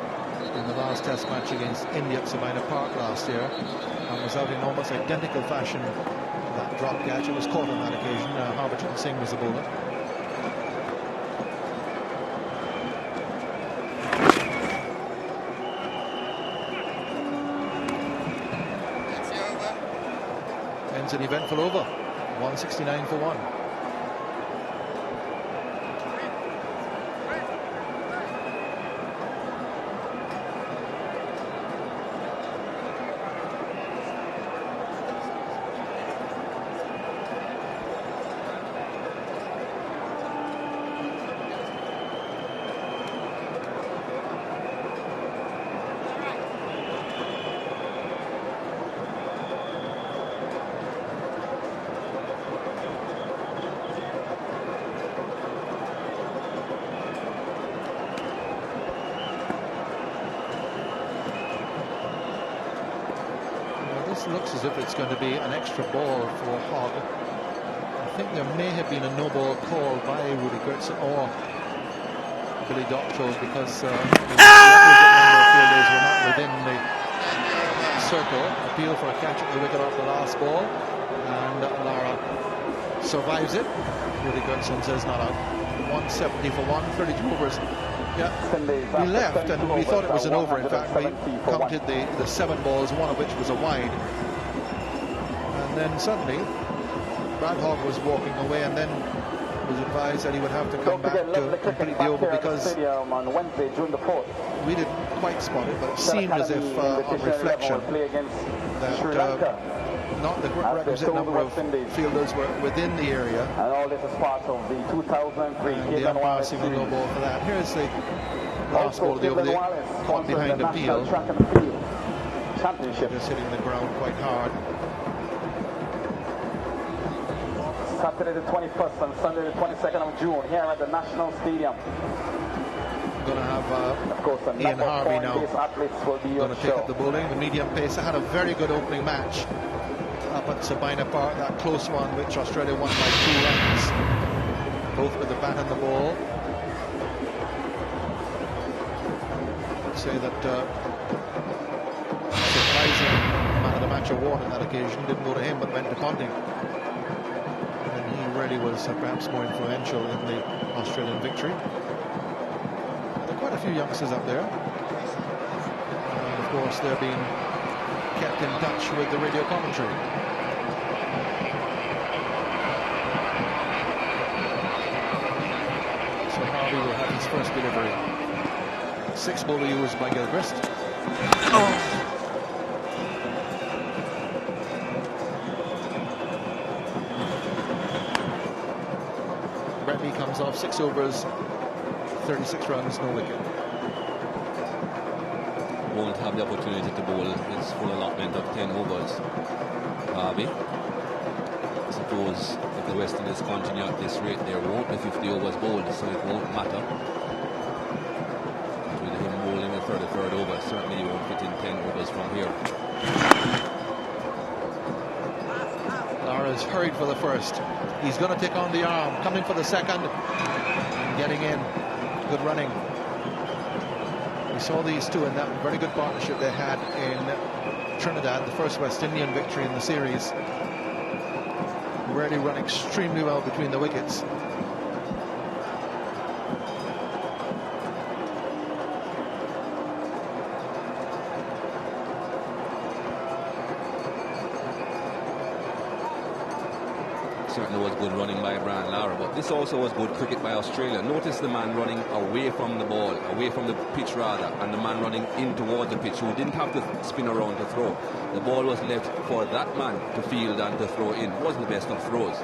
Speaker 7: in the last test match against India at Sabina Park last year, and was out in almost identical fashion. That drop catch, it was caught on that occasion. Harbhajan Singh was the bowler. Ends an eventful over. 169 for 1. Looks as if it's going to be an extra ball for Hogg. I think there may have been a no ball call by Rudy Gertson or Billy Doctorow, because the fielders were not within the circle. Appeal for a catch at the wicket off the last ball, and Lara survives it. Rudy Gertson says not out. 170 for 1, 32 overs. Yeah, we left and we thought it was an over. In fact, we counted the 7 balls, one of which was a wide. And then suddenly, Brad Hogg was walking away, and then was advised that he would have to come back to complete the over, because we didn't quite spot it, but it seemed as if on reflection that not the requisite number of fielders were within the area.
Speaker 3: And all this is part of the 2003
Speaker 7: the umpire seemed to no ball for that. Here's the last ball of the over, caught behind the peel.
Speaker 3: Championship.
Speaker 7: Just hitting the ground quite hard.
Speaker 3: Saturday the 21st and Sunday the 22nd of June here at the National Stadium.
Speaker 7: Going to have
Speaker 3: of course,
Speaker 7: Ian Harvey now
Speaker 3: going
Speaker 7: to take up the bowling. The medium pacer had a very good opening match up at Sabina Park, that close one which Australia won by 2 runs, both with the bat and the ball. I'd say that surprising man of the match award on that occasion didn't go to him but went to Ponting, and he really was perhaps more influential in the Australian victory. There are quite a few youngsters up there, and of course they're being kept in touch with the radio commentary. So Harvey will have his first delivery. 6 ball used by Gilchrist. Brett comes off 6 overs, 36 runs, no wicket.
Speaker 1: Won't have the opportunity to bowl his full allotment of 10 overs. Harvey, I suppose if the West Indies continue at this rate, there won't be 50 overs bowled, so it won't matter. With him bowling the 33rd over, certainly he won't fit in 10 overs from here.
Speaker 7: Lara's hurried for the first. He's going to take on the arm, coming for the second, and getting in. Good running. We saw these two in that very good partnership they had in Trinidad, the first West Indian victory in the series. Really run extremely well between the wickets.
Speaker 1: Certainly was good running by Gayle and Lara, but this also was good cricket by Australia. Notice the man running away from the ball, away from the pitch rather, and the man running in towards the pitch who didn't have to spin around to throw. The ball was left for that man to field and to throw in. It wasn't the best of throws,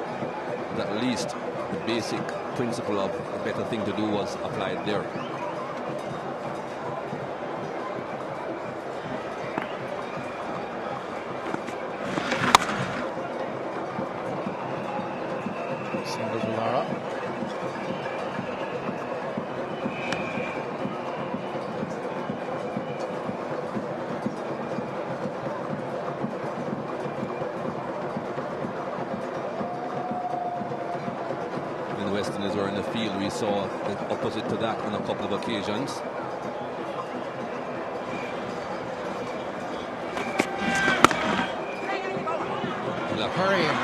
Speaker 1: but at least the basic principle of a better thing to do was applied there. Saw the opposite to that on a couple of occasions.
Speaker 7: Hurrying.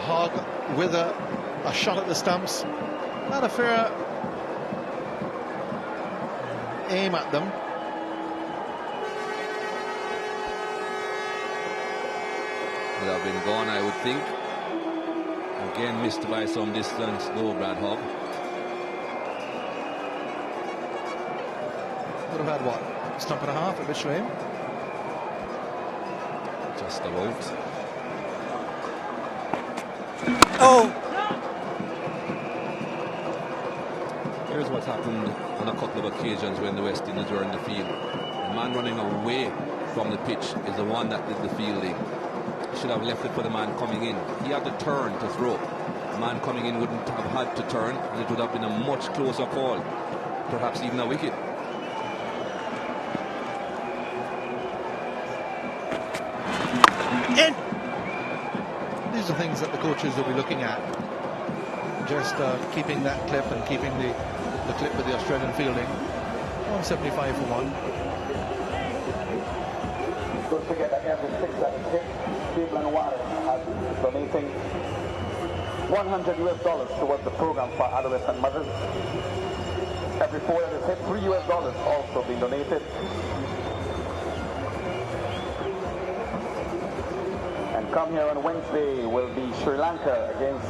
Speaker 7: Hogg with a shot at the stumps. Not a fair aim at them.
Speaker 1: Would have been gone, I would think. Again, missed by some distance, though, Brad Hogg.
Speaker 7: Would have had what? Stump and a half at Bishop.
Speaker 1: Just about.
Speaker 2: Oh!
Speaker 1: Here's what happened on a couple of occasions when the West Indies were in the field. The man running away from the pitch is the one that did the fielding. Should have left it for the man coming in. He had to turn to throw. The man coming in wouldn't have had to turn, and it would have been a much closer call, perhaps even a wicket.
Speaker 7: In. These are things that the coaches will be looking at. Just keeping that clip and keeping the clip with the Australian fielding. 175 for one.
Speaker 3: Don't forget that every six that is hit, Gayle and Lara has donating $100 towards the program for adolescent mothers. Every 4 that is hit, $3 also being donated. And come here on Wednesday will be Sri Lanka against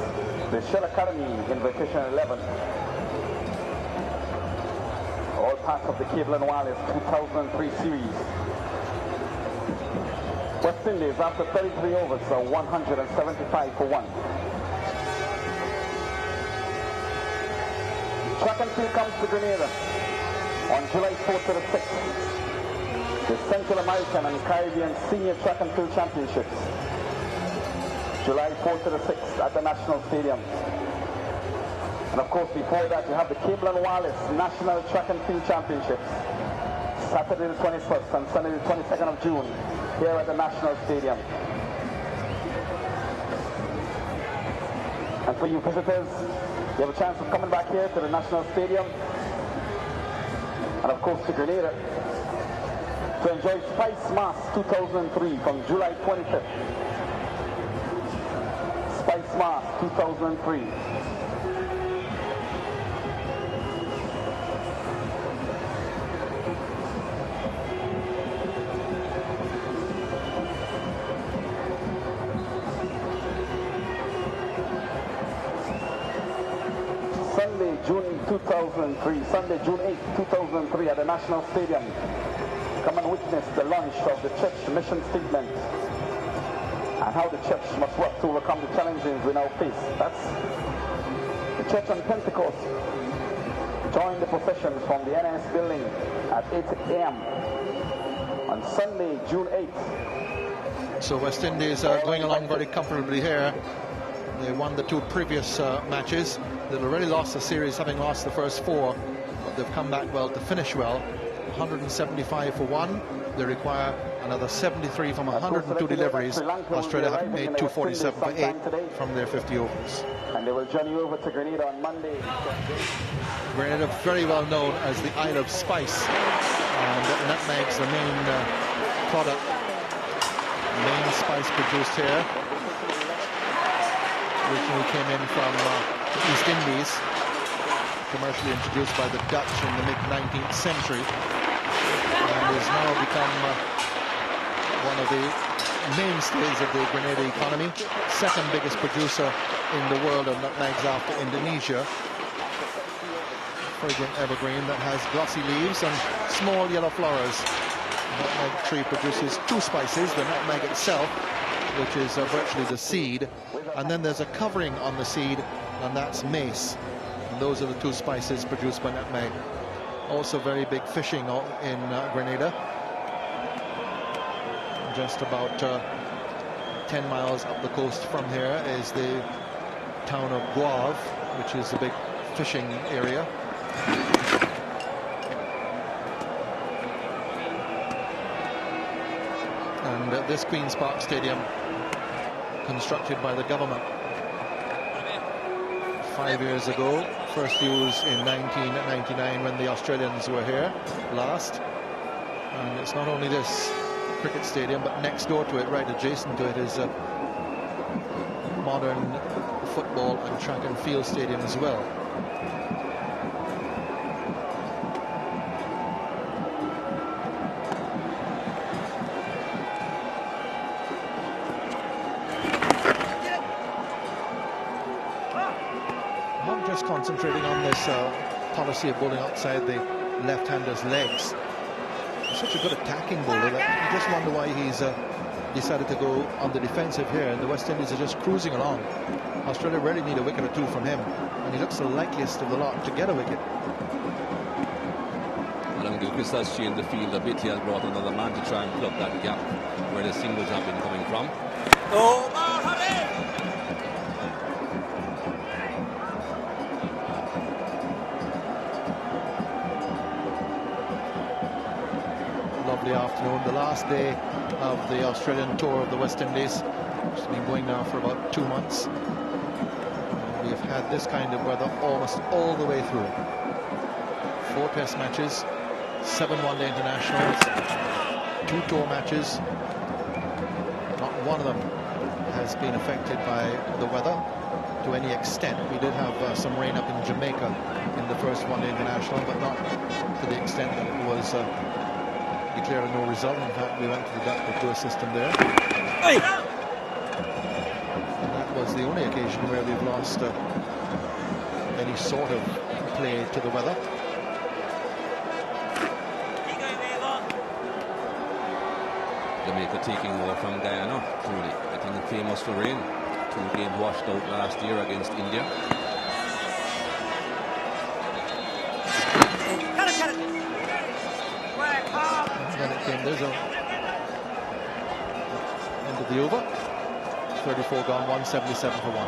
Speaker 3: the Shell Academy Invitation 11. All part of the Gayle and Lara 2003 series. West Indies after 33 overs are 175 for one. Track and field comes to Grenada on July 4th to the 6th. The Central American and Caribbean Senior Track and Field Championships. July 4th to the 6th at the National Stadium. And of course before that you have the Gayle and Lara National Track and Field Championships. Saturday the 21st and Sunday the 22nd of June. Here at the National Stadium. And for you visitors, you have a chance of coming back here to the National Stadium and of course to Grenada to enjoy Spice Mass 2003 from July 25th. Spice Mass 2003. June 2003, Sunday, June 8, 2003 at the National Stadium. Come and witness the launch of the church mission statement and how the church must work to overcome the challenges we now face. That's the church on Pentecost. Join the procession from the NS building at 8 a.m. on Sunday, June 8th.
Speaker 7: So West Indies are going along very comfortably here. They won the 2 previous matches. They've already lost the series, having lost the first 4, but they've come back well to finish well. 175 for 1. They require another 73 from 102 deliveries. Australia have made 247 for 8 from their 50 overs.
Speaker 3: And they will journey over to Grenada on Monday.
Speaker 7: Grenada very well known as the Isle of Spice. And nutmeg's the main product, main spice produced here. Originally came in from the East Indies, commercially introduced by the Dutch in the mid-19th century, and has now become one of the mainstays of the Grenada economy, second biggest producer in the world of nutmegs after Indonesia. Fragrant evergreen that has glossy leaves and small yellow flowers. The nutmeg tree produces two spices, the nutmeg itself, which is virtually the seed, and then there's a covering on the seed, and that's mace. And those are the two spices produced by nutmeg. Also very big fishing in Grenada. Just about 10 miles up the coast from here is the town of Guave, which is a big fishing area. And this Queen's Park Stadium, constructed by the government 5 years ago, first used in 1999 when the Australians were here last. And it's not only this cricket stadium, but next door to it, right adjacent to it, is a modern football and track and field stadium as well. Not just concentrating on this policy of bowling outside the left-hander's legs. He's such a good attacking bowler that you just wonder why he's decided to go on the defensive here, and the West Indies are just cruising along. Australia really need a wicket or two from him, and he looks the likeliest of the lot to get a wicket.
Speaker 1: Well, Gilchrist has changed the field a bit. He has brought another man to try and plug that gap where the singles have been coming from.
Speaker 7: Lovely afternoon, the last day of the Australian tour of the West Indies. It's been going now for about 2 months. We've had this kind of weather almost all the way through. 4 test matches, 7 one-day internationals, 2 tour matches. Not one of them has been affected by the weather to any extent. We did have some rain up in Jamaica in the first one-day international, but not to the extent that it was declared a no result. In fact, we went to the duck system there. And that was the only occasion where we've lost any sort of play to the weather.
Speaker 1: Jamaica taking over from Guyana, truly. I think famous for rain. 2 games washed out last year against India.
Speaker 7: And it came, there's a end of the over. 34 gone, 177 for 1.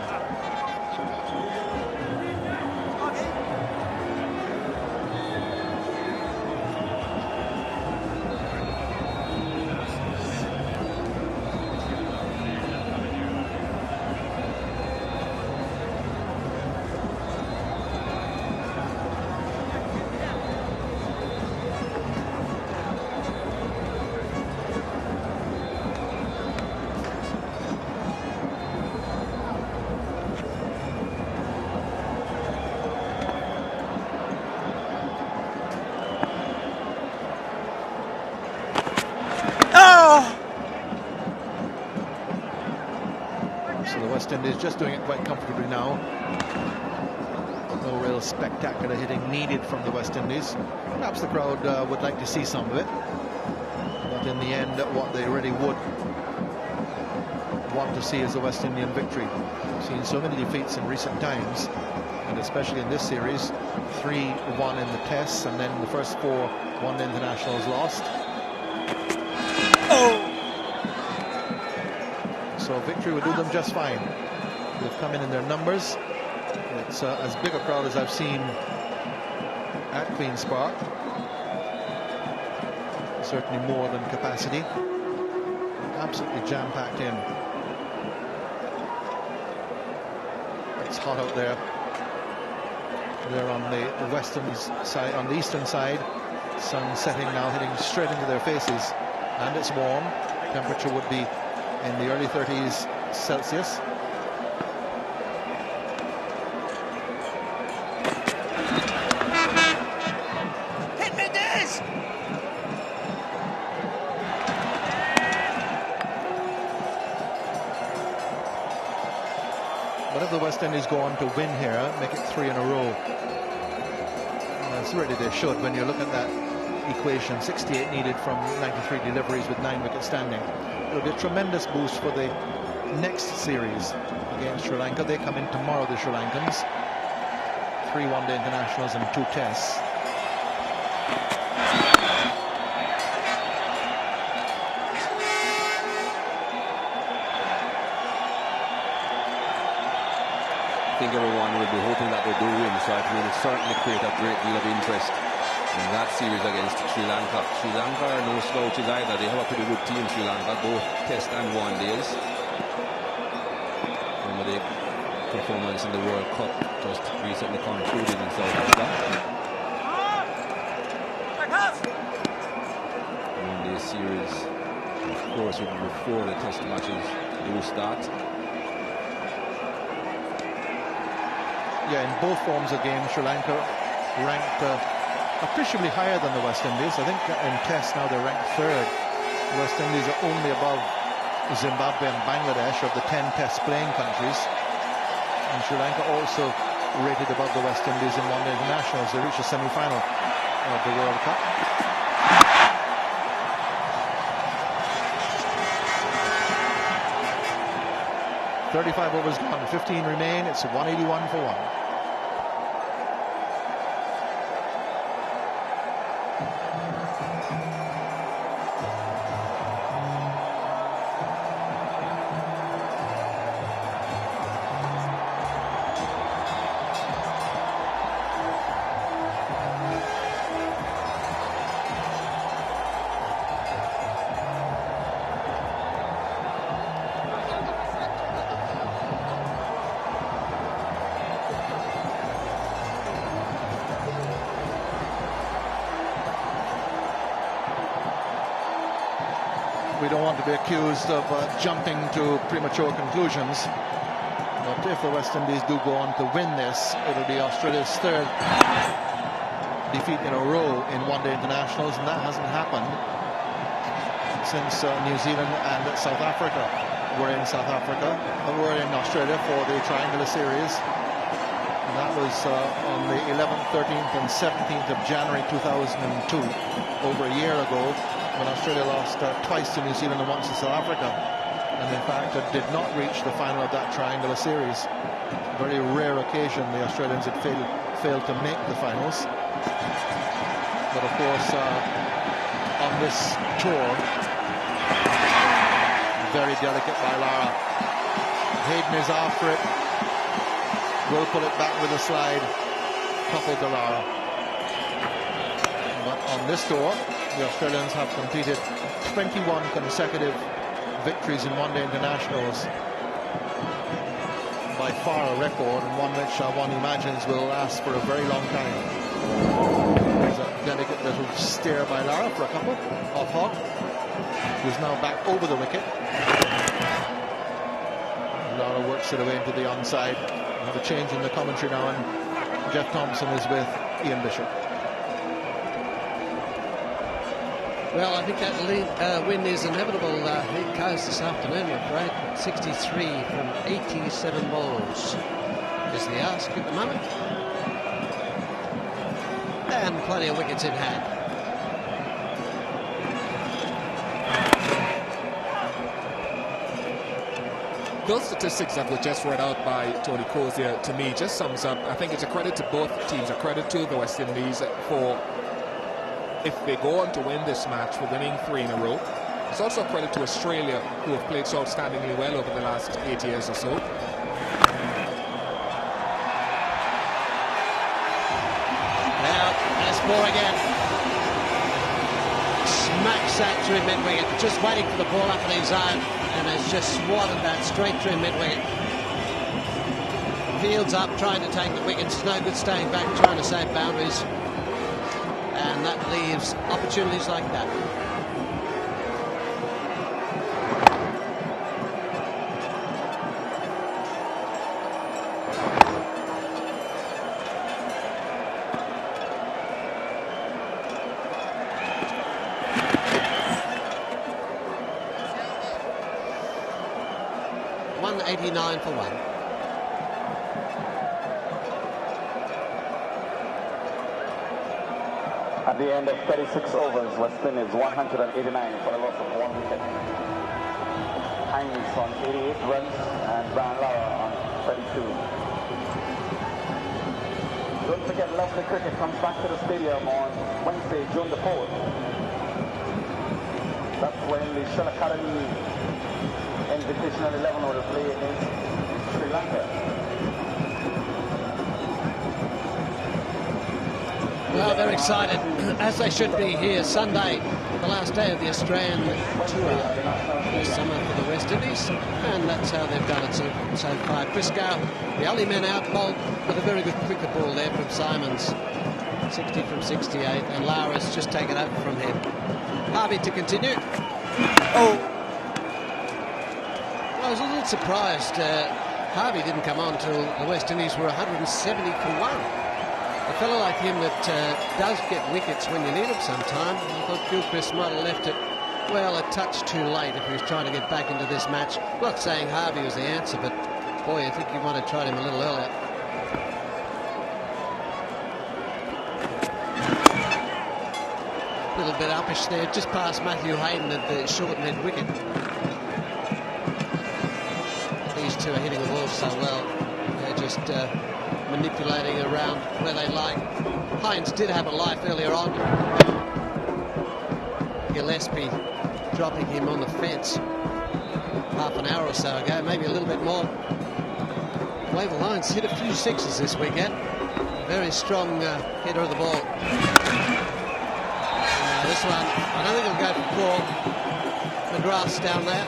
Speaker 7: Indies just doing it quite comfortably now. No real spectacular hitting needed from the West Indies. Perhaps the crowd would like to see some of it, but in the end what they really would want to see is a West Indian victory. We've seen so many defeats in recent times, and especially in this series, 3-1 in the tests, and then the first 4 one-day internationals lost. So victory would do them just fine. They've come in their numbers. It's as big a crowd as I've seen at Queen's Park. Certainly more than capacity. Absolutely jam-packed in. It's hot out there. They're on the western side, on the eastern side. Sun setting now, hitting straight into their faces, and it's warm. Temperature would be in the early 30s Celsius.
Speaker 2: Hit Windies!
Speaker 7: But if the West Indies go on to win here, make it 3 in a row, that's really they should. When you look at that equation, 68 needed from 93 deliveries with 9 wickets standing. It'll be a tremendous boost for the next series against Sri Lanka. They come in tomorrow, the Sri Lankans. 3 one-day internationals and 2 tests.
Speaker 1: I think everyone will be hoping that they do win, so it will certainly create a great deal of interest in that series against Sri Lanka. Sri Lanka are no slouches either. They have a pretty good team, Sri Lanka, both test and one days. Remember the performance in the World Cup just recently concluded in South Africa. One day series, of course, will be before the test matches do start.
Speaker 7: Yeah, in both forms of games, Sri Lanka ranked appreciably higher than the West Indies. I think in Test now they're ranked 3rd. The West Indies are only above Zimbabwe and Bangladesh of the 10 Test playing countries. And Sri Lanka also rated above the West Indies in one-day internationals. They reached the semi-final of the World Cup. .35 overs gone, 15 remain. It's 181 for 1. We don't want to be accused of jumping to premature conclusions, but if the West Indies do go on to win this, it'll be Australia's 3rd defeat in a row in one-day internationals, and that hasn't happened since New Zealand and South Africa were in Australia for the Triangular Series, and that was on the 11th, 13th and 17th of January 2002, over a year ago, when Australia lost twice to New Zealand and once to South Africa, and in fact did not reach the final of that Triangular Series. Very rare occasion the Australians had failed to make the finals. But of course, on this tour, very delicate by Lara. Hayden is after it, will pull it back with a slide, coupled to Lara. But on this tour, the Australians have completed 21 consecutive victories in one-day internationals. By far a record, and one which one imagines will last for a very long time. There's a delicate little stare by Lara for a couple off Hogg, who's now back over the wicket. Lara works it away into the onside. We have a change in the commentary now, and Jeff Thompson is with Ian Bishop.
Speaker 2: Well, I think that win is inevitable. It goes this afternoon, I'm afraid. 63 from 87 balls is the ask at the moment. And plenty of wickets in hand.
Speaker 6: Those statistics that were just read out by Tony Cozier, to me, just sums up. I think it's a credit to both teams, a credit to the West Indies for, if they go on to win this match, for winning 3 in a row. It's also a credit to Australia, who have played so outstandingly well over the last 8 years or so.
Speaker 2: Now, there's ball again. Smacks that through mid-wicket, just waiting for the ball up in his zone, and has just swatted that straight through mid-wicket. Fields up, trying to take the wickets. No good staying back, trying to save boundaries. and that leaves opportunities like that. $189 for one.
Speaker 3: At the end of 36 overs, West Indies 189 for a loss of 1 wicket. Hinds on 88 runs and Gayle and Lara on 32. Don't forget, Lovely Cricket comes back to the stadium on Wednesday, June the 4th. That's when the Shell Academy Invitational 11 will play against Sri Lanka.
Speaker 2: Well, they're excited, as they should be here. Sunday, the last day of the Australian tour this summer for the West Indies, and that's how they've done it so far. Chris Gayle, the only man out, bowled with a very good cricket ball there from Simons. 60 from 68, and Lara's just taken over from him. Harvey to continue. Oh! Well, I was a little surprised Harvey didn't come on till the West Indies were 170 for one. A fellow like him that does get wickets when you need them sometime. I thought Gilchrist might have left it, well, a touch too late if he was trying to get back into this match. Not saying Harvey was the answer, but boy, I think you might have tried him a little earlier. A little bit uppish there, just past Matthew Hayden at the short mid wicket. These two are hitting the ball so well. They're just manipulating around where they like. Hinds did have a life earlier on. Gillespie dropping him on the fence half an hour or so ago, maybe a little bit more. Wavell Hinds hit a few sixes this weekend. Very strong hitter of the ball. This one, I don't think it'll go for 4. McGrath's down there.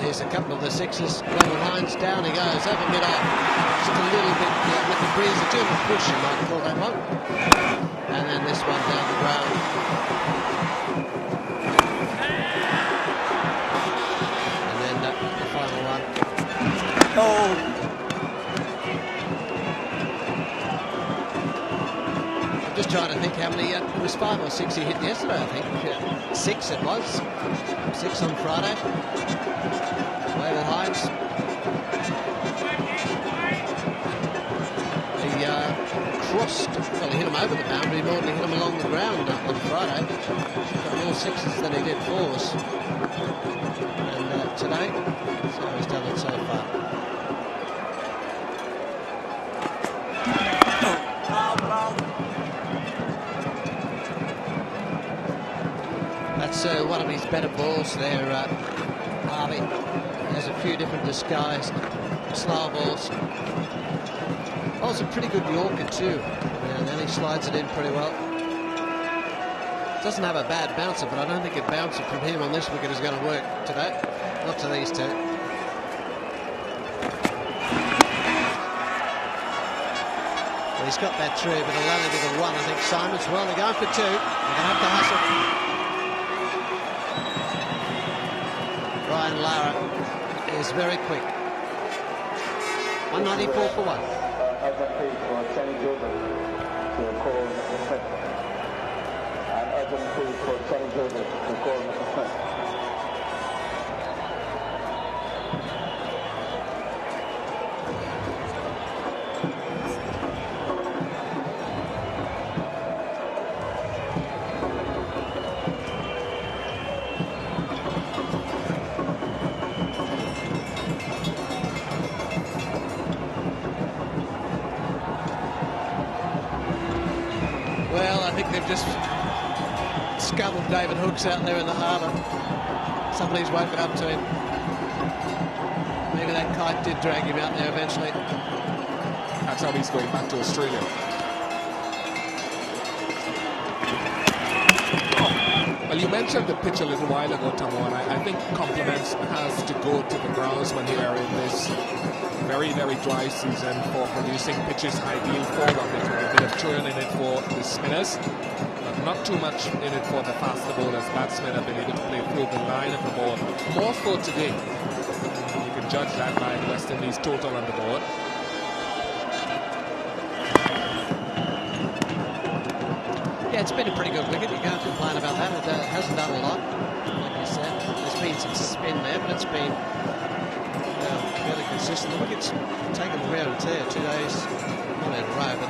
Speaker 2: Here's a couple of the sixes. Wavell Hinds down he goes, over mid-off. Just a little bit with the breeze, a gentle push, you might call that one. And then this one down the ground. And then the final one. Oh! I'm just trying to think how many, it was 5 or 6 he hit yesterday, I think. 6 it was. 6 on Friday. Wavell Hinds. He crossed, well, he hit him over the boundary more than he hit him along the ground on Friday. Got more 6s than he did 4s. And today, so he's done it so far. That's one of his better balls there, Harvey. Has a few different disguised slow balls. Also a pretty good Yorker too, and then he slides it in pretty well. Doesn't have a bad bouncer, but I don't think a bouncer from him on this wicket is going to work today. Not to these two. Well, he's got that through, but it'll only be the 1, I think. Simons, well, they're going for 2. They're going to have to hustle. Gayle and Lara is very quick. 194 for 1.
Speaker 3: Urgent please for Kenny Jordan to call Mr. Smith. And urgent please for Kenny Jordan to call Mr. Smith.
Speaker 2: They've just scuttled David Hooks out there in the harbour. Somebody's woken up to him. Maybe that kite did drag him out there eventually.
Speaker 6: That's how he's going back to Australia. Well, you mentioned the pitch a little while ago, Tomo, and I think compliments has to go to the groundsman here in this very, very dry season for producing pitches ideal for them. There's a bit of churn in it for the spinners, but not too much in it for the faster bowlers. Batsmen have been able to play through the line of the ball. More so today. You can judge that by the West Indies total on the board.
Speaker 2: Yeah, it's been a pretty good wicket. You can't complain about that. It hasn't done a lot, like you said. There's been some spin there, but it's been fairly consistent. The wicket's taken the wear and tear 2 days, not in a row, but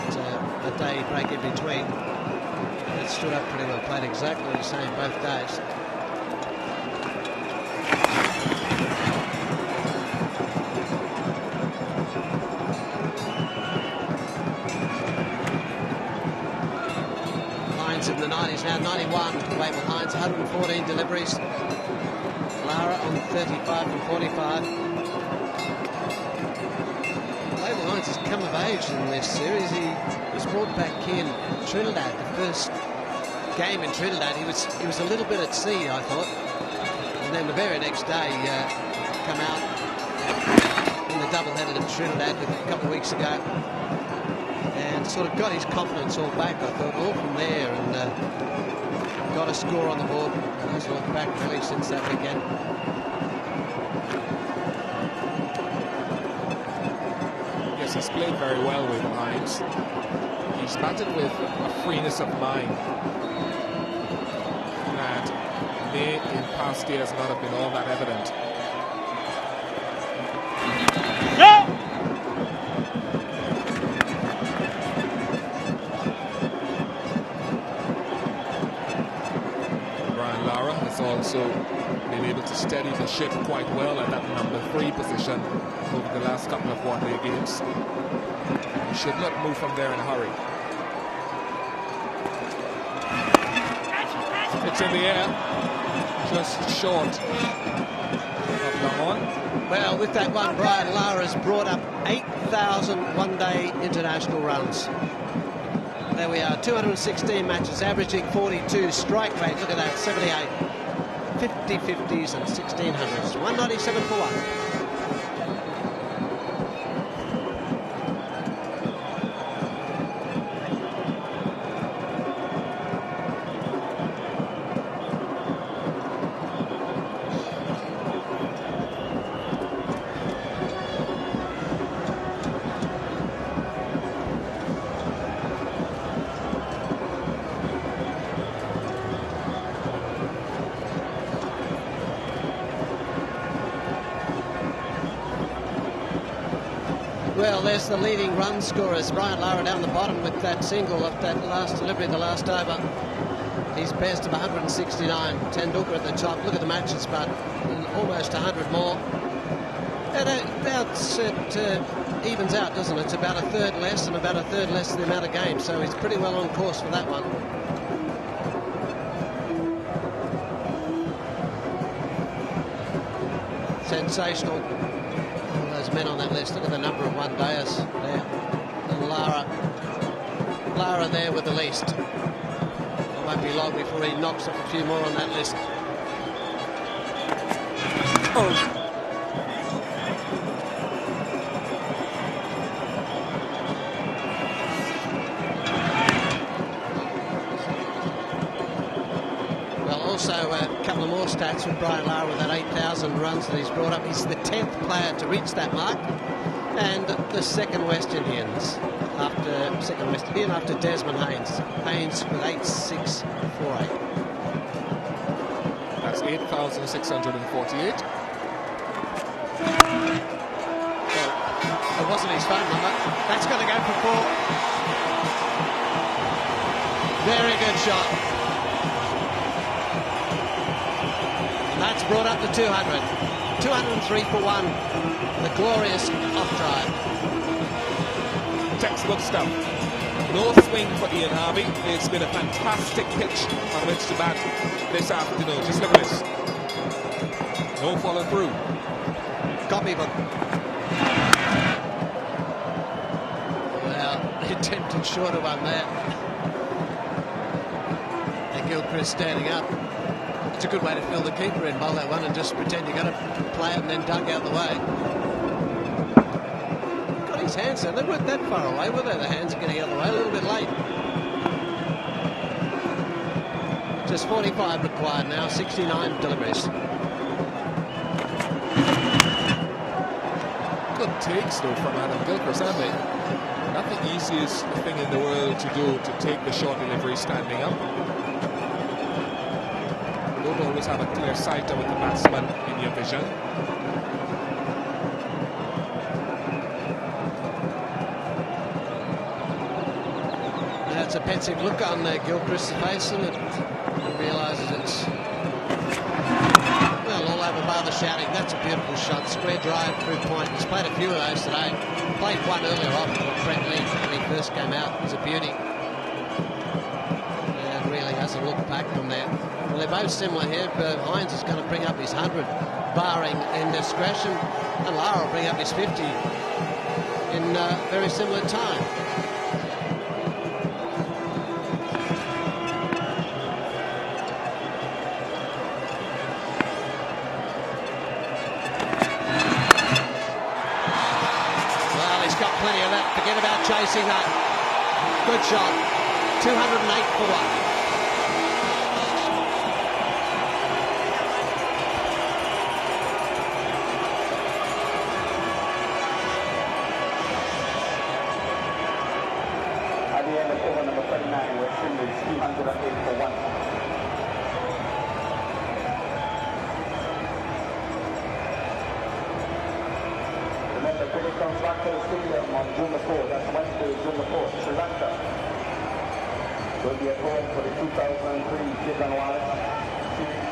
Speaker 2: a day break in between. It stood up pretty well, played exactly the same both days. In the 90s now, 91 to Gayle and Hinds, 114 deliveries. Lara on 35 from 45. Gayle and Hinds has come of age in this series. He was brought back in Trinidad, the first game in Trinidad. He was a little bit at sea, I thought. And then the very next day, come out in the double-headed of Trinidad a couple of weeks ago. And sort of got his confidence all back, I thought, all from there, and got a score on the board. Hasn't looked back really since that weekend.
Speaker 6: Yes, he's played very well with Hinds. He's batted with a freeness of mind that may in past years not have been all that evident. Also been able to steady the ship quite well at that number 3 position over the last couple of one-day games. He should not move from there in a hurry. It's in the air, just short of long on.
Speaker 2: Well, with that one, Brian Lara's brought up 8,000 one-day international runs. There we are, 216 matches, averaging 42. Strike rate, look at that, 78. 50 50s and 1600s. 197 for 1. Well, there's the leading run scorers. Brian Lara down the bottom with that single of that last delivery, the last over. He's best of 169. Tendulkar at the top. Look at the matches, but almost 100 more. And it evens out, doesn't it? It's about a third less and about a third less than the amount of games. So he's pretty well on course for that one. Sensational. Men on that list. Look at the number of one-dayers there. And Lara there with the least. It won't be long before he knocks off a few more on that list. Oh. Well, also a couple of more stats from Brian Lara with that 8,000 runs that he's brought up. He's the 10th player to reach that mark, and the second West Indian after Desmond Hinds. Hinds with 8,648.
Speaker 6: That's 8,648.
Speaker 2: Well, it wasn't his phone number. That's going to go for 4. Very good shot. And that's brought up to 200. 203 for 1. The glorious off-drive.
Speaker 6: Textbook stuff. No swing for Ian Harvey. It's been a fantastic pitch on which to bat this afternoon. Just look at this. No follow through.
Speaker 2: Copybook. Well, he attempted shorter one there. And Gilchrist standing up. It's a good way to fill the keeper in, bowl that one and just pretend you're going to play it and then duck out the way. his hands down. They weren't that far away, were they? The hands are getting out of the way a little bit late. Just 45 required now, 69 deliveries.
Speaker 6: Good takes though from Adam Gilchrist, aren't they? Not the easiest thing in the world to do, to take the short delivery standing up. You don't always have a clear sight with the batsman in your vision.
Speaker 2: That's a pensive look on Gilchrist's face, and it realises it's all over bar the shouting. That's a beautiful shot, square drive through point. He's played a few of those today. Played one earlier on for Brett Lee when he first came out. It was a beauty. And really has a look back from there. Well, they're both similar here, but Hinds is going to bring up his 100, barring indiscretion, and Lara will bring up his 50 in very similar time. Forget about chasing that. Good shot. 208 for one.
Speaker 3: At the end of over number 39, West Indies 208 for one. Cricket comes back to the stadium on June the 4th. That's Wednesday, June the 4th. Sri Lanka will be at home for the 2003 Gayle and Lara series.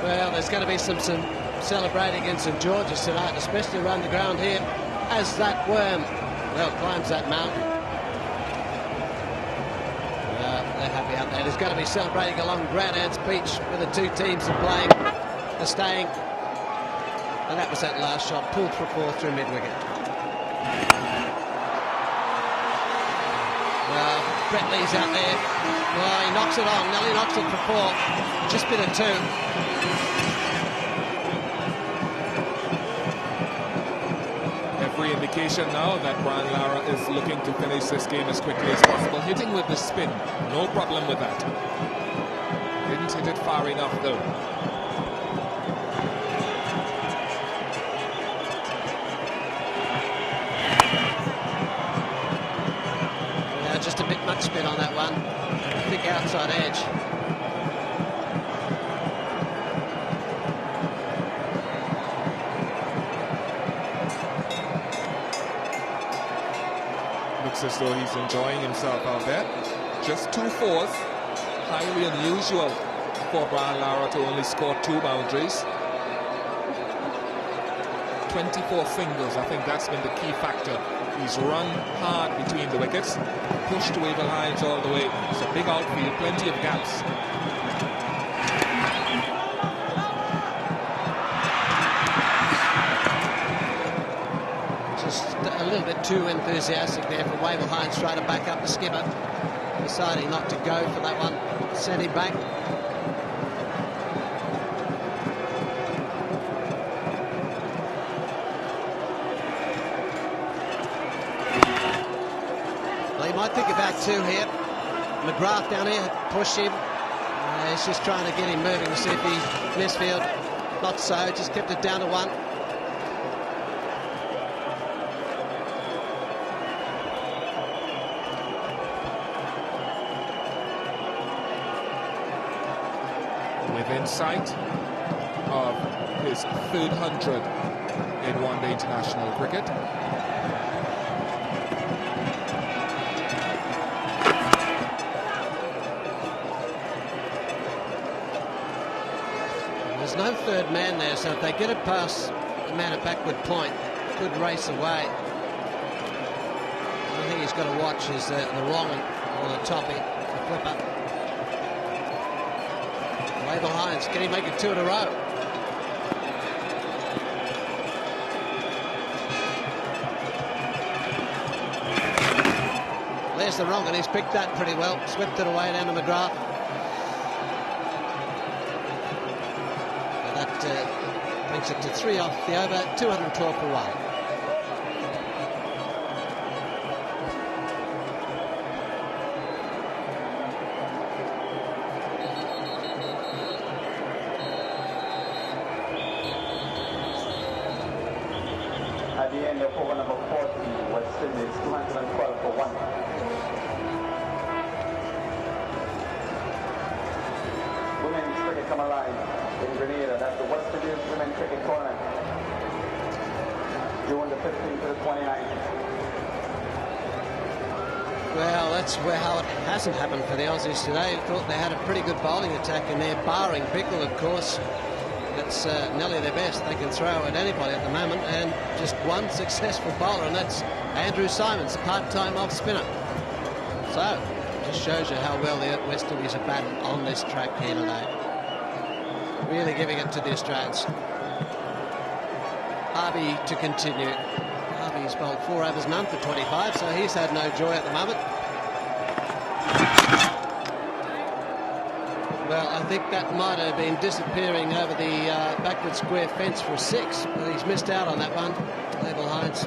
Speaker 2: Well, there's going to be some celebrating in St George's tonight, especially around the ground here, as that worm, well, climbs that mountain. They're happy out there. There's going to be celebrating along Grenada's beach where the two teams are playing. They're staying. And that was that last shot, pulled for 4 through mid-wicket. Well, Brett Lee's out there. Well, he knocks it on. Nelly knocks it for 4. Just bit of 2.
Speaker 6: Every indication now that Gayle and Lara is looking to finish this game as quickly as possible. Hitting with the spin, no problem with that. Didn't hit it far enough though.
Speaker 2: Yeah, just a bit much spin on that one. Thick outside edge.
Speaker 6: As though he's enjoying himself out there. Just 2 4s, highly unusual for Gayle and Lara to only score 2 boundaries. 24 singles, I think that's been the key factor. He's run hard between the wickets, pushed away the lines all the way. It's a big outfield, plenty of gaps.
Speaker 2: A little bit too enthusiastic there for Wavell Hinds, trying to back up the skipper, deciding not to go for that one, sent him back. Well, he might think about 2 here. McGrath down here, push him. He's just trying to get him moving to see if he misfield. Not so, just kept it down to 1.
Speaker 6: Within sight of his 3rd 100 in one-day international cricket.
Speaker 2: There's no 3rd man there, so if they get it past the man at backward point, could race away. The thing he's got to watch is the wrong or the toppy, the flipper. Wavell Hinds, can he make it 2 in a row? There's the wrong, and he's picked that pretty well. Swept it away down to McGrath. That brings it to 3 off the over, 212 for 1.
Speaker 3: At the end of over number 40, West Indies 212 for 1. Women's cricket come alive in Grenada. That's the West Indies Women's Cricket Tournament. June the 15th to the 29th.
Speaker 2: Well, that's how it hasn't happened for the Aussies today. I thought they had a pretty good bowling attack in there, barring Bickle, of course. That's nearly their best. They can throw at anybody at the moment, and just one successful bowler, and that's Andrew Simons, part-time off-spinner. So, just shows you how well the West Indies are batting on this track here today. Really giving it to the Australians. Harvey to continue. Harvey's bowled 4 overs, none for 25, so he's had no joy at the moment. Well, I think that might have been disappearing over the backward square fence for a 6, but he's missed out on that one. Abel Hinds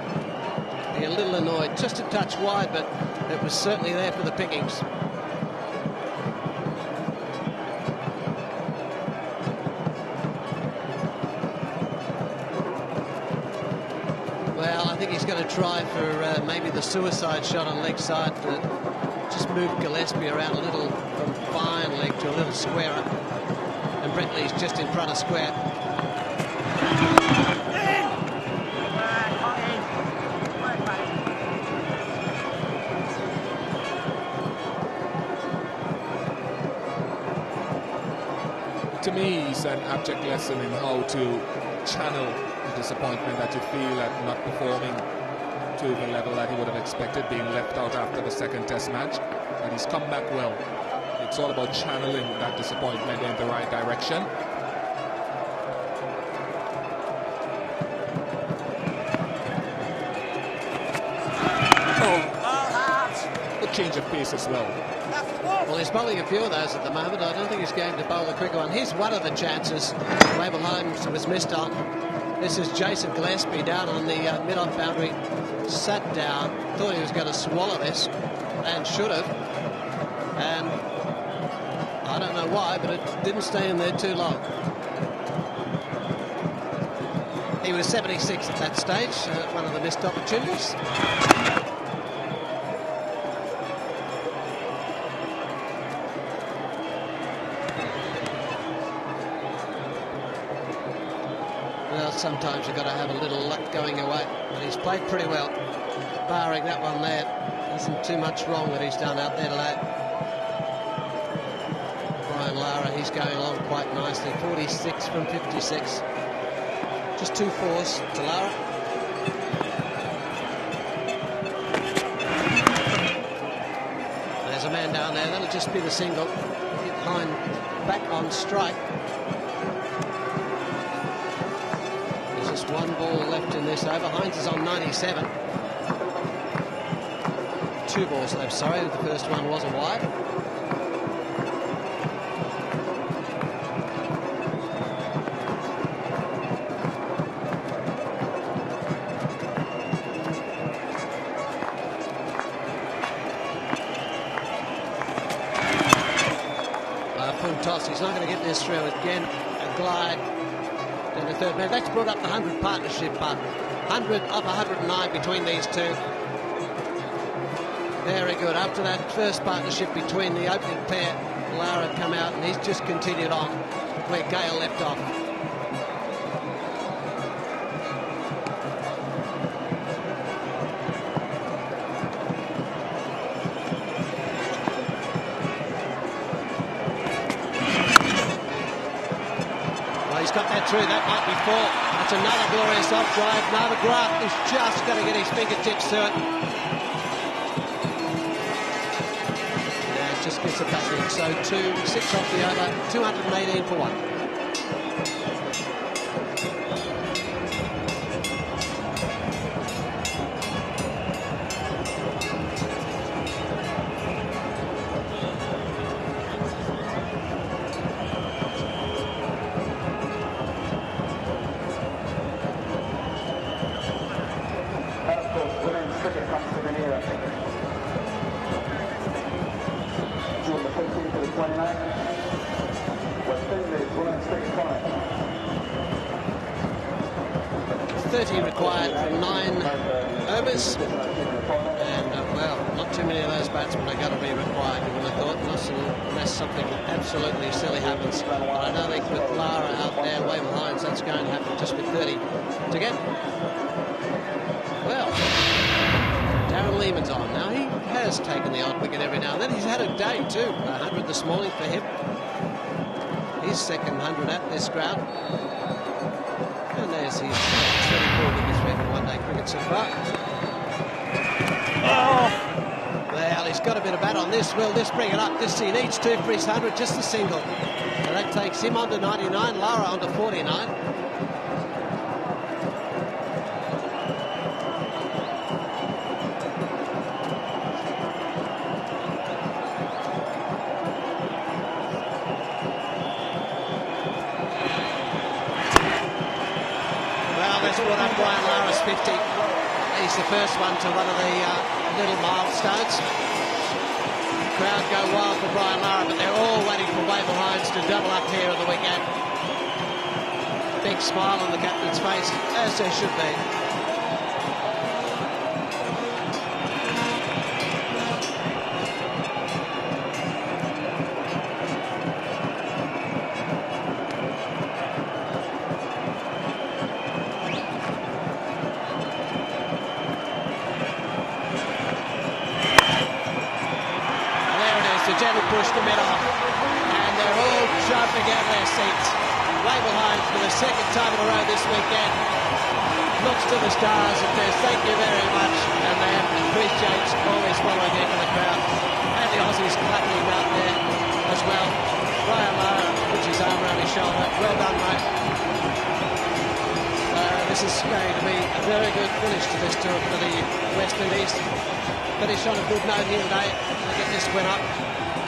Speaker 2: being a little annoyed, just a touch wide, but it was certainly there for the pickings. Well, I think he's going to try for maybe the suicide shot on leg side. Just move Gillespie around a little from fine leg to a little squarer. And Brentley's just in front of square.
Speaker 6: To me, it's an abject lesson in how to channel the disappointment that you feel at not performing to the level that he would have expected, being left out after the second test match. And he's come back well. It's all about channeling that disappointment in the right direction. Oh, good change of pace as well.
Speaker 2: Well, he's bowling a few of those at the moment. I don't think he's going to bowl a quicker one. Here's one of the chances Abel Hinds was missed on. This is Jason Gillespie down on the mid-off boundary. Sat down, thought he was going to swallow this, and should have. And I don't know why, but it didn't stay in there too long. He was 76 at that stage, one of the missed opportunities. Well, sometimes you've got to have a little luck going away, but he's played pretty well, barring that one there. Isn't too much wrong that he's done out there today. Lara, he's going along quite nicely, 46 from 56. Just 2 fours to Lara. There's a man down there, that'll just be the single. Hit Hind back on strike. There's just 1 ball left in this over. Hinds is on 97. 2 balls left, sorry, the first one was a wide. Toss. He's not going to get this through again. A glide to the third man. That's brought up the 100 partnership, but 100 off 109 between these two. Very good. After that first partnership between the opening pair, Lara come out and he's just continued on where Gayle left off. Got that through, that might be 4. That's another glorious off drive. Now McGrath is just going to get his fingertips to it. Yeah, just gets a back in. So 6 off the over, 218 for 1. 30 required from 9 overs. And, well, not too many of those batsmen are going to be required, you would have thought, unless something absolutely silly happens. But I don't think with Lara out there and Wavell Hinds, that's going to happen just with 30 to get. Well, Darren Lehman's on. Now, he has taken the odd wicket every now and then. He's had a day, too. 100 this morning for him. His second 100 at this ground. And there's his 34 wickets for him in one-day cricket so far. Oh! Well, he's got a bit of bat on this. Will this bring it up? He needs 2 for his 100, just a single. So that takes him on to 99, Lara on to 49. Brian Lara's 50. He's the first one to one of the little milestones. The crowd go wild for Brian Lara, but they're all waiting for Wavell Hinds to double up here on the weekend. Big smile on the captain's face, as there should be. Push the mid off, and they're all jumping out of their seats. Wavell Hinds for the second time in a row this weekend looks to the stars and says thank you very much, and then Chris James always following in for the crowd, and the Aussies clapping him out there as well. Brian Lara puts his arm around his shoulder. Well done, mate. This is going to be a very good finish to this tour for the West Indies. Finish on a good note here today. They get this win up.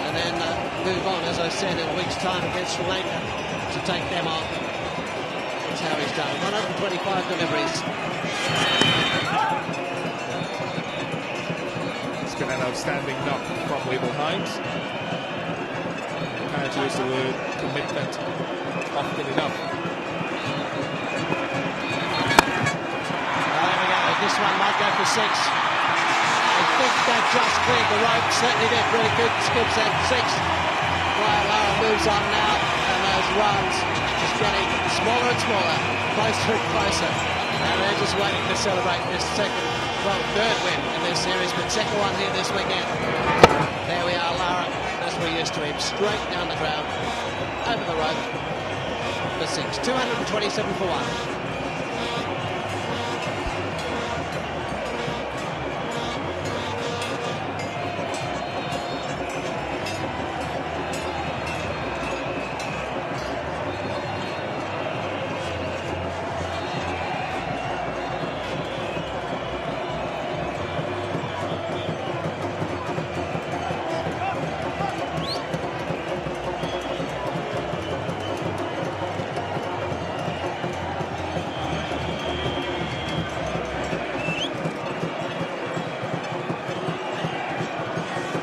Speaker 2: And then move on, as I said, in a week's time against Sri Lanka to take them on. That's how he's done. 125 deliveries.
Speaker 6: It's been an outstanding knock from Wavell Hinds. Can't use the word commitment often enough.
Speaker 2: Well, there we go. This one might go for 6. I think that just cleared the rope, certainly did. Really good skips at 6. Brian Lara moves on now, and those runs just getting smaller and smaller, closer and closer. And they're just waiting to celebrate this third win in this series, but second one here this weekend. There we are, Lara, as we're used to him, straight down the ground, over the rope for 6. 227 for 1.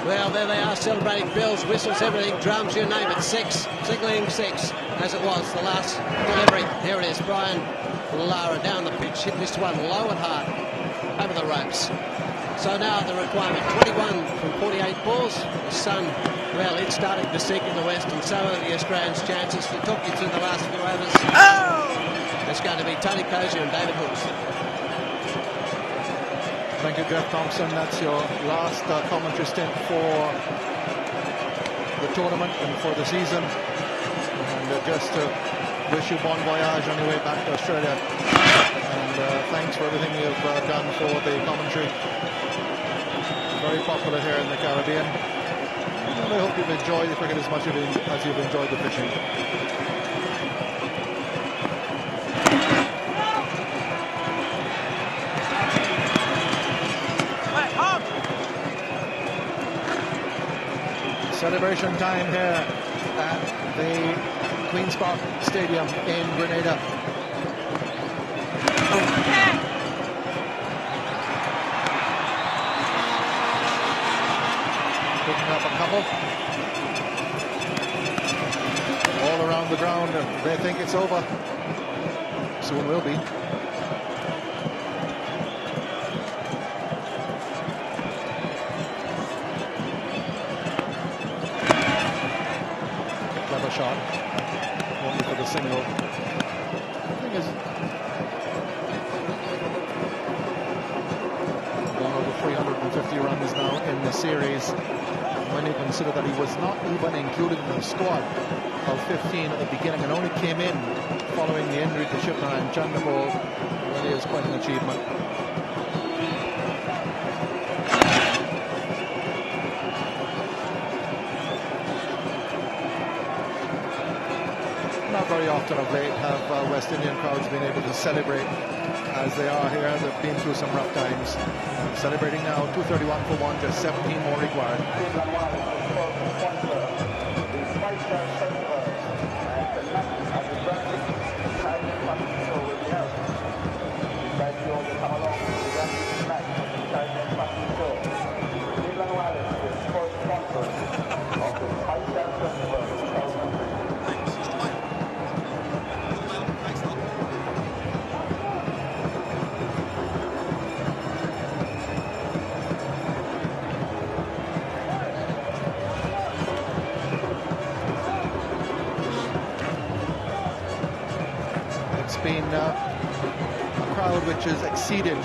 Speaker 2: Well, there they are, celebrating bells, whistles, everything, drums, you name it. 6, signaling 6, as it was the last delivery. Here it is, Brian Lara down the pitch, hit this one low and hard over the ropes. So now the requirement, 21 from 48 balls. The sun, well, it's starting to sink in the west, and so are the Australians' chances. To talk you through the last few overs, it's going to be Tony Cozier and David Hooks.
Speaker 7: Thank you, Jeff Thompson. That's your last commentary stint for the tournament and for the season. And just to wish you bon voyage on your way back to Australia. And thanks for everything you've done for the commentary. Very popular here in the Caribbean. And I hope you've enjoyed the cricket as much as you've enjoyed the fishing. Celebration time here at the Queen's Park Stadium in Grenada. Picking up a couple. All around the ground. They think it's over. Soon will be. shot, only for the single. The thing is, gone over 350 runs now in the series. When you consider that he was not even included in the squad of 15 at the beginning and only came in following the injury to Shipner and Chandrabol, really is quite an achievement. Not very often of late have West Indian crowds been able to celebrate as they are here. They've been through some rough times. Celebrating now, 231 for one, just 17 more required. Been a crowd which has exceeded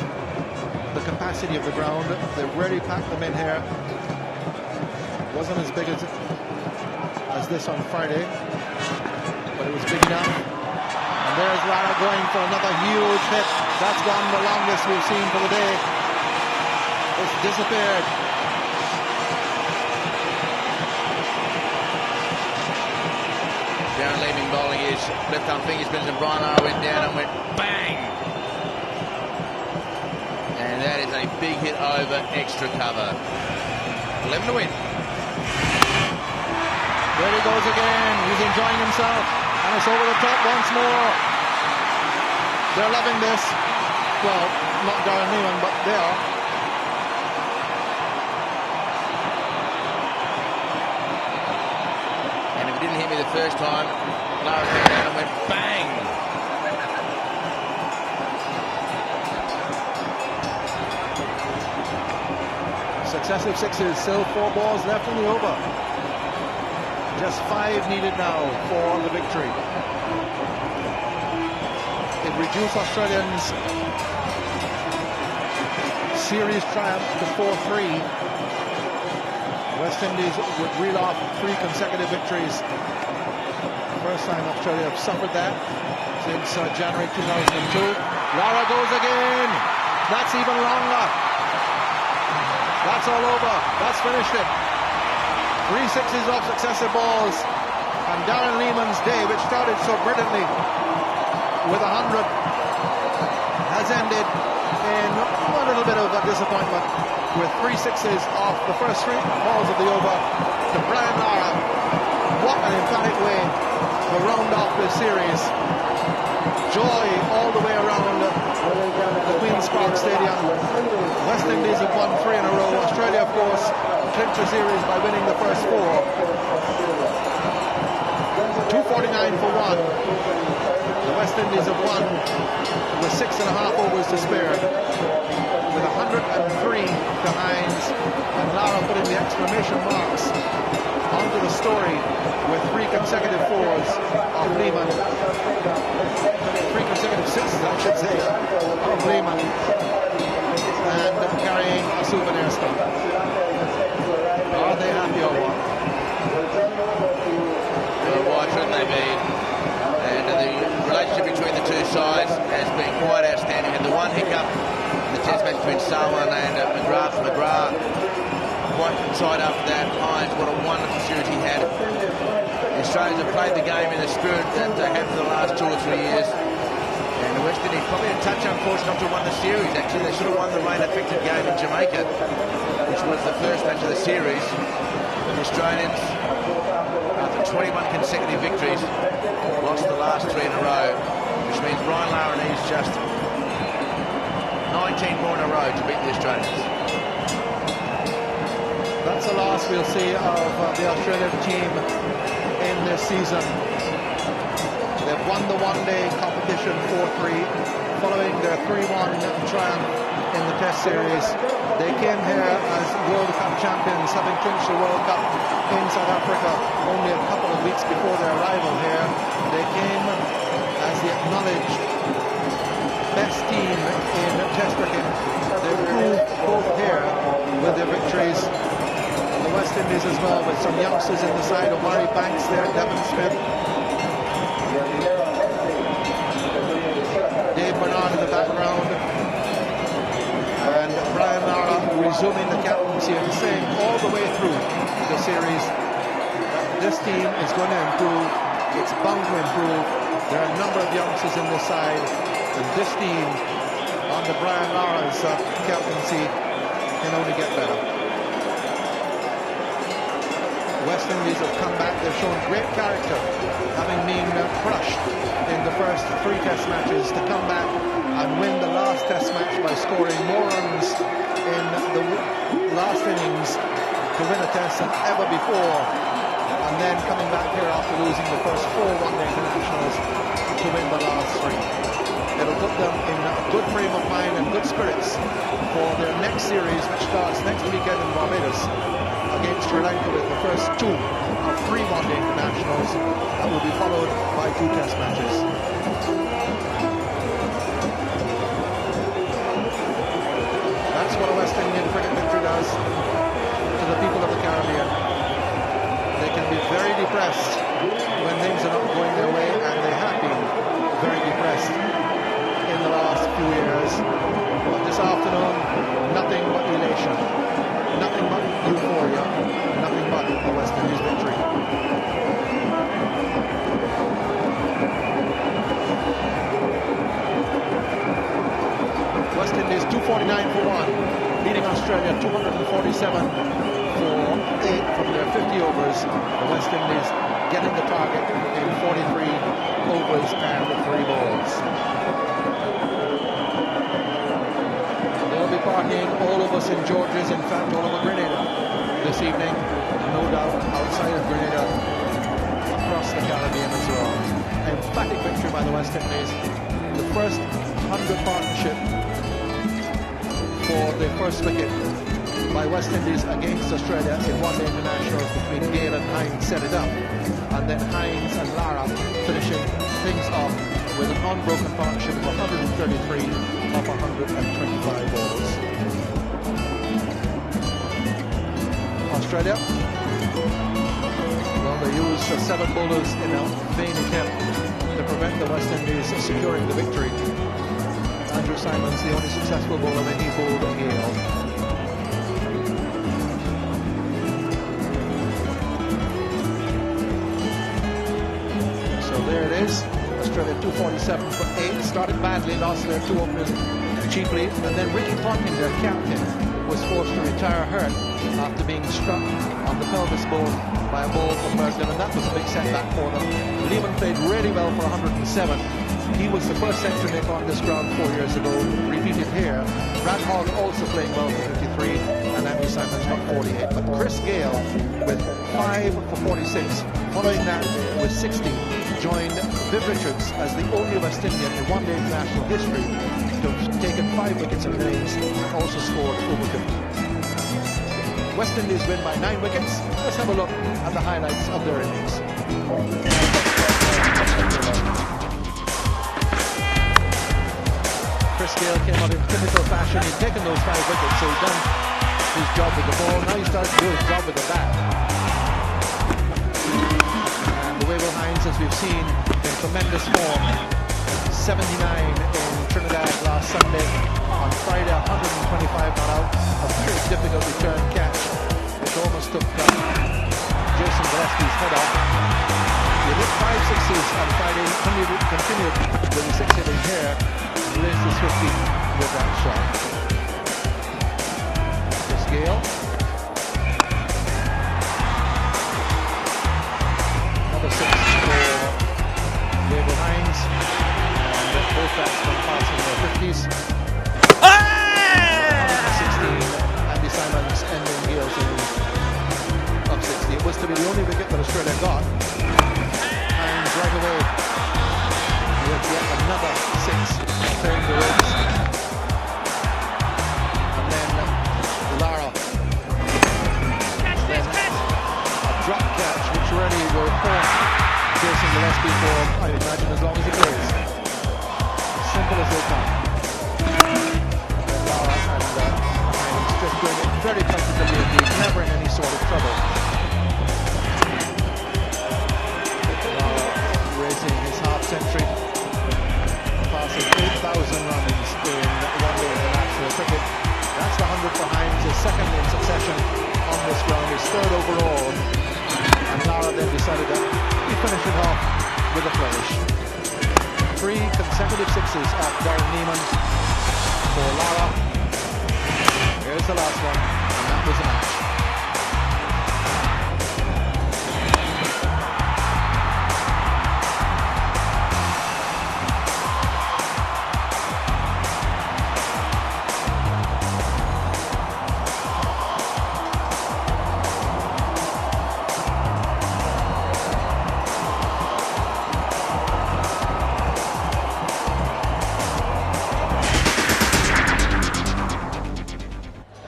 Speaker 7: the capacity of the ground. They've really packed them in here. It wasn't as big as this on Friday, but it was big enough. And there's Lara going for another huge hit. That's gone the longest we've seen for the day. It's disappeared.
Speaker 5: Down leaving bowling is left arm finger spins, and Brian Lara went down and went bang. And that is a big hit over extra cover. 11 to win.
Speaker 7: There he goes again. He's enjoying himself. And it's over the top once more. They're loving this. Well, not Darren Newman, but they are.
Speaker 5: Didn't hit me the first time. Lara came down and went bang.
Speaker 7: Successive sixes, still 4 balls left in the over. Just 5 needed now for the victory. It reduced Australians' series triumph to 4-3. West Indies would reel off 3 consecutive victories. First time Australia have suffered that since January 2002. Lara goes again. That's even longer. That's all over. That's finished it. 3 sixes off successive balls. And Darren Lehman's day, which started so brilliantly with 100, has ended in a little bit of a disappointment, with 3 sixes off the first 3 balls of the over to Brian Lara. What an emphatic way to round off this series. Joy all the way around the Queen's Park Stadium. West Indies have won 3 in a row. Australia, of course, clinched the series by winning the first 4. 249 for 1. The West Indies have won with 6.5 overs to spare, with 103 to Hinds, and Lara putting the exclamation marks onto the story with 3 consecutive 4s of Lehman. 3 consecutive 6s, I should say, of Lehman, and carrying a souvenir stump. Are they happy or what?
Speaker 5: Well, why shouldn't they be? And the relationship between the 2 sides has been quite outstanding. And the one hiccup in the test match between Salwan and McGrath quite tight after that. Hinds, what a wonderful series he had. The Australians have played the game in the spirit that they have for the last 2 or 3 years. And the West Indies probably a touch unfortunate not to have won the series. Actually, they should have won the rain-affected game in Jamaica, which was the first match of the series. The Australians, after 21 consecutive victories, lost the last 3 in a row, which means Brian Lara needs just 19 more in a row to beat the Australians.
Speaker 7: That's the last we'll see of the Australian team in this season. They've won the one-day competition 4-3, following their 3-1 triumph in the Test series. They came here as World Cup champions, having clinched the World Cup in South Africa only a couple of weeks before their arrival here. They came as the acknowledged best team in Test cricket. They proved both here with their victories. The West Indies as well, with some youngsters in the side. Omari Banks there, Devon Smith, Dave Bernard in the background, and Brian Lara resuming the captaincy and saying all the way through the series that this team is going to improve, it's bound to improve. There are a number of youngsters in the side, and this team under Brian Lara's captaincy can only get better. West Indies have come back, they've shown great character, having been crushed in the first 3 Test matches, to come back and win the last Test match by scoring more runs in the last innings to win a Test than ever before, and then coming back here after losing the first 4 one-day internationals to win the last 3. It'll put them in a good frame of mind and good spirits for their next series, which starts next weekend in Barbados against Sri Lanka, with the first 2 of 3 one-day internationals that will be followed by 2 Test matches. That's what a West Indian cricket victory does to the people of the Caribbean. They can be very depressed when things are not going their way, and they have been very depressed in the last few years. But this afternoon, nothing but elation, nothing but euphoria, nothing but a West Indies victory. West Indies 249 for 1, beating Australia 247 for 8 from their 50 overs. The West Indies getting the target in 43 overs and 3 balls. They'll be partying all over St. George's, in fact all over Grenada this evening, no doubt outside of Grenada, across the Caribbean as well. Emphatic victory by the West Indies. The first 100 partnership for the first wicket by West Indies against Australia in one-day internationals between Gayle and Hinds set it up, and then Hinds and Lara finishing things off with an unbroken partnership of 133 of 125 balls. Australia, well, they used 7 bowlers in a vain attempt to prevent the West Indies securing the victory. Andrew Symonds, the only successful bowler when he bowled Gayle. So there it is. Australia 247 for 8. Started badly, lost their 2 openers cheaply, and then Ricky Ponting, their captain, was forced to retire hurt after being struck on the pelvis bone by a ball from Bergman, and that was a big setback for them. Lehman played really well for 107. He was the first century make on this ground 4 years ago, repeated here. Brad Hogg also playing well for 53, and Andrew Symonds got 48. But Chris Gayle with 5 for 46, following that with 60, joined Viv Richards as the only West Indian in one-day international history to have taken 5 wickets in innings and also scored over 50. West Indies win by 9 wickets. Let's have a look at the highlights of their innings. Chris Gayle came out in typical fashion. He'd taken those 5 wickets, so he'd done his job with the ball. Now he starts to do his job with the bat. And the Wavell Hinds, as we've seen, in tremendous form. 79 in Trinidad last Sunday. On Friday, 125 not out. A very difficult return catch, which almost took Jason Gillespie's head off. He hit 5 sixes on Friday. He continued with the 6 hitting here. Raised his 50 with that shot. Chris Gayle. Another 6 for Wavell Hinds. And both batsmen passing their 50s. 16. Andy Symonds ending Gayle's innings of 60. It was to be the only wicket that Australia got. Hinds right away with yet another 6. Turning the ropes, and then position on this ground. He's third overall, and Lara then decided that he finished it off with a flourish. 3 consecutive sixes off Darren Neiman for Lara. Here's the last one, and that was a match.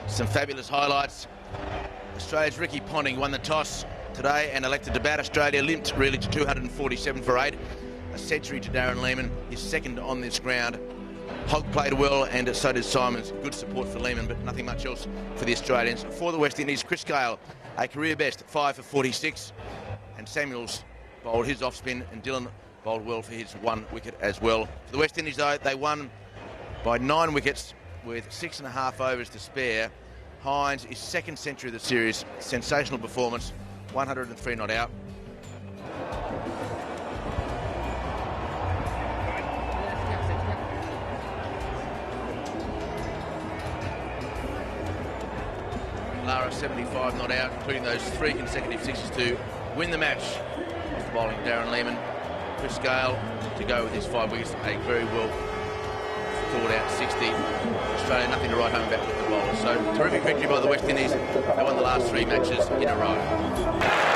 Speaker 5: Some fabulous highlights. Australia's Ricky Ponting won the toss today and elected to bat. Australia limped really to 247 for 8. A century to Darren Lehmann, his second on this ground. Hogg played well and so did Simons. Good support for Lehmann, but nothing much else for the Australians. For the West Indies, Chris Gayle, a career best, 5 for 46. And Samuels bowled his off spin, and Dillon bowled well for his 1 wicket as well. For the West Indies, though, they won by 9 wickets with 6.5 overs to spare. Hinds, his second century of the series, sensational performance, 103 not out. Lara 75 not out, including those 3 consecutive sixes to win the match. After bowling Darren Lehmann, Chris Gayle to go with his 5 wickets, a very well thought out 60. Australia nothing to write home about with the bowlers. So terrific victory by the West Indies. They won the last 3 matches in a row.